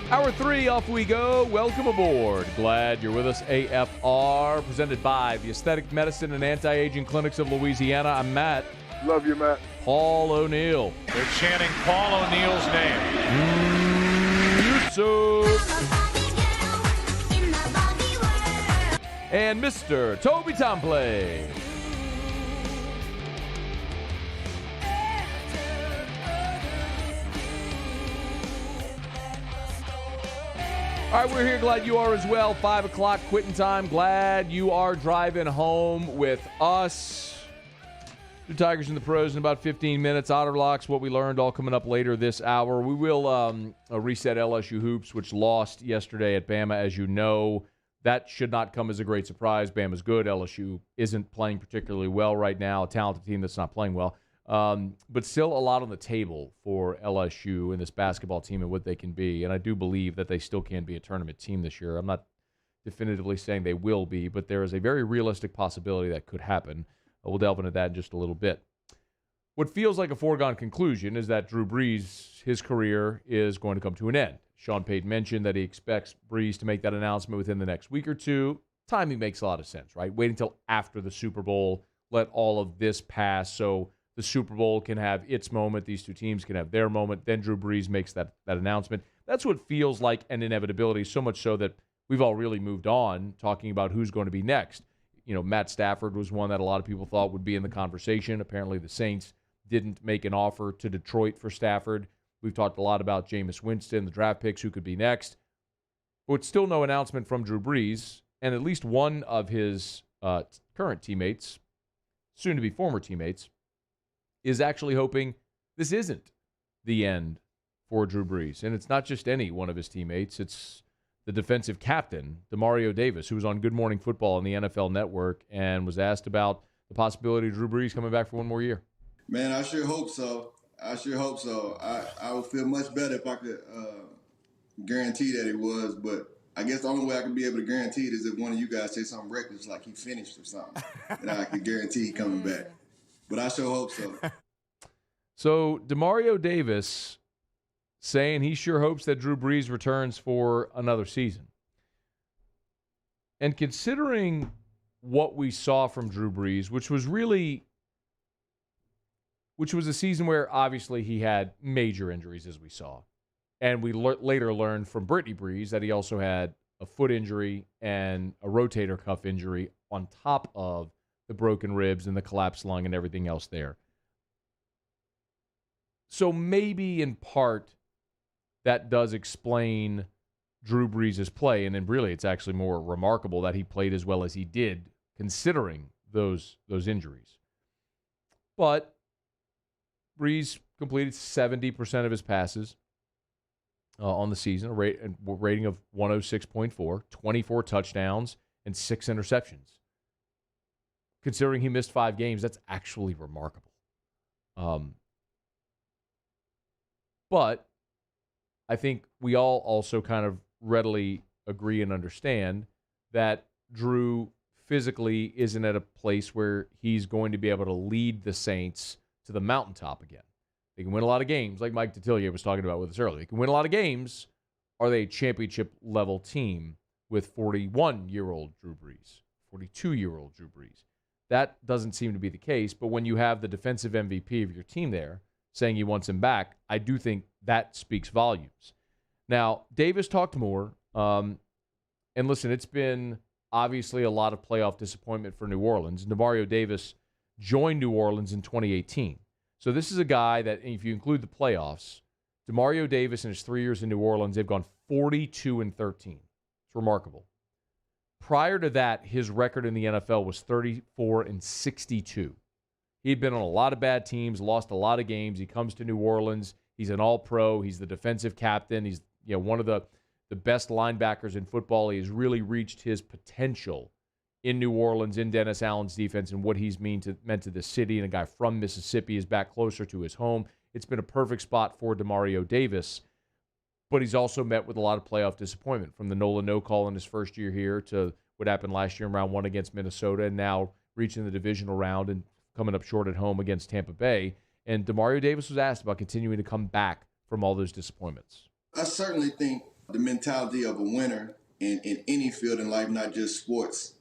Hour 3, off we go. Welcome aboard. Glad you're with us. AFR, presented by the Aesthetic Medicine and Anti-Aging Clinics of Louisiana. I'm Matt. Love you, Matt. Paul O'Neill. They're chanting Paul O'Neill's name. And Mr. Toby Tomplay. All right, we're here. Glad you are as well. 5 o'clock quitting time. Glad you are driving home with us. Two Tigers and the Pros in about 15 minutes. Otter Locks, what we learned, all coming up later this hour. We will reset LSU Hoops, which lost yesterday at Bama, as you know. That should not come as a great surprise. Bama's good. LSU isn't playing particularly well right now. A talented team that's not playing well. But still a lot on the table for LSU and this basketball team and what they can be. And I do believe that they still can be a tournament team this year. I'm not definitively saying they will be, but there is a very realistic possibility that could happen. We'll delve into that in just a little bit. What feels like a foregone conclusion is that Drew Brees, his career is going to come to an end. Sean Payton mentioned that he expects Brees to make that announcement within the next week or two. Timing makes a lot of sense, right? Wait until after the Super Bowl, let all of this pass so the Super Bowl can have its moment, these two teams can have their moment, then Drew Brees makes that announcement. That's what feels like an inevitability, so much so that we've all really moved on talking about who's going to be next. You know, Matt Stafford was one that a lot of people thought would be in the conversation. Apparently the Saints didn't make an offer to Detroit for Stafford. We've talked a lot about Jameis Winston, the draft picks, who could be next. But still no announcement from Drew Brees, and at least one of his current teammates, soon-to-be former teammates, is actually hoping this isn't the end for Drew Brees. And it's not just any one of his teammates. It's the defensive captain, Demario Davis, who was on Good Morning Football on the NFL Network and was asked about the possibility of Drew Brees coming back for one more year. Man, I sure hope so. I would feel much better if I could guarantee that it was, but I guess the only way I could be able to guarantee it is if one of you guys say something reckless, like he finished or something, and I could guarantee he coming back. But I sure hope so. So Demario Davis saying he sure hopes that Drew Brees returns for another season. And considering what we saw from Drew Brees, which was a season where obviously he had major injuries, as we saw. And we later learned from Brittany Brees that he also had a foot injury and a rotator cuff injury on top of the broken ribs and the collapsed lung and everything else there. So maybe in part that does explain Drew Brees' play. And then really it's actually more remarkable that he played as well as he did considering those injuries. But Brees completed 70% of his passes on the season, a rating of 106.4, 24 touchdowns, and 6 interceptions. Considering he missed 5 games, that's actually remarkable. But I think we all also kind of readily agree and understand that Drew physically isn't at a place where he's going to be able to lead the Saints to the mountaintop again. They can win a lot of games, like Mike Detillier was talking about with us earlier. They can win a lot of games. Are they a championship-level team with 41-year-old Drew Brees, 42-year-old Drew Brees? That doesn't seem to be the case, but when you have the defensive MVP of your team there saying he wants him back, I do think that speaks volumes. Now, Davis talked more, and listen, it's been obviously a lot of playoff disappointment for New Orleans. Demario Davis joined New Orleans in 2018. So this is a guy that, if you include the playoffs, Demario Davis in his 3 years in New Orleans, they've gone 42-13. It's remarkable. Prior to that, his record in the NFL was 34-62. He'd been on a lot of bad teams, lost a lot of games. He comes to New Orleans. He's an all-pro. He's the defensive captain. He's one of the best linebackers in football. He has really reached his potential in New Orleans, in Dennis Allen's defense, and what he's meant to the city. And a guy from Mississippi is back closer to his home. It's been a perfect spot for Demario Davis, but he's also met with a lot of playoff disappointment, from the Nola no-call in his first year here to what happened last year in round 1 against Minnesota, and now reaching the divisional round and coming up short at home against Tampa Bay. And Demario Davis was asked about continuing to come back from all those disappointments. I certainly think the mentality of a winner in any field in life, not just sports,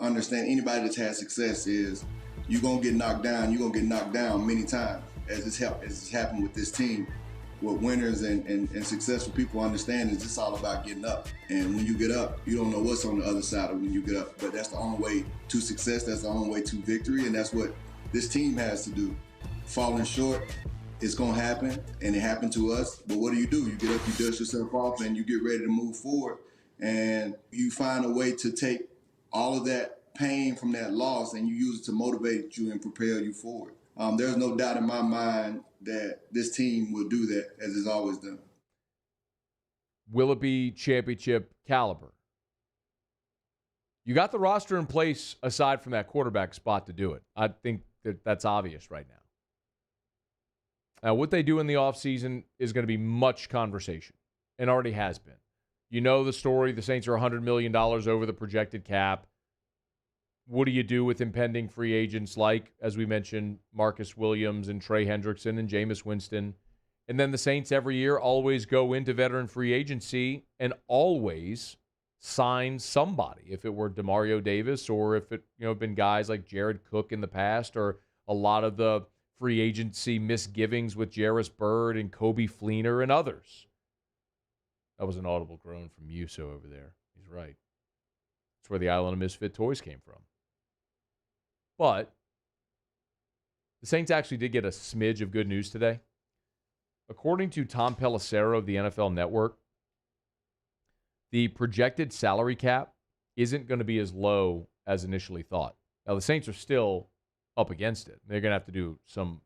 understand anybody that's had success is you're going to get knocked down. You're going to get knocked down many times, as it's happened with this team. What winners and successful people understand is it's all about getting up. And when you get up, you don't know what's on the other side of when you get up. But that's the only way to success. That's the only way to victory. And that's what this team has to do. Falling short, it's going to happen, and it happened to us. But what do? You get up, you dust yourself off, and you get ready to move forward. And you find a way to take all of that pain from that loss, and you use it to motivate you and propel you forward. There's no doubt in my mind that this team will do that, as it's always done. Will it be championship caliber? You got the roster in place aside from that quarterback spot to do it. I think that's obvious right now. Now, what they do in the offseason is going to be much conversation, and already has been. You know the story. The Saints are $100 million over the projected cap. What do you do with impending free agents like, as we mentioned, Marcus Williams and Trey Hendrickson and Jameis Winston? And then the Saints every year always go into veteran free agency and always sign somebody. If it were Demario Davis, or if it been guys like Jared Cook in the past, or a lot of the free agency misgivings with Jarris Byrd and Kobe Fleener and others. That was an audible groan from Muso over there. He's right. That's where the Island of Misfit Toys came from. But the Saints actually did get a smidge of good news today. According to Tom Pelissero of the NFL Network, the projected salary cap isn't going to be as low as initially thought. Now, the Saints are still up against it. They're going to have to do some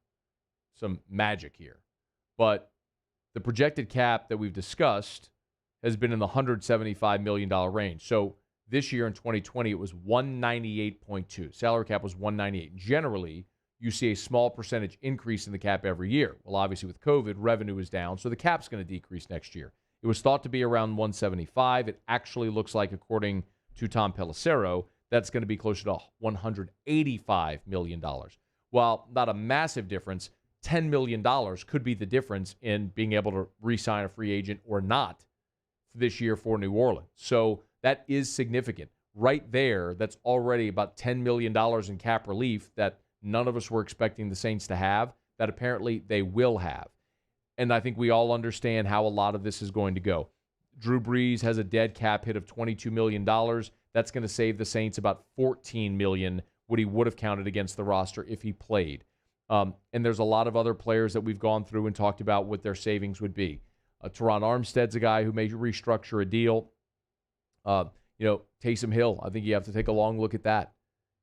magic here. But the projected cap that we've discussed has been in the $175 million range. So this year in 2020, it was 198.2. Salary cap was 198. Generally, you see a small percentage increase in the cap every year. Well, obviously with COVID, revenue is down, so the cap's going to decrease next year. It was thought to be around 175. It actually looks like, according to Tom Pelissero, that's going to be closer to $185 million. While not a massive difference, $10 million could be the difference in being able to re-sign a free agent or not this year for New Orleans. So that is significant. Right there, that's already about $10 million in cap relief that none of us were expecting the Saints to have, that apparently they will have. And I think we all understand how a lot of this is going to go. Drew Brees has a dead cap hit of $22 million. That's going to save the Saints about $14 million, what he would have counted against the roster if he played. And there's a lot of other players that we've gone through and talked about what their savings would be. Teron Armstead's a guy who may restructure a deal. Taysom Hill, I think you have to take a long look at that.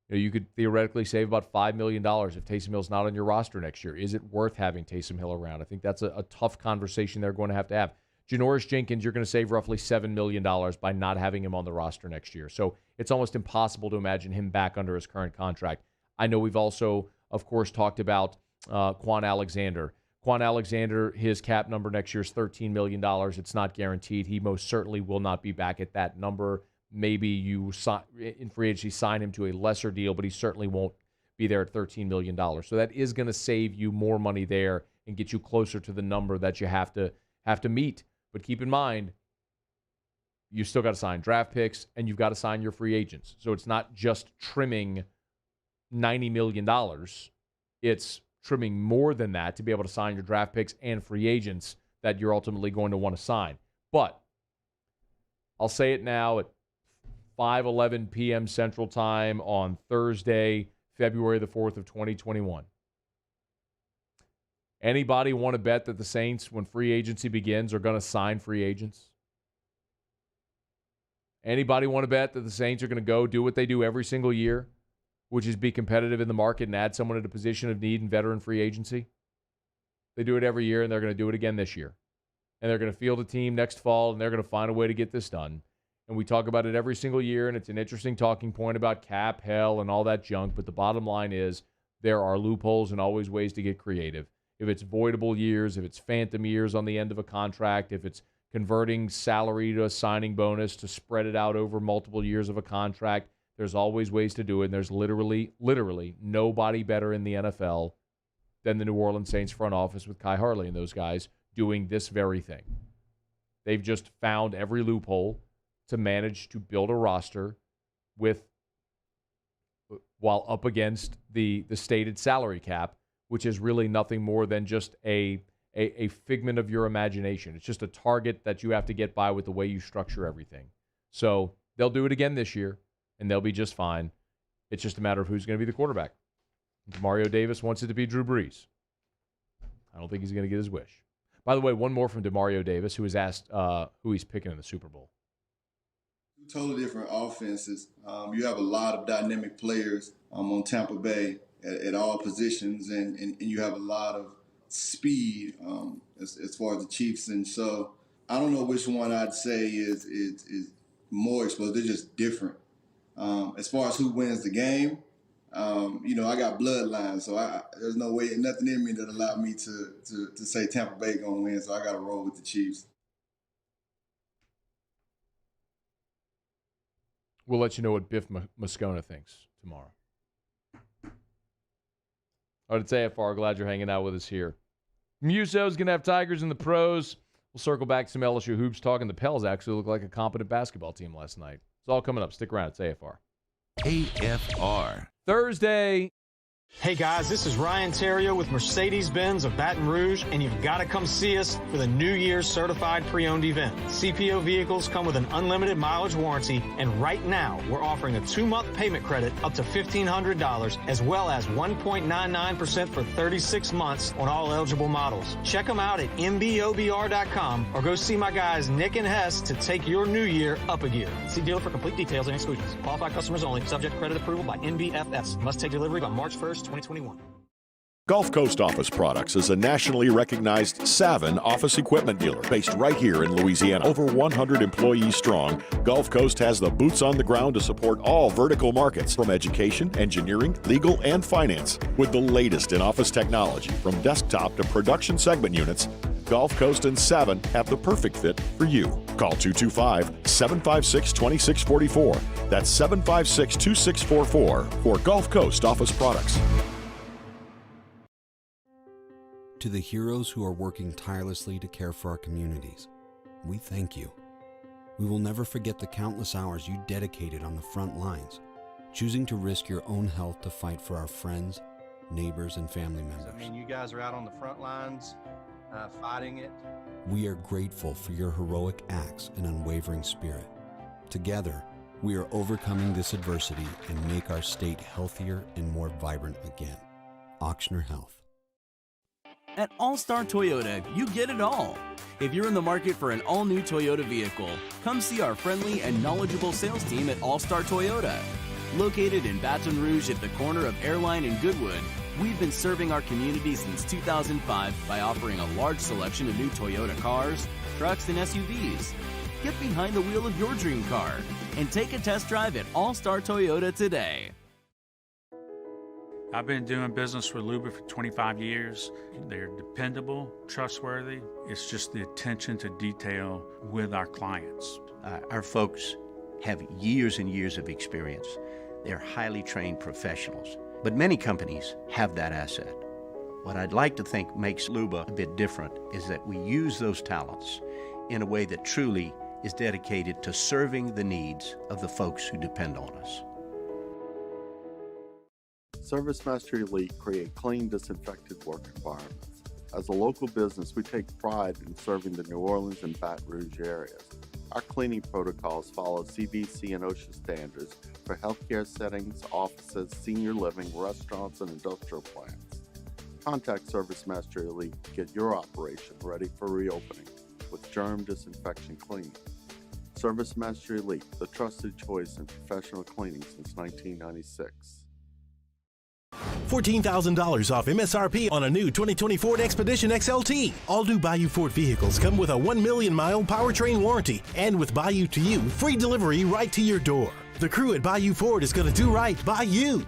You could theoretically save about $5 million if Taysom Hill's not on your roster next year. Is it worth having Taysom Hill around? I think that's a tough conversation they're going to have. Janoris Jenkins, you're going to save roughly $7 million by not having him on the roster next year. So it's almost impossible to imagine him back under his current contract. I know we've also, of course, talked about Quan Alexander. Quan Alexander, his cap number next year is $13 million. It's not guaranteed. He most certainly will not be back at that number. Maybe you in free agency sign him to a lesser deal, but he certainly won't be there at $13 million. So that is going to save you more money there and get you closer to the number that you have to meet. But keep in mind, you still got to sign draft picks and you've got to sign your free agents. So it's not just trimming $90 million. It's trimming more than that to be able to sign your draft picks and free agents that you're ultimately going to want to sign. But I'll say it now at 5:11 p.m. Central Time on Thursday, February the 4th of 2021. Anybody want to bet that the Saints, when free agency begins, are going to sign free agents? Anybody want to bet that the Saints are going to go do what they do every single year, which is be competitive in the market and add someone at a position of need in veteran free agency? They do it every year, and they're going to do it again this year. And they're going to field a team next fall, and they're going to find a way to get this done. And we talk about it every single year, and it's an interesting talking point about cap hell and all that junk. But the bottom line is there are loopholes and always ways to get creative. If it's voidable years, if it's phantom years on the end of a contract, if it's converting salary to a signing bonus to spread it out over multiple years of a contract, there's always ways to do it. And there's literally nobody better in the NFL than the New Orleans Saints front office with Kai Harley and those guys doing this very thing. They've just found every loophole to manage to build a roster while up against the stated salary cap, which is really nothing more than just a figment of your imagination. It's just a target that you have to get by with the way you structure everything. So they'll do it again this year, and they'll be just fine. It's just a matter of who's going to be the quarterback. Demario Davis wants it to be Drew Brees. I don't think he's going to get his wish. By the way, one more from Demario Davis, who was asked who he's picking in the Super Bowl. Totally different offenses. You have a lot of dynamic players on Tampa Bay at all positions, and you have a lot of speed as far as the Chiefs. And so I don't know which one I'd say is more explosive. They're just different. As far as who wins the game, I got bloodlines, so there's no way, nothing in me that allowed me to say Tampa Bay gonna win. So I got to roll with the Chiefs. We'll let you know what Biff Moscona thinks tomorrow. All right, it's AFR. Glad you're hanging out with us here. Muso's going to have Tigers in the pros. We'll circle back to some LSU hoops talking. The Pels actually look like a competent basketball team last night. It's all coming up. Stick around. It's AFR. AFR. Thursday. Hey guys, this is Ryan Terrio with Mercedes-Benz of Baton Rouge, and you've got to come see us for the New Year's Certified Pre-Owned event. CPO vehicles come with an unlimited mileage warranty, and right now we're offering a 2-month payment credit up to $1,500, as well as 1.99% for 36 months on all eligible models. Check them out at mbobr.com or go see my guys Nick and Hess to take your new year up a gear. See dealer for complete details and exclusions. Qualified customers only. Subject to credit approval by NBFS. Must take delivery by March 1st, 2021. Gulf Coast Office Products is a nationally recognized Savin office equipment dealer based right here in Louisiana. Over 100 employees strong, Gulf Coast has the boots on the ground to support all vertical markets, from education, engineering, legal, and finance. With the latest in office technology, from desktop to production segment units, Gulf Coast and Savin have the perfect fit for you. Call 225-756-2644. That's 756-2644 for Gulf Coast Office Products. To the heroes who are working tirelessly to care for our communities, we thank you. We will never forget the countless hours you dedicated on the front lines, choosing to risk your own health to fight for our friends, neighbors, and family members. I mean, you guys are out on the front lines, fighting it. We are grateful for your heroic acts and unwavering spirit. Together, we are overcoming this adversity and make our state healthier and more vibrant again. Ochsner Health. At All-Star Toyota, you get it all. If you're in the market for an all-new Toyota vehicle, come see our friendly and knowledgeable sales team at All-Star Toyota. Located in Baton Rouge at the corner of Airline and Goodwood, we've been serving our community since 2005 by offering a large selection of new Toyota cars, trucks, and SUVs. Get behind the wheel of your dream car and take a test drive at All-Star Toyota today. I've been doing business with Luba for 25 years. They're dependable, trustworthy. It's just the attention to detail with our clients. Our folks have years and years of experience. They're highly trained professionals. But many companies have that asset. What I'd like to think makes Luba a bit different is that we use those talents in a way that truly is dedicated to serving the needs of the folks who depend on us. ServiceMaster Elite create clean, disinfected work environments. As a local business, we take pride in serving the New Orleans and Baton Rouge areas. Our cleaning protocols follow CDC and OSHA standards for healthcare settings, offices, senior living, restaurants, and industrial plants. Contact ServiceMaster Elite to get your operation ready for reopening with germ disinfection cleaning. ServiceMaster Elite, the trusted choice in professional cleaning since 1996. $14,000 off MSRP on a new 2020 Ford Expedition XLT. All new Bayou Ford vehicles come with a 1 million mile powertrain warranty, and with Bayou to You, free delivery right to your door. The crew at Bayou Ford is going to do right by you.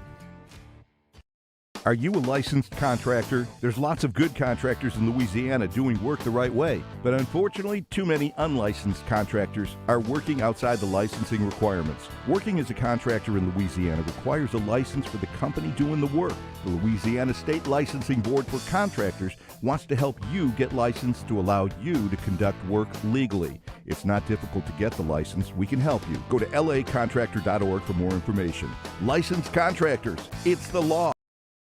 Are you a licensed contractor? There's lots of good contractors in Louisiana doing work the right way, but unfortunately, too many unlicensed contractors are working outside the licensing requirements. Working as a contractor in Louisiana requires a license for the company doing the work. The Louisiana State Licensing Board for Contractors wants to help you get licensed to allow you to conduct work legally. It's not difficult to get the license. We can help you. Go to lacontractor.org for more information. Licensed contractors, it's the law.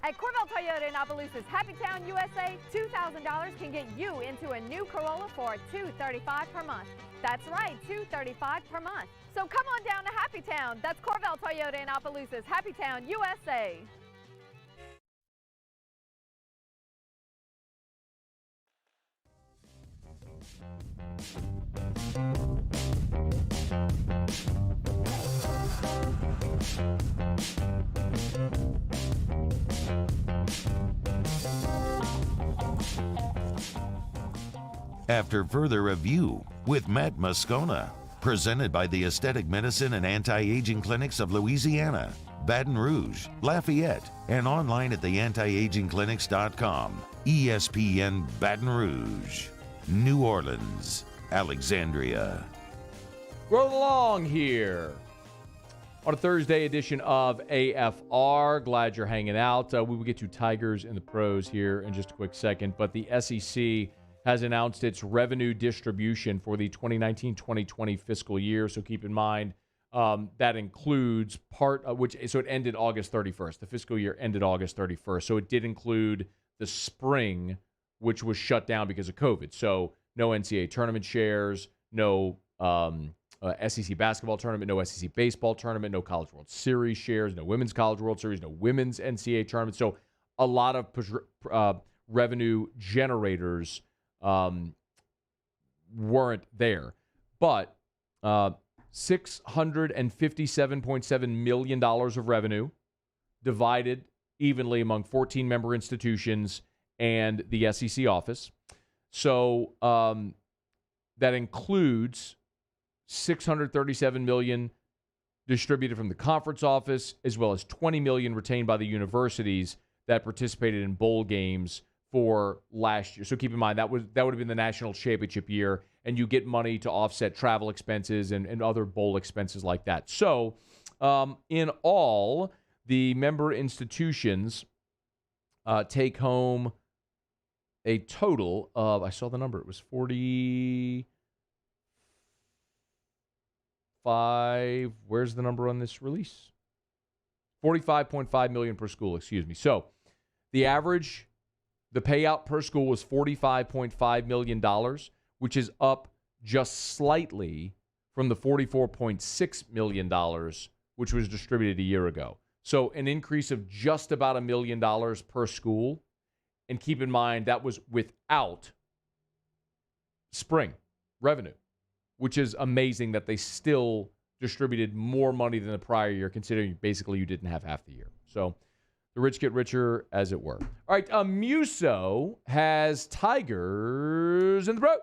At Corvell Toyota in Opelousas, Happy Town, USA, $2,000 can get you into a new Corolla for $235 per month. That's right, $235 per month. So come on down to Happy Town. That's Corvell Toyota in Opelousas, Happy Town, USA. After further review with Matt Moscona, presented by the Aesthetic Medicine and Anti-Aging Clinics of Louisiana, Baton Rouge, Lafayette, and online at theantiagingclinics.com. ESPN Baton Rouge, New Orleans, Alexandria. Roll along here on a Thursday edition of AFR. Glad you're hanging out. We will get to Tigers and the pros here in just a quick second, but the SEC has announced its revenue distribution for the 2019-2020 fiscal year. So keep in mind that includes so it ended August 31st. The fiscal year ended August 31st. So it did include the spring, which was shut down because of COVID. So no NCAA tournament shares, no SEC basketball tournament, no SEC baseball tournament, no College World Series shares, no Women's College World Series, no Women's NCAA tournament. So a lot of revenue generators weren't there. But $657.7 million of revenue divided evenly among 14 member institutions and the SEC office. So that includes $637 million distributed from the conference office, as well as $20 million retained by the universities that participated in bowl games for last year. So keep in mind that would have been the national championship year, and you get money to offset travel expenses and other bowl expenses like that. So in all, the member institutions take home a total of, I saw the number, it was 45, where's the number on this release? $45.5 million per school, excuse me. So the payout per school was $45.5 million, which is up just slightly from the $44.6 million, which was distributed a year ago. So an increase of just about $1 million per school. And keep in mind, that was without spring revenue, which is amazing that they still distributed more money than the prior year, considering basically you didn't have half the year. So the rich get richer, as it were. All right, Muso has Tigers in the pros.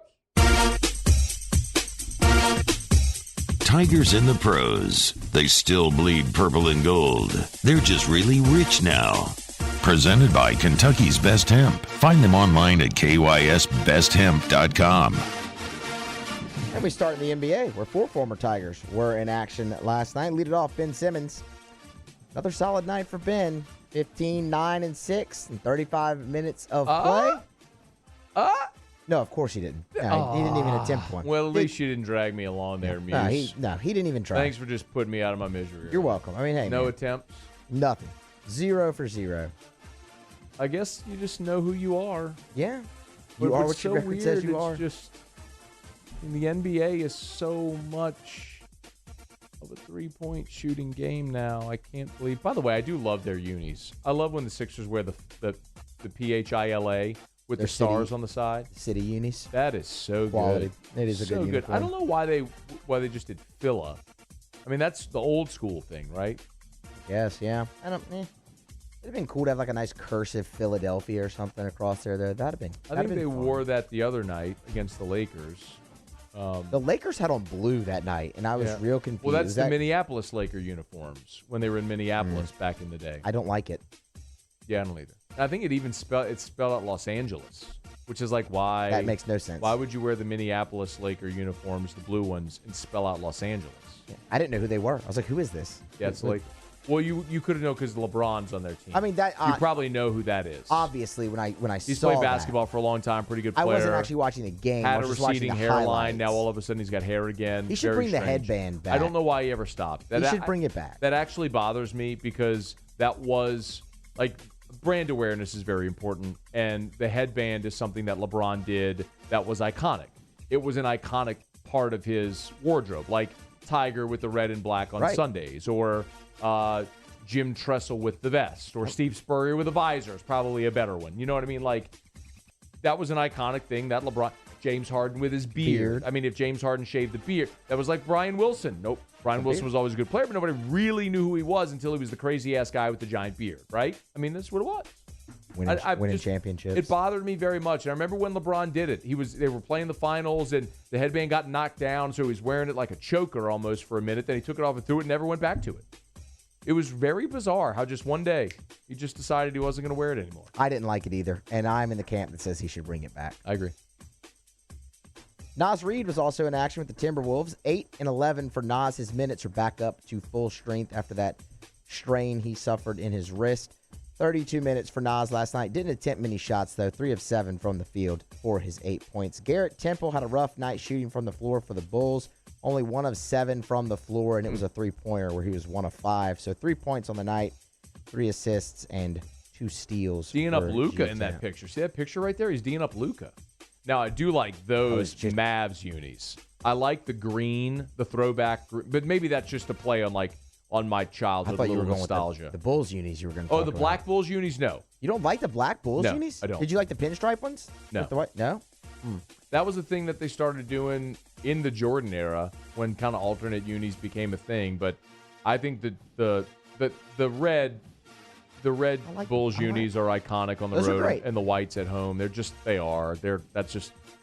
Tigers in the pros. They still bleed purple and gold. They're just really rich now. Presented by Kentucky's Best Hemp. Find them online at kysbesthemp.com. And we start in the NBA, where 4 former Tigers were in action last night. Lead it off, Ben Simmons. Another solid night for Ben. 15, 9, and 6, and 35 minutes of play. No, of course he didn't. No, he didn't even attempt one. Well, at least you didn't drag me along there, Muse. No, he didn't even try. Thanks for just putting me out of my misery. You're welcome. I mean, hey, no man. attempts? Nothing. 0 for 0. I guess you just know who you are. Yeah. You are what your record says you are. Just, the NBA is so much of a three-point shooting game now. I can't believe. By the way, I do love their unis. I love when the Sixers wear the PHILA with their stars on the side. City unis. That is so Quality. good. It is a good uniform. I don't know why they just did Phila. I mean, that's the old school thing, right? Yes, yeah. It'd have been cool to have like a nice cursive Philadelphia or something across there. That'd have been. I think they wore that the other night against the Lakers. The Lakers had on blue that night, and I was real confused. Well, that's the Minneapolis Laker uniforms when they were in Minneapolis back in the day. I don't like it. Yeah, I don't either. I think it's spelled out Los Angeles, which is like why. That makes no sense. Why would you wear the Minneapolis Laker uniforms, the blue ones, and spell out Los Angeles? Yeah, I didn't know who they were. I was like, who is this? Yeah, it's like. Well, you could have known because LeBron's on their team. I mean, that you probably know who that is. Obviously, when I he's saw played basketball for a long time, pretty good player. I wasn't actually watching the game. Had I was a just watching receding the hairline. highlights. Now all of a sudden he's got hair again. He should Very bring the strange. headband back. I don't know why he ever stopped. He should bring it back. That actually bothers me because that was like brand awareness is very important, and the headband is something that LeBron did that was iconic. It was an iconic part of his wardrobe, like Tiger with the red and black on Sundays, or Jim Tressel with the vest, or Steve Spurrier with a visor is probably a better one. You know what I mean? Like, that was an iconic thing. That LeBron, James Harden with his beard. I mean, if James Harden shaved the beard, that was like Brian Wilson. Nope. Brian Wilson was always a good player, but nobody really knew who he was until he was the crazy-ass guy with the giant beard, right? I mean, that's what it was. Winning championships. It bothered me very much. And I remember when LeBron did it. They were playing the finals, and the headband got knocked down, so he was wearing it like a choker almost for a minute. Then he took it off and threw it and never went back to it. It was very bizarre how just one day he just decided he wasn't going to wear it anymore. I didn't like it either, and I'm in the camp that says he should bring it back. I agree. Naz Reid was also in action with the Timberwolves. 8 and 11 for Naz. His minutes are back up to full strength after that strain he suffered in his wrist. 32 minutes for Naz last night. Didn't attempt many shots, though. 3 of 7 from the field for his 8 points. Garrett Temple had a rough night shooting from the floor for the Bulls. Only 1 of 7 from the floor, and it was a three-pointer where he was 1 of 5. So 3 points on the night, 3 assists, and 2 steals. D'ing up Luka in that picture. See that picture right there? He's D'ing up Luka. Now, I do like those Mavs unis. I like the green, the throwback, but maybe that's just a play on my childhood. I thought you were going nostalgia. with the Bulls unis you were going to talk about. Black Bulls unis? No. You don't like the black Bulls no, unis? I don't. Did you like the pinstripe ones? No. No? That was the thing that they started doing in the Jordan era when kind of alternate unis became a thing. But I think that the red The red like Bulls them. unis are iconic on the Those are road, great. and the whites at home.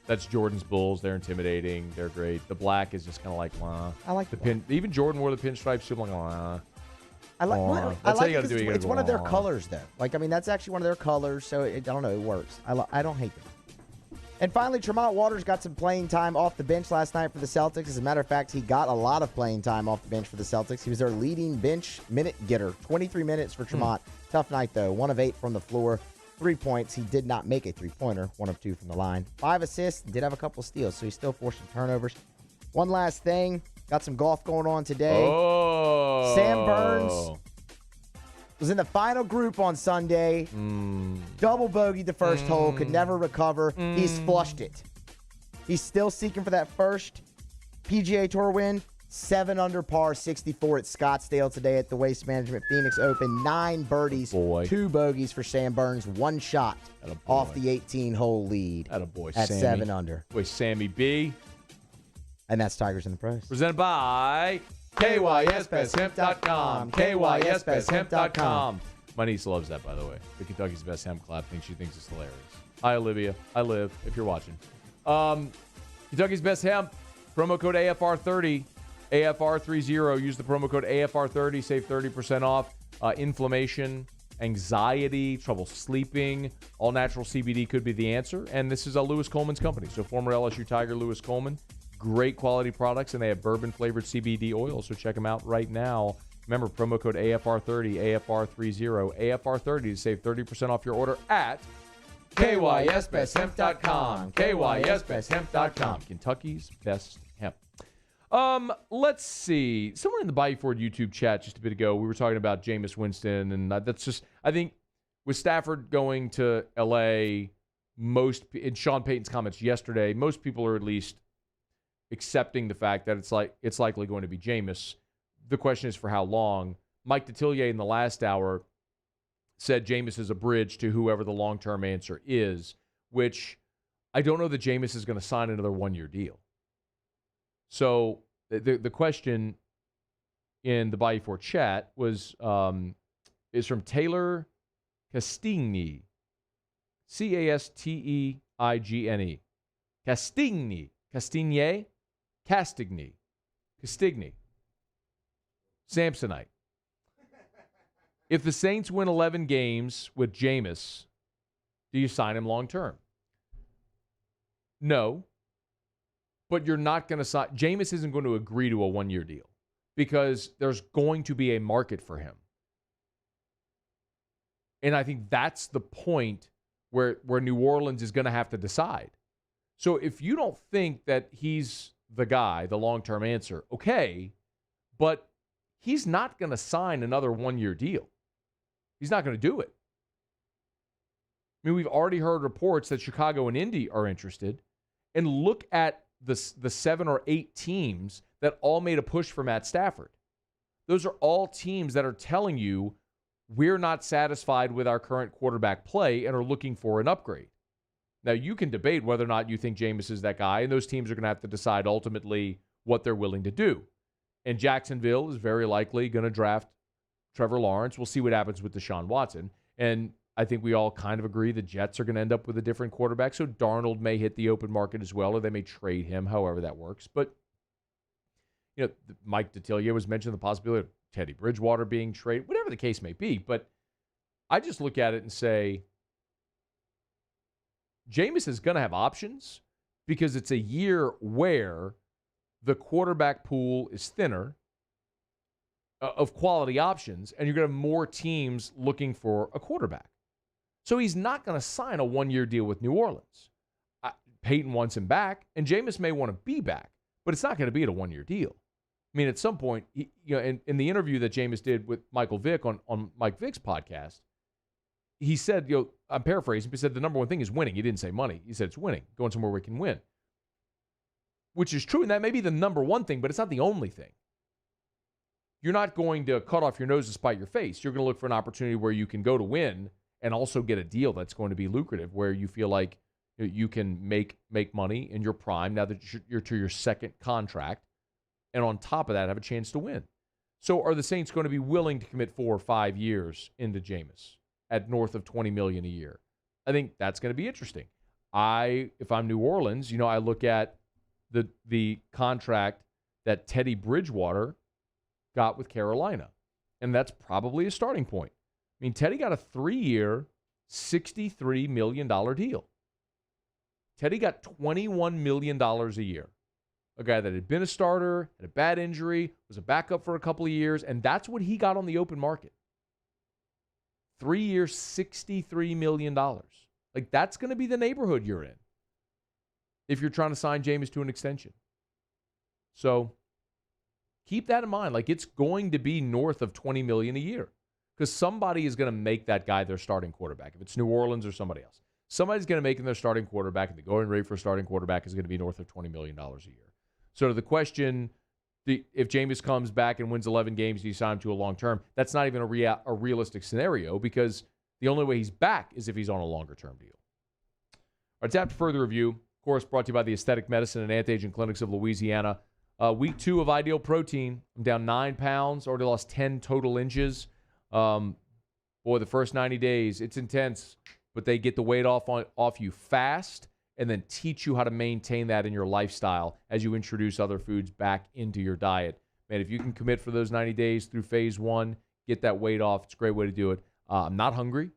That's Jordan's Bulls. They're intimidating. They're great. The black is just kind of like, wah. I like the pin. Even Jordan wore the pinstripes too. I'm like, wah. I like. Wah. I That's how like you it got to do 'cause it. You it's gotta one go, of their wah. colors, though. Like, I mean, that's actually one of their colors. So I don't know. It works. I don't hate them. And finally, Tremont Waters got some playing time off the bench last night for the Celtics. As a matter of fact, he got a lot of playing time off the bench for the Celtics. He was their leading bench minute getter. 23 minutes for Tremont. Tough night, though. 1 of 8 from the floor. 3 points. He did not make a three-pointer. 1 of 2 from the line. 5 assists. Did have a couple of steals, so he still forced some turnovers. One last thing. Got some golf going on today. Oh. Sam Burns was in the final group on Sunday. Double bogeyed the first hole. Could never recover. He's flushed it. He's still seeking for that first PGA Tour win. 7 under par, 64 at Scottsdale today at the Waste Management Phoenix Open. 9 birdies, 2 bogeys for Sam Burns. 1 shot off the 18-hole lead at Sammy. 7 under. Boy, Sammy B. And that's Tigers in the Pros. Presented by KYSBestHemp.com. KYSBestHemp.com. My niece loves that, by the way. The Kentucky's Best Hemp clap. She thinks it's hilarious. Hi, Olivia. I live, if you're watching. Kentucky's Best Hemp. Promo code AFR30. AFR30. Use the promo code AFR30. Save 30% off. Inflammation, anxiety, trouble sleeping. All natural CBD could be the answer. And this is Lewis Coleman's company. So former LSU Tiger Lewis Coleman. Great quality products, and they have bourbon-flavored CBD oil, so check them out right now. Remember, promo code AFR30, AFR30, AFR30 to save 30% off your order at KYSBestHemp.com. KYSBestHemp.com. Kentucky's Best Hemp. Let's see. Somewhere in the Bayou Ford YouTube chat just a bit ago, we were talking about Jameis Winston, and that's just, I think, with Stafford going to L.A., in Sean Payton's comments yesterday, most people are at least accepting the fact that it's likely going to be Jameis. The question is for how long. Mike Detillier in the last hour said Jameis is a bridge to whoever the long-term answer is, which I don't know that Jameis is going to sign another one-year deal. So the question in the Bayou Fort chat is from Taylor Castigny, Casteigne, Castigny, Samsonite. If the Saints win 11 games with Jameis, do you sign him long term? No. But you're not going to sign. Jameis isn't going to agree to a one-year deal because there's going to be a market for him. And I think that's the point where New Orleans is going to have to decide. So if you don't think that he's the guy, the long-term answer, okay, but he's not going to sign another one-year deal. He's not going to do it. I mean, we've already heard reports that Chicago and Indy are interested. And look at the 7 or 8 teams that all made a push for Matt Stafford. Those are all teams that are telling you we're not satisfied with our current quarterback play and are looking for an upgrade. Now, you can debate whether or not you think Jameis is that guy, and those teams are going to have to decide ultimately what they're willing to do. And Jacksonville is very likely going to draft Trevor Lawrence. We'll see what happens with Deshaun Watson. And I think we all kind of agree the Jets are going to end up with a different quarterback, so Darnold may hit the open market as well, or they may trade him, however that works. But, you know, Mike Detillier was mentioning the possibility of Teddy Bridgewater being traded, whatever the case may be. But I just look at it and say, Jameis is going to have options because it's a year where the quarterback pool is thinner of quality options, and you're going to have more teams looking for a quarterback. So he's not going to sign a one-year deal with New Orleans. Peyton wants him back, and Jameis may want to be back, but it's not going to be at a one-year deal. I mean, at some point, in the interview that Jameis did with Michael Vick on Mike Vick's podcast, he said, I'm paraphrasing, but he said the number one thing is winning. He didn't say money. He said it's winning, going somewhere where we can win, which is true, and that may be the number one thing, but it's not the only thing. You're not going to cut off your nose to spite your face. You're going to look for an opportunity where you can go to win and also get a deal that's going to be lucrative, where you feel like you can make money in your prime now that you're to your second contract, and on top of that, have a chance to win. So are the Saints going to be willing to commit 4 or 5 years into Jameis at north of $20 million a year? I think that's going to be interesting. If I'm New Orleans, I look at the contract that Teddy Bridgewater got with Carolina, and that's probably a starting point. I mean, Teddy got a 3-year, $63 million deal. Teddy got $21 million a year. A guy that had been a starter, had a bad injury, was a backup for a couple of years, and that's what he got on the open market. 3 years, $63 million. Like, that's going to be the neighborhood you're in if you're trying to sign Jameis to an extension. So keep that in mind. Like, it's going to be north of $20 million a year because somebody is going to make that guy their starting quarterback. If it's New Orleans or somebody else, somebody's going to make him their starting quarterback, and the going rate for a starting quarterback is going to be north of $20 million a year. So to the question, if Jameis comes back and wins 11 games, do you sign him to a long-term? That's not even a realistic scenario because the only way he's back is if he's on a longer-term deal. All right, it's after further review. Of course, brought to you by the Aesthetic Medicine and Anti-Aging Clinics of Louisiana. Week 2 of Ideal Protein. I'm down 9 pounds, already lost 10 total inches. The first 90 days, it's intense, but they get the weight off you fast and then teach you how to maintain that in your lifestyle as you introduce other foods back into your diet. Man, if you can commit for those 90 days through phase 1, get that weight off, it's a great way to do it. I'm not hungry,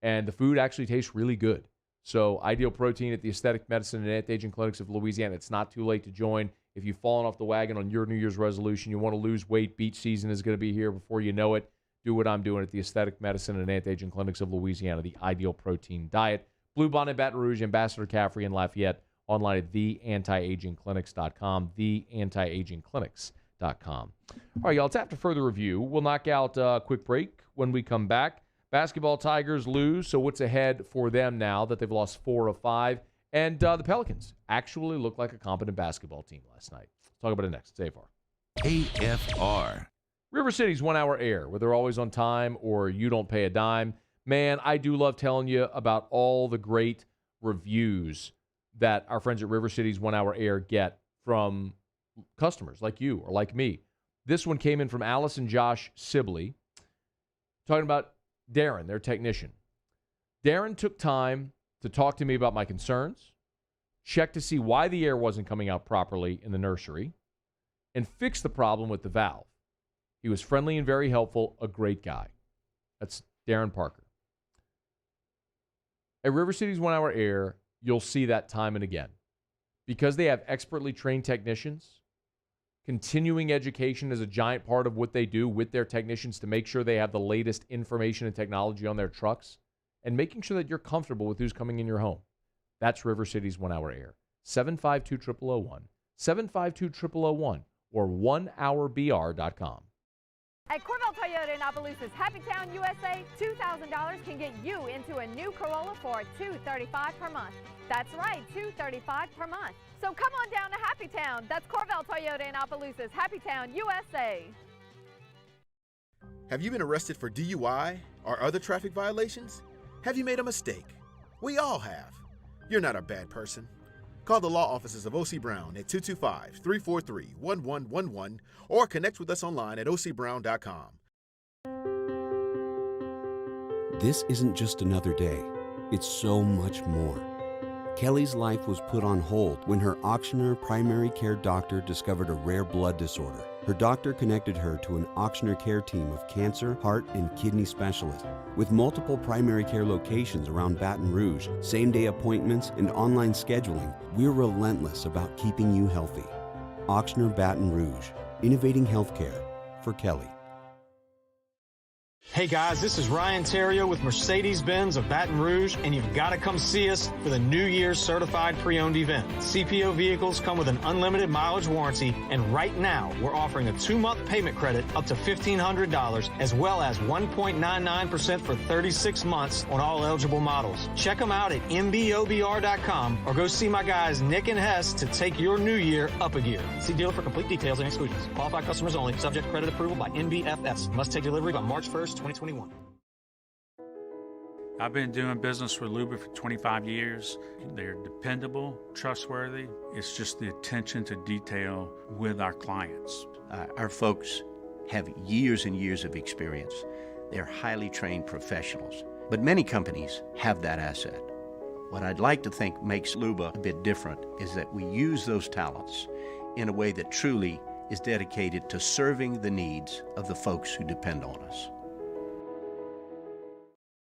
and the food actually tastes really good. So Ideal Protein at the Aesthetic Medicine and Anti-Aging Clinics of Louisiana. It's not too late to join. If you've fallen off the wagon on your New Year's resolution, you want to lose weight, beach season is going to be here before you know it. Do what I'm doing at the Aesthetic Medicine and Anti-Aging Clinics of Louisiana, the Ideal Protein Diet. Blue Bonnet, Baton Rouge, Ambassador Caffrey, and Lafayette. Online at theantiagingclinics.com, theantiagingclinics.com. All right, y'all, it's after further review. We'll knock out a quick break when we come back. Basketball Tigers lose, so what's ahead for them now that they've lost 4 of 5? And the Pelicans actually look like a competent basketball team last night. Let's talk about it next. It's AFR. AFR. River City's 1 hour air, where they're always on time or you don't pay a dime. Man, I do love telling you about all the great reviews that our friends at River City's 1 hour air get from customers like you or like me. This one came in from Alice and Josh Sibley, talking about Darren, their technician. Darren took time to talk to me about my concerns, check to see why the air wasn't coming out properly in the nursery, and fix the problem with the valve. He was friendly and very helpful, a great guy. That's Darren Parker. At River City's 1 hour air, you'll see that time and again. Because they have expertly trained technicians, continuing education is a giant part of what they do with their technicians to make sure they have the latest information and technology on their trucks, and making sure that you're comfortable with who's coming in your home. That's River City's 1 hour air. 752-0001, 752-0001, or 1hourbr.com. At Corvell Toyota in Opelousas, Happy Town, USA, $2,000 can get you into a new Corolla for $235 per month. That's right, $235 per month. So come on down to Happy Town. That's Corvell Toyota in Opelousas, Happy Town, USA. Have you been arrested for DUI or other traffic violations? Have you made a mistake? We all have. You're not a bad person. Call the law offices of O.C. Brown at 225-343-1111 or connect with us online at ocbrown.com. This isn't just another day. It's so much more. Kelly's life was put on hold when her auctioneer primary care doctor discovered a rare blood disorder. Her doctor connected her to an auctioneer care team of cancer, heart, and kidney specialists. With multiple primary care locations around Baton Rouge, same-day appointments, and online scheduling, we're relentless about keeping you healthy. Auctioneer Baton Rouge, innovating healthcare for Kelly. Hey guys, this is Ryan Terrio with Mercedes-Benz of Baton Rouge, and you've got to come see us for the New Year's Certified Pre-Owned event. CPO vehicles come with an unlimited mileage warranty, and right now we're offering a 2-month payment credit up to $1,500, as well as 1.99% for 36 months on all eligible models. Check them out at mbobr.com or go see my guys Nick and Hess to take your new year up a gear. See dealer for complete details and exclusions. Qualified customers only. Subject credit approval by NBFS. Must take delivery by March 1st, 2021. I've been doing business with Luba for 25 years. They're dependable, trustworthy. It's just the attention to detail with our clients. Our folks have years and years of experience. They're highly trained professionals. But many companies have that asset. What I'd like to think makes Luba a bit different is that we use those talents in a way that truly is dedicated to serving the needs of the folks who depend on us.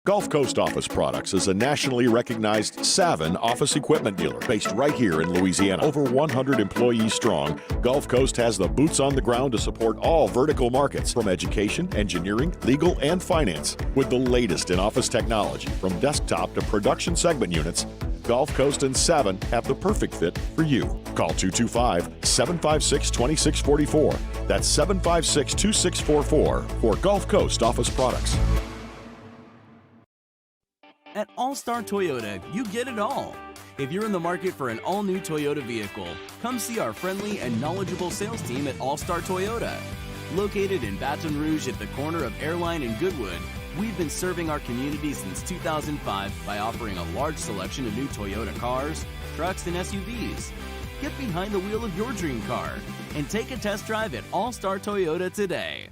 Gulf Coast Office Products is a nationally recognized Savin office equipment dealer based right here in Louisiana. Over 100 employees strong, Gulf Coast has the boots on the ground to support all vertical markets from education, engineering, legal, and finance. With the latest in office technology from desktop to production segment units, Gulf Coast and Savin have the perfect fit for you. Call 225-756-2644. That's 756-2644 for Gulf Coast Office Products. At All-Star Toyota, you get it all. If you're in the market for an all-new Toyota vehicle, come see our friendly and knowledgeable sales team at All-Star Toyota. Located in Baton Rouge at the corner of Airline and Goodwood, we've been serving our community since 2005 by offering a large selection of new Toyota cars, trucks, and SUVs. Get behind the wheel of your dream car and take a test drive at All-Star Toyota today.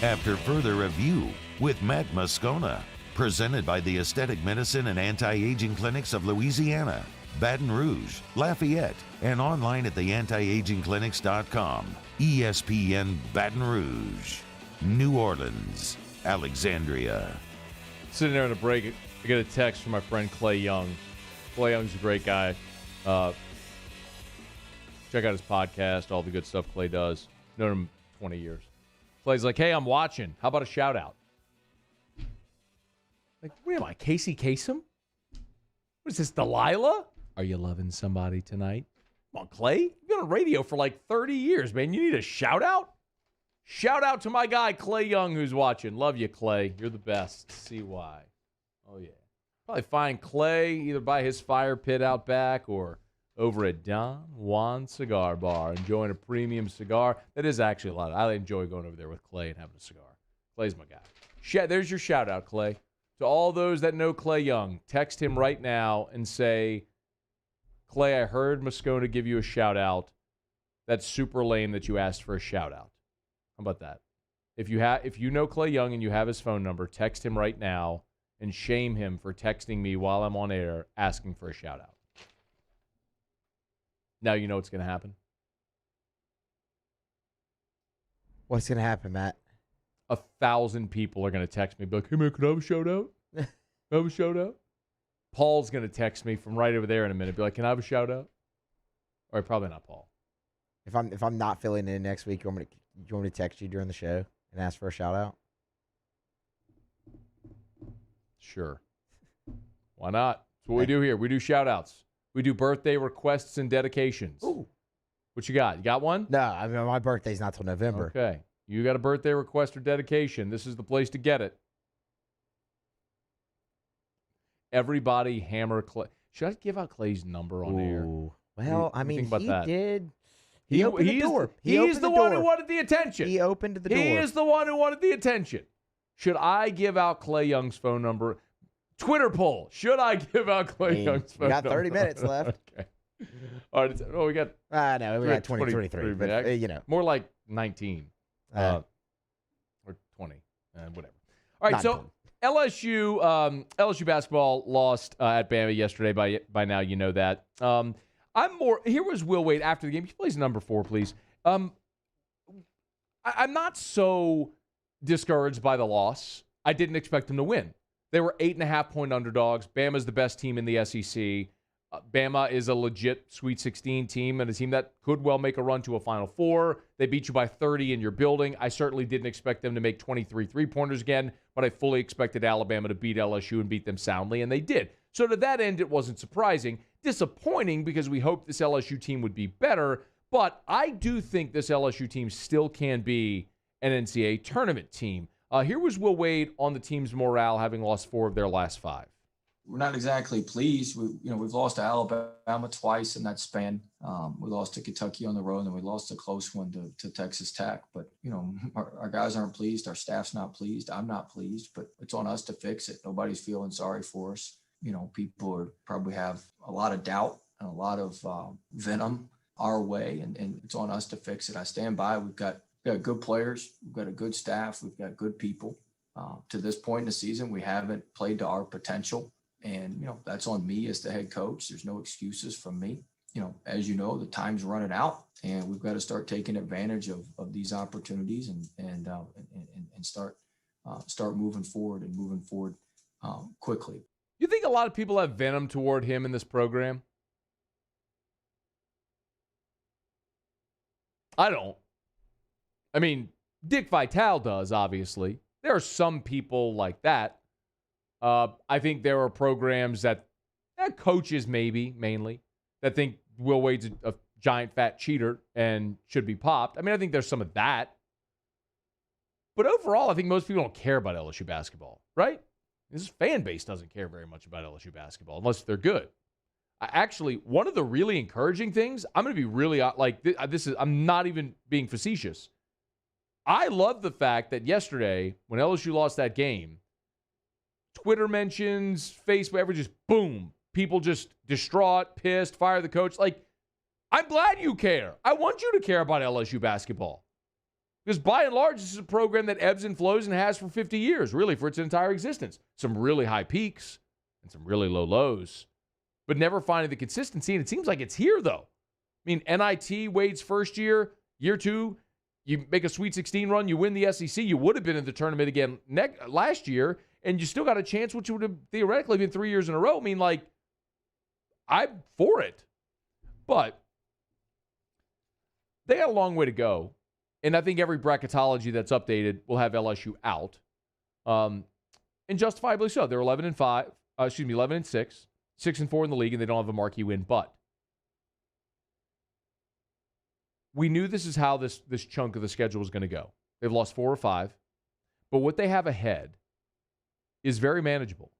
After further review with Matt Moscona, presented by the Aesthetic Medicine and Anti-Aging Clinics of Louisiana, Baton Rouge, Lafayette, and online at theantiagingclinics.com. ESPN Baton Rouge, New Orleans, Alexandria. Sitting there on a break, I get a text from my friend Clay Young. Clay Young's a great guy. Check out his podcast, all the good stuff Clay does. Known him 20 years. Clay's like, hey, I'm watching. How about a shout out? Like, what am I, Casey Kasem? What is this, Delilah? Are you loving somebody tonight? Come on, Clay. You've been on radio for like 30 years, man. You need a shout out? Shout out to my guy, Clay Young, who's watching. Love you, Clay. You're the best. See why. Oh, yeah. Probably find Clay either by his fire pit out back or over at Don Juan Cigar Bar, enjoying a premium cigar. That is actually a lot. I enjoy going over there with Clay and having a cigar. Clay's my guy. There's your shout out, Clay. To all those that know Clay Young, text him right now and say, Clay, I heard Moscona give you a shout out. That's super lame that you asked for a shout out. How about that? If you know Clay Young and you have his phone number, text him right now and shame him for texting me while I'm on air asking for a shout out. Now you know what's going to happen. What's going to happen, Matt? 1,000 people are going to text me, be like, hey, man, could I have a shout out? Can I have a shout out? Paul's going to text me from right over there in a minute, be like, can I have a shout out? Or probably not Paul. If I'm not filling in next week, you want me to text you during the show and ask for a shout out? Sure. Why not? That's what we do here. We do shout outs. We do birthday requests and dedications. Ooh. What you got? You got one? No, I mean, my birthday's not till November. Okay. You got a birthday request or dedication. This is the place to get it. Everybody hammer Clay. Should I give out Clay's number on air? Well, I mean, he did. He opened the door. He's the one who wanted the attention. He opened the door. He is the one who wanted the attention. Should I give out Clay Young's phone number? Twitter poll. Should I give out Clay Young's phone number? We got 30 minutes left. Okay. All right. Oh, we got... no, we got 23. But, you know. More like 19. Or 20. Whatever. All right, so LSU basketball lost at Bama yesterday. By now, you know that. Here was Will Wade after the game. He plays number 4, please. I'm not so discouraged by the loss. I didn't expect them to win. They were 8.5-point underdogs. Bama's the best team in the SEC. Bama is a legit Sweet 16 team and a team that could well make a run to a Final Four. They beat you by 30 in your building. I certainly didn't expect them to make 23 three-pointers again, but I fully expected Alabama to beat LSU and beat them soundly, and they did. So to that end, it wasn't surprising. Disappointing because we hoped this LSU team would be better, but I do think this LSU team still can be an NCAA tournament team. Here was Will Wade on the team's morale, having lost 4 of their last 5. we're not exactly pleased. We've lost to Alabama twice in that span. We lost to Kentucky on the road, and then we lost a close one to Texas Tech. But, our guys aren't pleased. Our staff's not pleased. I'm not pleased, but it's on us to fix it. Nobody's feeling sorry for us. People probably have a lot of doubt and a lot of venom our way, and it's on us to fix it. I stand by. We've got good players. We've got a good staff. We've got good people. To this point in the season, we haven't played to our potential. And, that's on me as the head coach. There's no excuses from me. As you know, the time's running out, and we've got to start taking advantage of these opportunities and start moving forward quickly. You think a lot of people have venom toward him in this program? I don't. I mean, Dick Vitale does, obviously. There are some people like that. I think there are programs that, coaches maybe, mainly, that think Will Wade's a giant fat cheater and should be popped. I mean, I think there's some of that. But overall, I think most people don't care about LSU basketball, right? This fan base doesn't care very much about LSU basketball unless they're good. Actually, one of the really encouraging things, I'm going to be really, I'm not even being facetious. I love the fact that yesterday, when LSU lost that game, Twitter mentions, Facebook, everything just boom. People just distraught, pissed, fire the coach. I'm glad you care. I want you to care about LSU basketball. Because by and large, this is a program that ebbs and flows and has for 50 years, really, for its entire existence. Some really high peaks and some really low lows, but never finding the consistency. And it seems like it's here, though. I mean, NIT, Wade's first year, year two, you make a Sweet 16 run, you win the SEC. You would have been in the tournament again last year, and you still got a chance, which would have theoretically been 3 years in a row. I mean, I'm for it. But they got a long way to go. And I think every bracketology that's updated will have LSU out. And justifiably so. They're 11-6, 6-4 in the league, and they don't have a marquee win. But we knew this is how this chunk of the schedule was going to go. They've lost 4 or 5. But what they have ahead is very manageable.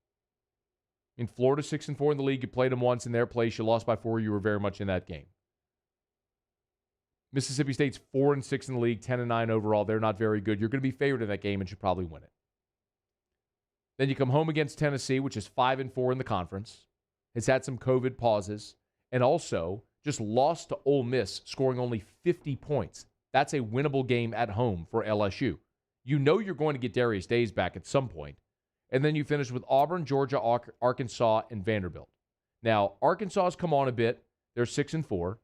In Florida, 6-4 in the league. You played them once in their place. You lost by 4. You were very much in that game. Mississippi State's 4-6 in the league, 10-9 overall. They're not very good. You're going to be favored in that game and should probably win it. Then you come home against Tennessee, which is 5-4 in the conference. It's had some COVID pauses. And also just lost to Ole Miss, scoring only 50 points. That's a winnable game at home for LSU. You know you're going to get Darius Days back at some point. And then you finish with Auburn, Georgia, Arkansas, and Vanderbilt. Now, Arkansas has come on a bit. They're 6-4.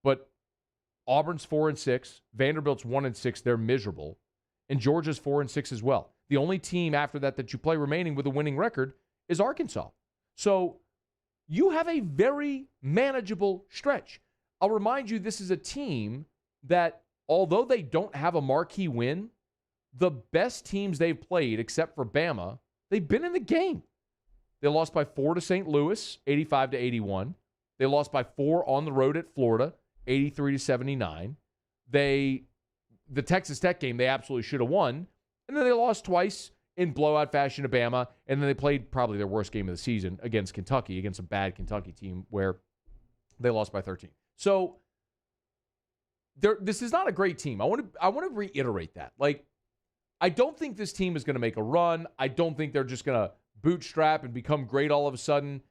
But Auburn's 4-6. Vanderbilt's 1-6. They're miserable. And Georgia's 4-6 as well. The only team after that you play remaining with a winning record is Arkansas. So you have a very manageable stretch. I'll remind you, this is a team that, although they don't have a marquee win, the best teams they've played, except for Bama, they've been in the game. They lost by 4 to St. Louis, 85-81. They lost by 4 on the road at Florida, 83-79. The Texas Tech game, they absolutely should have won. And then they lost twice in blowout fashion to Bama. And then they played probably their worst game of the season against Kentucky, against a bad Kentucky team where they lost by 13. So this is not a great team. I want to reiterate that. I don't think this team is going to make a run. I don't think they're just going to bootstrap and become great all of a sudden.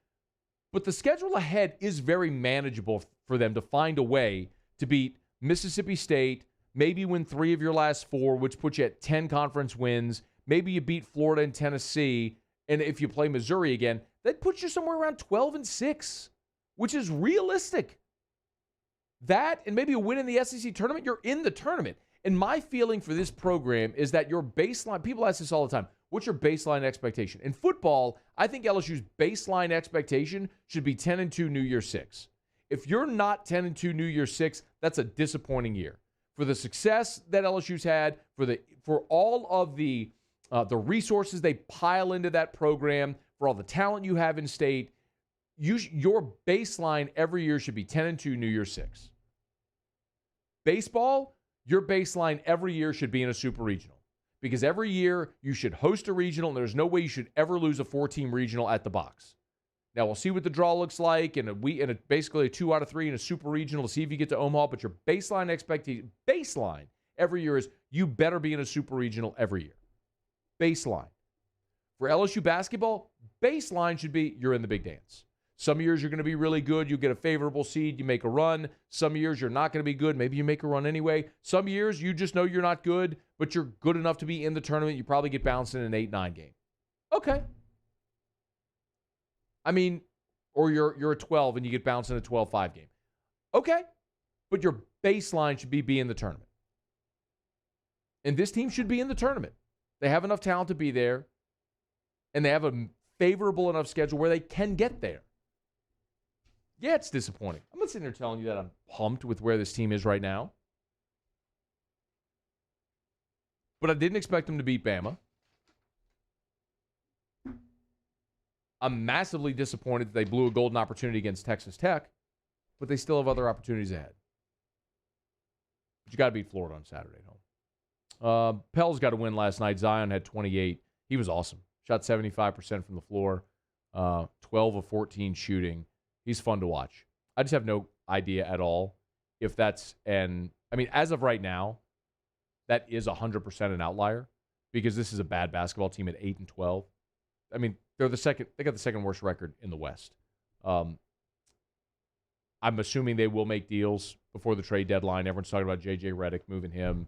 But the schedule ahead is very manageable for them to find a way to beat Mississippi State, maybe win 3 of your last 4, which puts you at 10 conference wins. Maybe you beat Florida and Tennessee. And if you play Missouri again, that puts you somewhere around 12-6, which is realistic. That and maybe a win in the SEC tournament, you're in the tournament. And my feeling for this program is that your baseline, people ask this all the time, what's your baseline expectation? In football, I think LSU's baseline expectation should be 10-2 New Year's 6. If you're not 10-2 New Year's 6, that's a disappointing year. For the success that LSU's had, for all of the resources they pile into that program, for all the talent you have in state, your baseline every year should be 10-2 New Year's 6. Baseball, your baseline every year should be in a super regional because every year you should host a regional, and there's no way you should ever lose a 4-team regional at the box. Now, we'll see what the draw looks like, and basically a 2 out of 3 in a super regional to see if you get to Omaha, but your baseline expectation, every year is you better be in a super regional every year. Baseline. For LSU basketball, baseline should be you're in the big dance. Some years you're going to be really good. You get a favorable seed. You make a run. Some years you're not going to be good. Maybe you make a run anyway. Some years you just know you're not good, but you're good enough to be in the tournament. You probably get bounced in an 8-9 game. Okay. I mean, or you're a 12 and you get bounced in a 12-5 game. Okay. But your baseline should be in the tournament. And this team should be in the tournament. They have enough talent to be there, and they have a favorable enough schedule where they can get there. Yeah, it's disappointing. I'm not sitting there telling you that I'm pumped with where this team is right now. But I didn't expect them to beat Bama. I'm massively disappointed that they blew a golden opportunity against Texas Tech, but they still have other opportunities ahead. But you got to beat Florida on Saturday at home. Pell's got a win last night. Zion had 28. He was awesome. Shot 75% from the floor, 12 of 14 shooting. He's fun to watch. I just have no idea at all if that's as of right now, that is 100% an outlier because this is a bad basketball team at 8-12. I mean, they got the second worst record in the West. I'm assuming they will make deals before the trade deadline. Everyone's talking about J.J. Redick moving him.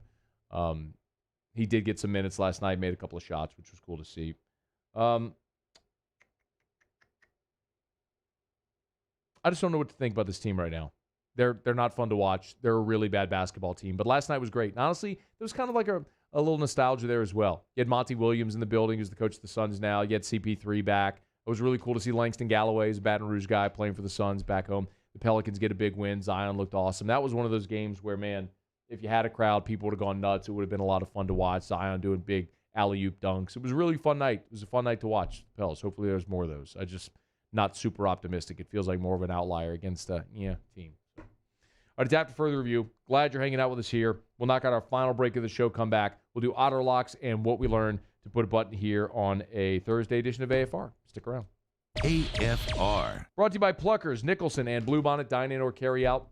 He did get some minutes last night, made a couple of shots, which was cool to see. I just don't know what to think about this team right now. They're not fun to watch. They're a really bad basketball team. But last night was great. And honestly, there was kind of like a little nostalgia there as well. You had Monty Williams in the building, who's the coach of the Suns now. You had CP3 back. It was really cool to see Langston Galloway, a Baton Rouge guy, playing for the Suns back home. The Pelicans get a big win. Zion looked awesome. That was one of those games where, man, if you had a crowd, people would have gone nuts. It would have been a lot of fun to watch. Zion doing big alley-oop dunks. It was a really fun night. It was a fun night to watch the Pels. Hopefully there's more of those. I just not super optimistic. It feels like more of an outlier against a team. All right, it's after further review. Glad you're hanging out with us here. We'll knock out our final break of the show, come back. We'll do Otter Locks and what we learned to put a button here on a Thursday edition of AFR. Stick around. AFR. Brought to you by Pluckers, Nicholson, and Bluebonnet. Dine in or carry out.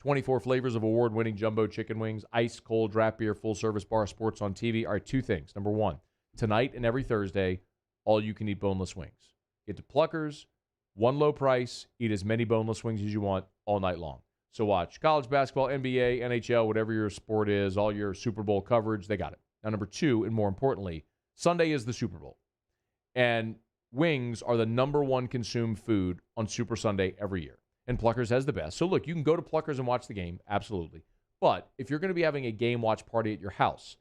24 flavors of award-winning jumbo chicken wings, ice cold draft beer, full-service bar, sports on TV. All right, two things. Number one, tonight and every Thursday, all-you-can-eat boneless wings. Get to Pluckers, one low price, eat as many boneless wings as you want all night long. So watch college basketball, NBA, NHL, whatever your sport is, all your Super Bowl coverage, they got it. Now, number two, and more importantly, Sunday is the Super Bowl. And wings are the number one consumed food on Super Sunday every year. And Pluckers has the best. So, look, you can go to Pluckers and watch the game, absolutely. But if you're going to be having a game watch party at your house,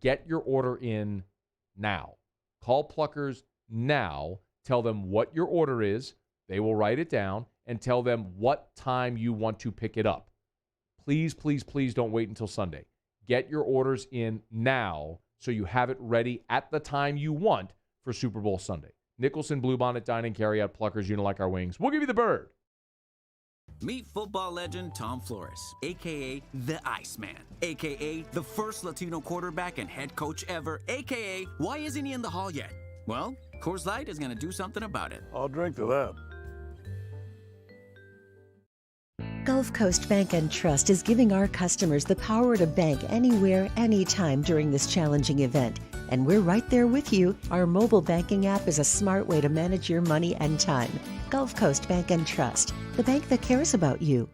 get your order in now. Call Pluckers now. Tell them what your order is. They will write it down and tell them what time you want to pick it up. Please, please, please don't wait until Sunday. Get your orders in now so you have it ready at the time you want for Super Bowl Sunday. Nicholson, Bluebonnet, Dining, Carryout, Pluckers, you know, like our wings. We'll give you the bird. Meet football legend Tom Flores, a.k.a. the Iceman, a.k.a. the first Latino quarterback and head coach ever, a.k.a. why isn't he in the hall yet? Well, Coors Light is going to do something about it. I'll drink to that. Gulf Coast Bank and Trust is giving our customers the power to bank anywhere, anytime during this challenging event. And we're right there with you. Our mobile banking app is a smart way to manage your money and time. Gulf Coast Bank and Trust, the bank that cares about you.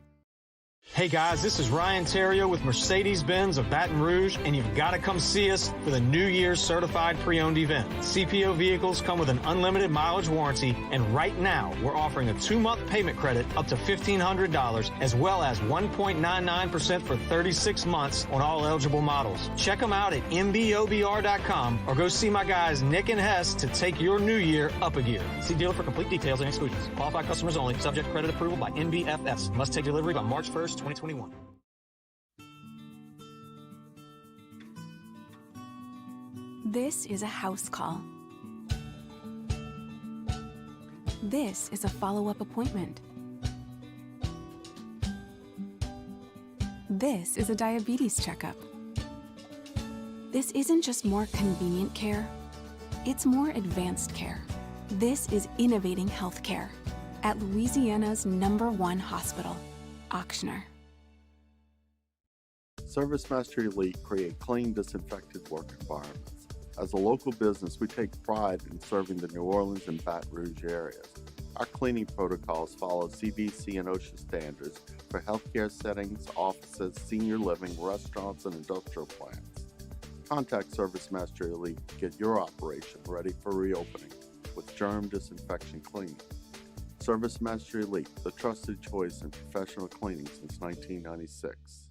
Hey guys, this is Ryan Terrio with Mercedes-Benz of Baton Rouge, and you've got to come see us for the New Year's Certified Pre-Owned event. CPO vehicles come with an unlimited mileage warranty, and right now we're offering a 2-month payment credit up to $1,500, as well as 1.99% for 36 months on all eligible models. Check them out at mbobr.com or go see my guys Nick and Hess to take your new year up a gear. See dealer for complete details and exclusions. Qualified customers only. Subject to credit approval by NBFS. Must take delivery by March 1st, 2021. This is a house call. This is a follow-up appointment. This is a diabetes checkup. This isn't just more convenient care, it's more advanced care. This is innovating healthcare at Louisiana's #1 hospital, Ochsner. ServiceMaster Elite create clean, disinfected work environments. As a local business, we take pride in serving the New Orleans and Baton Rouge areas. Our cleaning protocols follow CDC and OSHA standards for healthcare settings, offices, senior living, restaurants, and industrial plants. Contact ServiceMaster Elite to get your operation ready for reopening with germ disinfection cleaning. ServiceMaster Elite, the trusted choice in professional cleaning since 1996.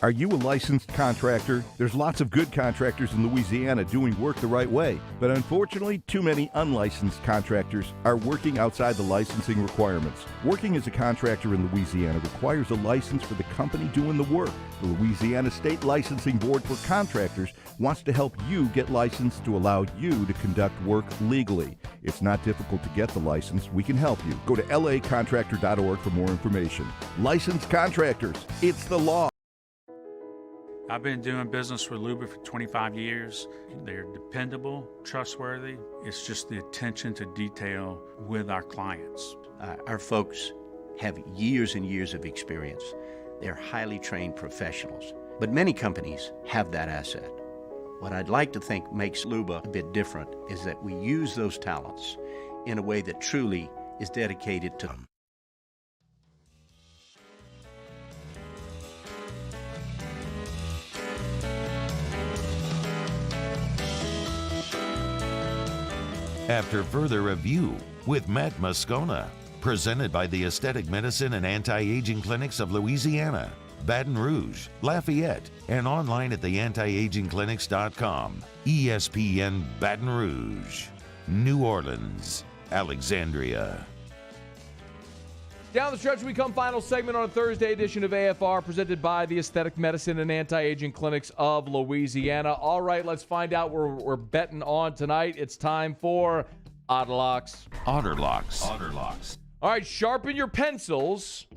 Are you a licensed contractor? There's lots of good contractors in Louisiana doing work the right way, but unfortunately, too many unlicensed contractors are working outside the licensing requirements. Working as a contractor in Louisiana requires a license for the company doing the work. The Louisiana State Licensing Board for Contractors wants to help you get licensed to allow you to conduct work legally. It's not difficult to get the license. We can help you. Go to lacontractor.org for more information. Licensed contractors, it's the law. I've been doing business with Luba for 25 years. They're dependable, trustworthy. It's just the attention to detail with our clients. Our folks have years and years of experience. They're highly trained professionals. But many companies have that asset. What I'd like to think makes Luba a bit different is that we use those talents in a way that truly is dedicated to them. After further review with Matt Moscona, presented by the Aesthetic Medicine and Anti-Aging Clinics of Louisiana, Baton Rouge, Lafayette, and online at theantiagingclinics.com. ESPN Baton Rouge, New Orleans, Alexandria. Down the stretch we come, final segment on a Thursday edition of AFR, presented by the Aesthetic Medicine and Anti-Aging Clinics of Louisiana. All right, let's find out where we're betting on tonight. It's time for Otter Locks. Otter Locks. Otter Locks. All right, sharpen your pencils.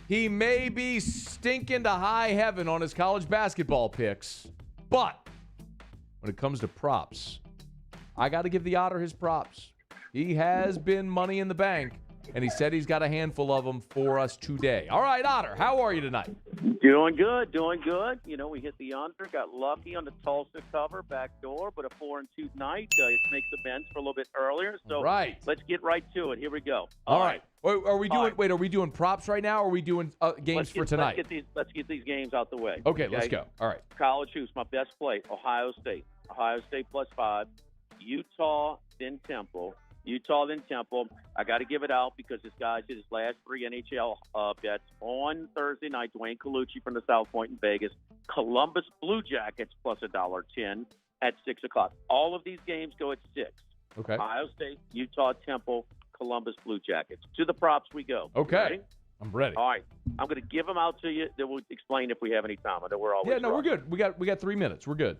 He may be stinking to high heaven on his college basketball picks, but when it comes to props, I got to give the Otter his props. He has been money in the bank, and he said he's got a handful of them for us today. All right, Otter, how are you tonight? Doing good, doing good. You know, we hit the under, got lucky on the Tulsa cover, back door, but a 4-2 night. It makes amends for a little bit earlier. So right. Let's get right to it. Here we go. All right. Are we doing props right now, or are we doing games for tonight? Let's get these games out the way. Okay, let's go. All right. College hoops, my best play, Ohio State. Ohio State +5. Utah, then Temple. Utah, then Temple. I got to give it out because this guy did his last 3 NHL bets on Thursday night. Dwayne Colucci from the South Point in Vegas. Columbus Blue Jackets +$1.10 at 6 o'clock. All of these games go at 6. Okay. Ohio State, Utah, Temple, Columbus Blue Jackets. To the props we go. Okay. Ready? I'm ready. All right. I'm going to give them out to you. Then we'll explain if we have any time. I know we're always we're good. We got 3 minutes. We're good.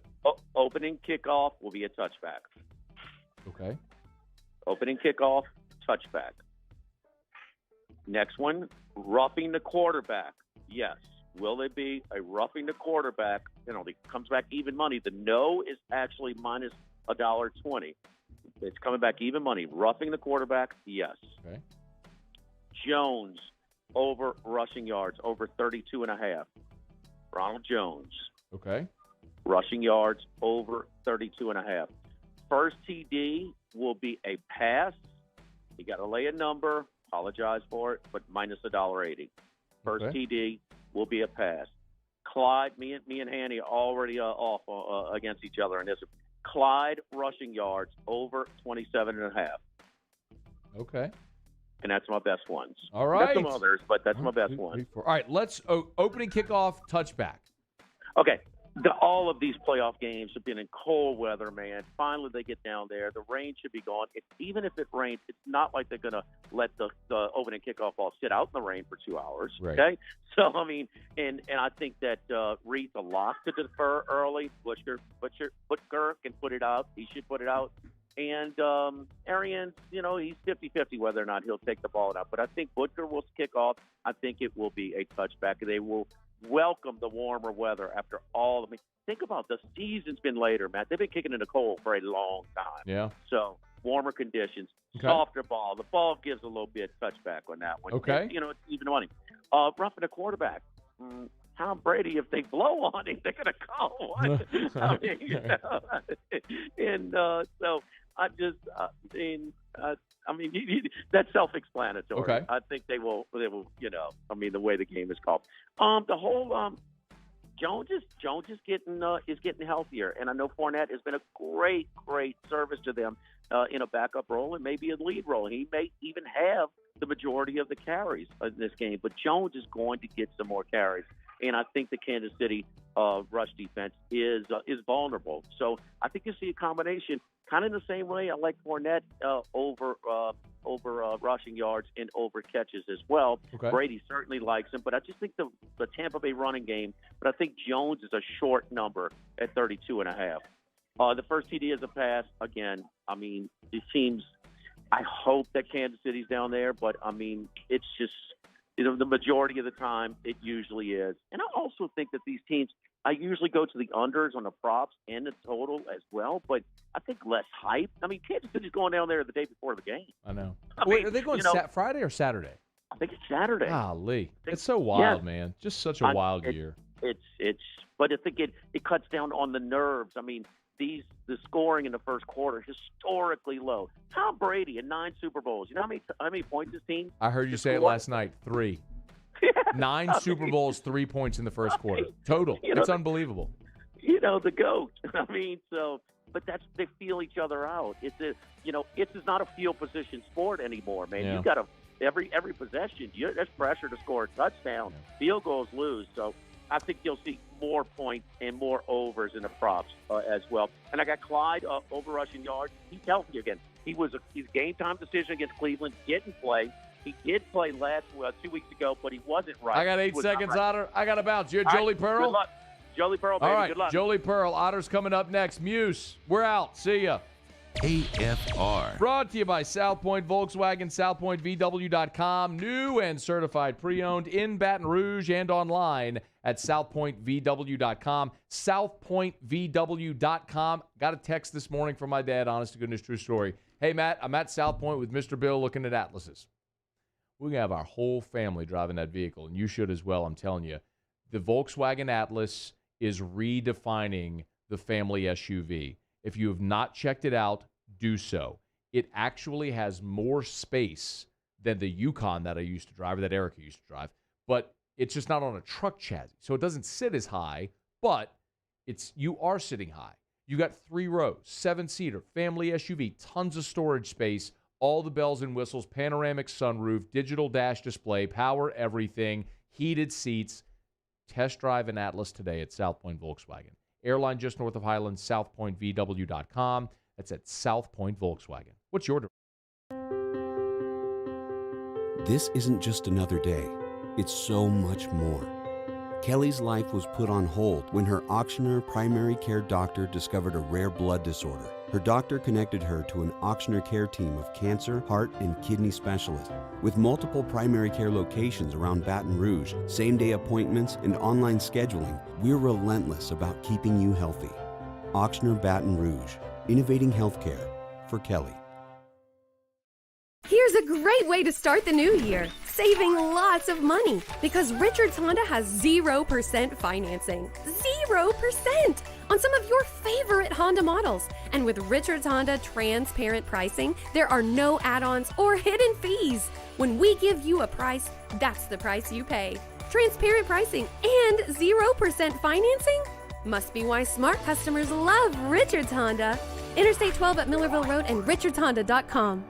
Opening kickoff will be a touchback. Okay. Opening kickoff, touchback. Next one, roughing the quarterback. Yes. Will it be a roughing the quarterback penalty? Comes back even money. The no is actually minus $1.20. It's coming back even money. Roughing the quarterback, yes. Okay. Jones, over rushing yards, over 32.5. Ronald Jones. Okay. Rushing yards, over 32.5. First TD will be a pass. You got to lay a number. Apologize for it, but minus $1.80. First TD will be a pass. Clyde, me and Hanny are already off against each other in this. Clyde rushing yards over 27.5. Okay. And that's my best ones. All right. There's some others, but that's my best one. All right, let's opening kickoff touchback. Okay. All of these playoff games have been in cold weather, man. Finally, they get down there. The rain should be gone. Even if it rains, it's not like they're going to let the opening kickoff ball sit out in the rain for 2 hours. Right. Okay? So, I mean, and I think that Reed's a lock to defer early. Butker can put it out. He should put it out. And Arians, he's 50-50 whether or not he'll take the ball out. But I think Butker will kick off. I think it will be a touchback. They will welcome the warmer weather after all. I mean, think about the season's been later, Matt. They've been kicking in the cold for a long time. Yeah. So warmer conditions, Okay. softer ball. The ball gives a little bit touchback on that one. Okay. It's even money. Roughing the quarterback. Tom Brady, if they blow on him, they're going to call one. So I just, that's self-explanatory. Okay. I think they will, the way the game is called. The whole Jones is getting healthier, and I know Fournette has been a great service to them in a backup role and maybe a lead role. He may even have the majority of the carries in this game, but Jones is going to get some more carries, and I think the Kansas City rush defense is vulnerable. So I think you'll see a combination, kind of in the same way I like Fournette over rushing yards and over catches as well. Okay. Brady certainly likes him, but I just think the Tampa Bay running game, but I think Jones is a short number at 32.5. The first TD is a pass. Again, it seems, I hope that Kansas City's down there, but it's just, the majority of the time it usually is. And I also think that these teams, I usually go to the unders on the props and the total as well, but I think less hype. Kansas City's going down there the day before the game. I know. Wait, are they going Friday or Saturday? I think it's Saturday. Golly. It's so wild, man. Just such a wild year. But I think it cuts down on the nerves. The scoring in the first quarter is historically low. Tom Brady in 9 Super Bowls. You know how many points his team? I heard you say it last night. 3. 9 Super Bowls, 3 points in the first quarter. Total. It's unbelievable. The GOAT. But they feel each other out. It's not a field position sport anymore, man. Yeah. You got to every possession. There's pressure to score a touchdown. Field goals lose. So I think you'll see more points and more overs in the props as well. And I got Clyde over rushing yards. He's healthy again. He's a game time decision against Cleveland. Didn't play. He did play 2 weeks ago, but he wasn't right. I got 8 seconds, right. Otter. I got to bounce. You're Jolie Pearl? Good luck. Jolie Pearl, baby. All right, Good luck. Jolie Pearl. Otter's coming up next. Muse, we're out. See ya. AFR. Brought to you by South Point Volkswagen, southpointvw.com. New and certified pre-owned in Baton Rouge and online at southpointvw.com. Southpointvw.com. Got a text this morning from my dad, honest to goodness, true story. Hey, Matt, I'm at South Point with Mr. Bill looking at Atlases. We're going to have our whole family driving that vehicle, and you should as well, I'm telling you. The Volkswagen Atlas is redefining the family SUV. If you have not checked it out, do so. It actually has more space than the Yukon that I used to drive, or that Erica used to drive, but it's just not on a truck chassis. So it doesn't sit as high, but you are sitting high. You got 3 rows, 7-seater, family SUV, tons of storage space, all the bells and whistles, panoramic sunroof, digital dash display, power everything, heated seats. Test drive an Atlas today at South Point Volkswagen. Airline just north of Highland, southpointvw.com. That's at South Point Volkswagen. What's your This isn't just another day. It's so much more. Kelly's life was put on hold when her auctioneer primary care doctor discovered a rare blood disorder. Her doctor connected her to an auctioneer care team of cancer, heart, and kidney specialists. With multiple primary care locations around Baton Rouge, same-day appointments, and online scheduling, we're relentless about keeping you healthy. Auctioneer Baton Rouge, innovating healthcare for Kelly. Here's a great way to start the new year, saving lots of money, because Richards Honda has 0% financing. 0% on some of your favorite Honda models. And with Richards Honda transparent pricing, there are no add-ons or hidden fees. When we give you a price, that's the price you pay. Transparent pricing and 0% financing? Must be why smart customers love Richards Honda. Interstate 12 at Millerville Road and richardshonda.com.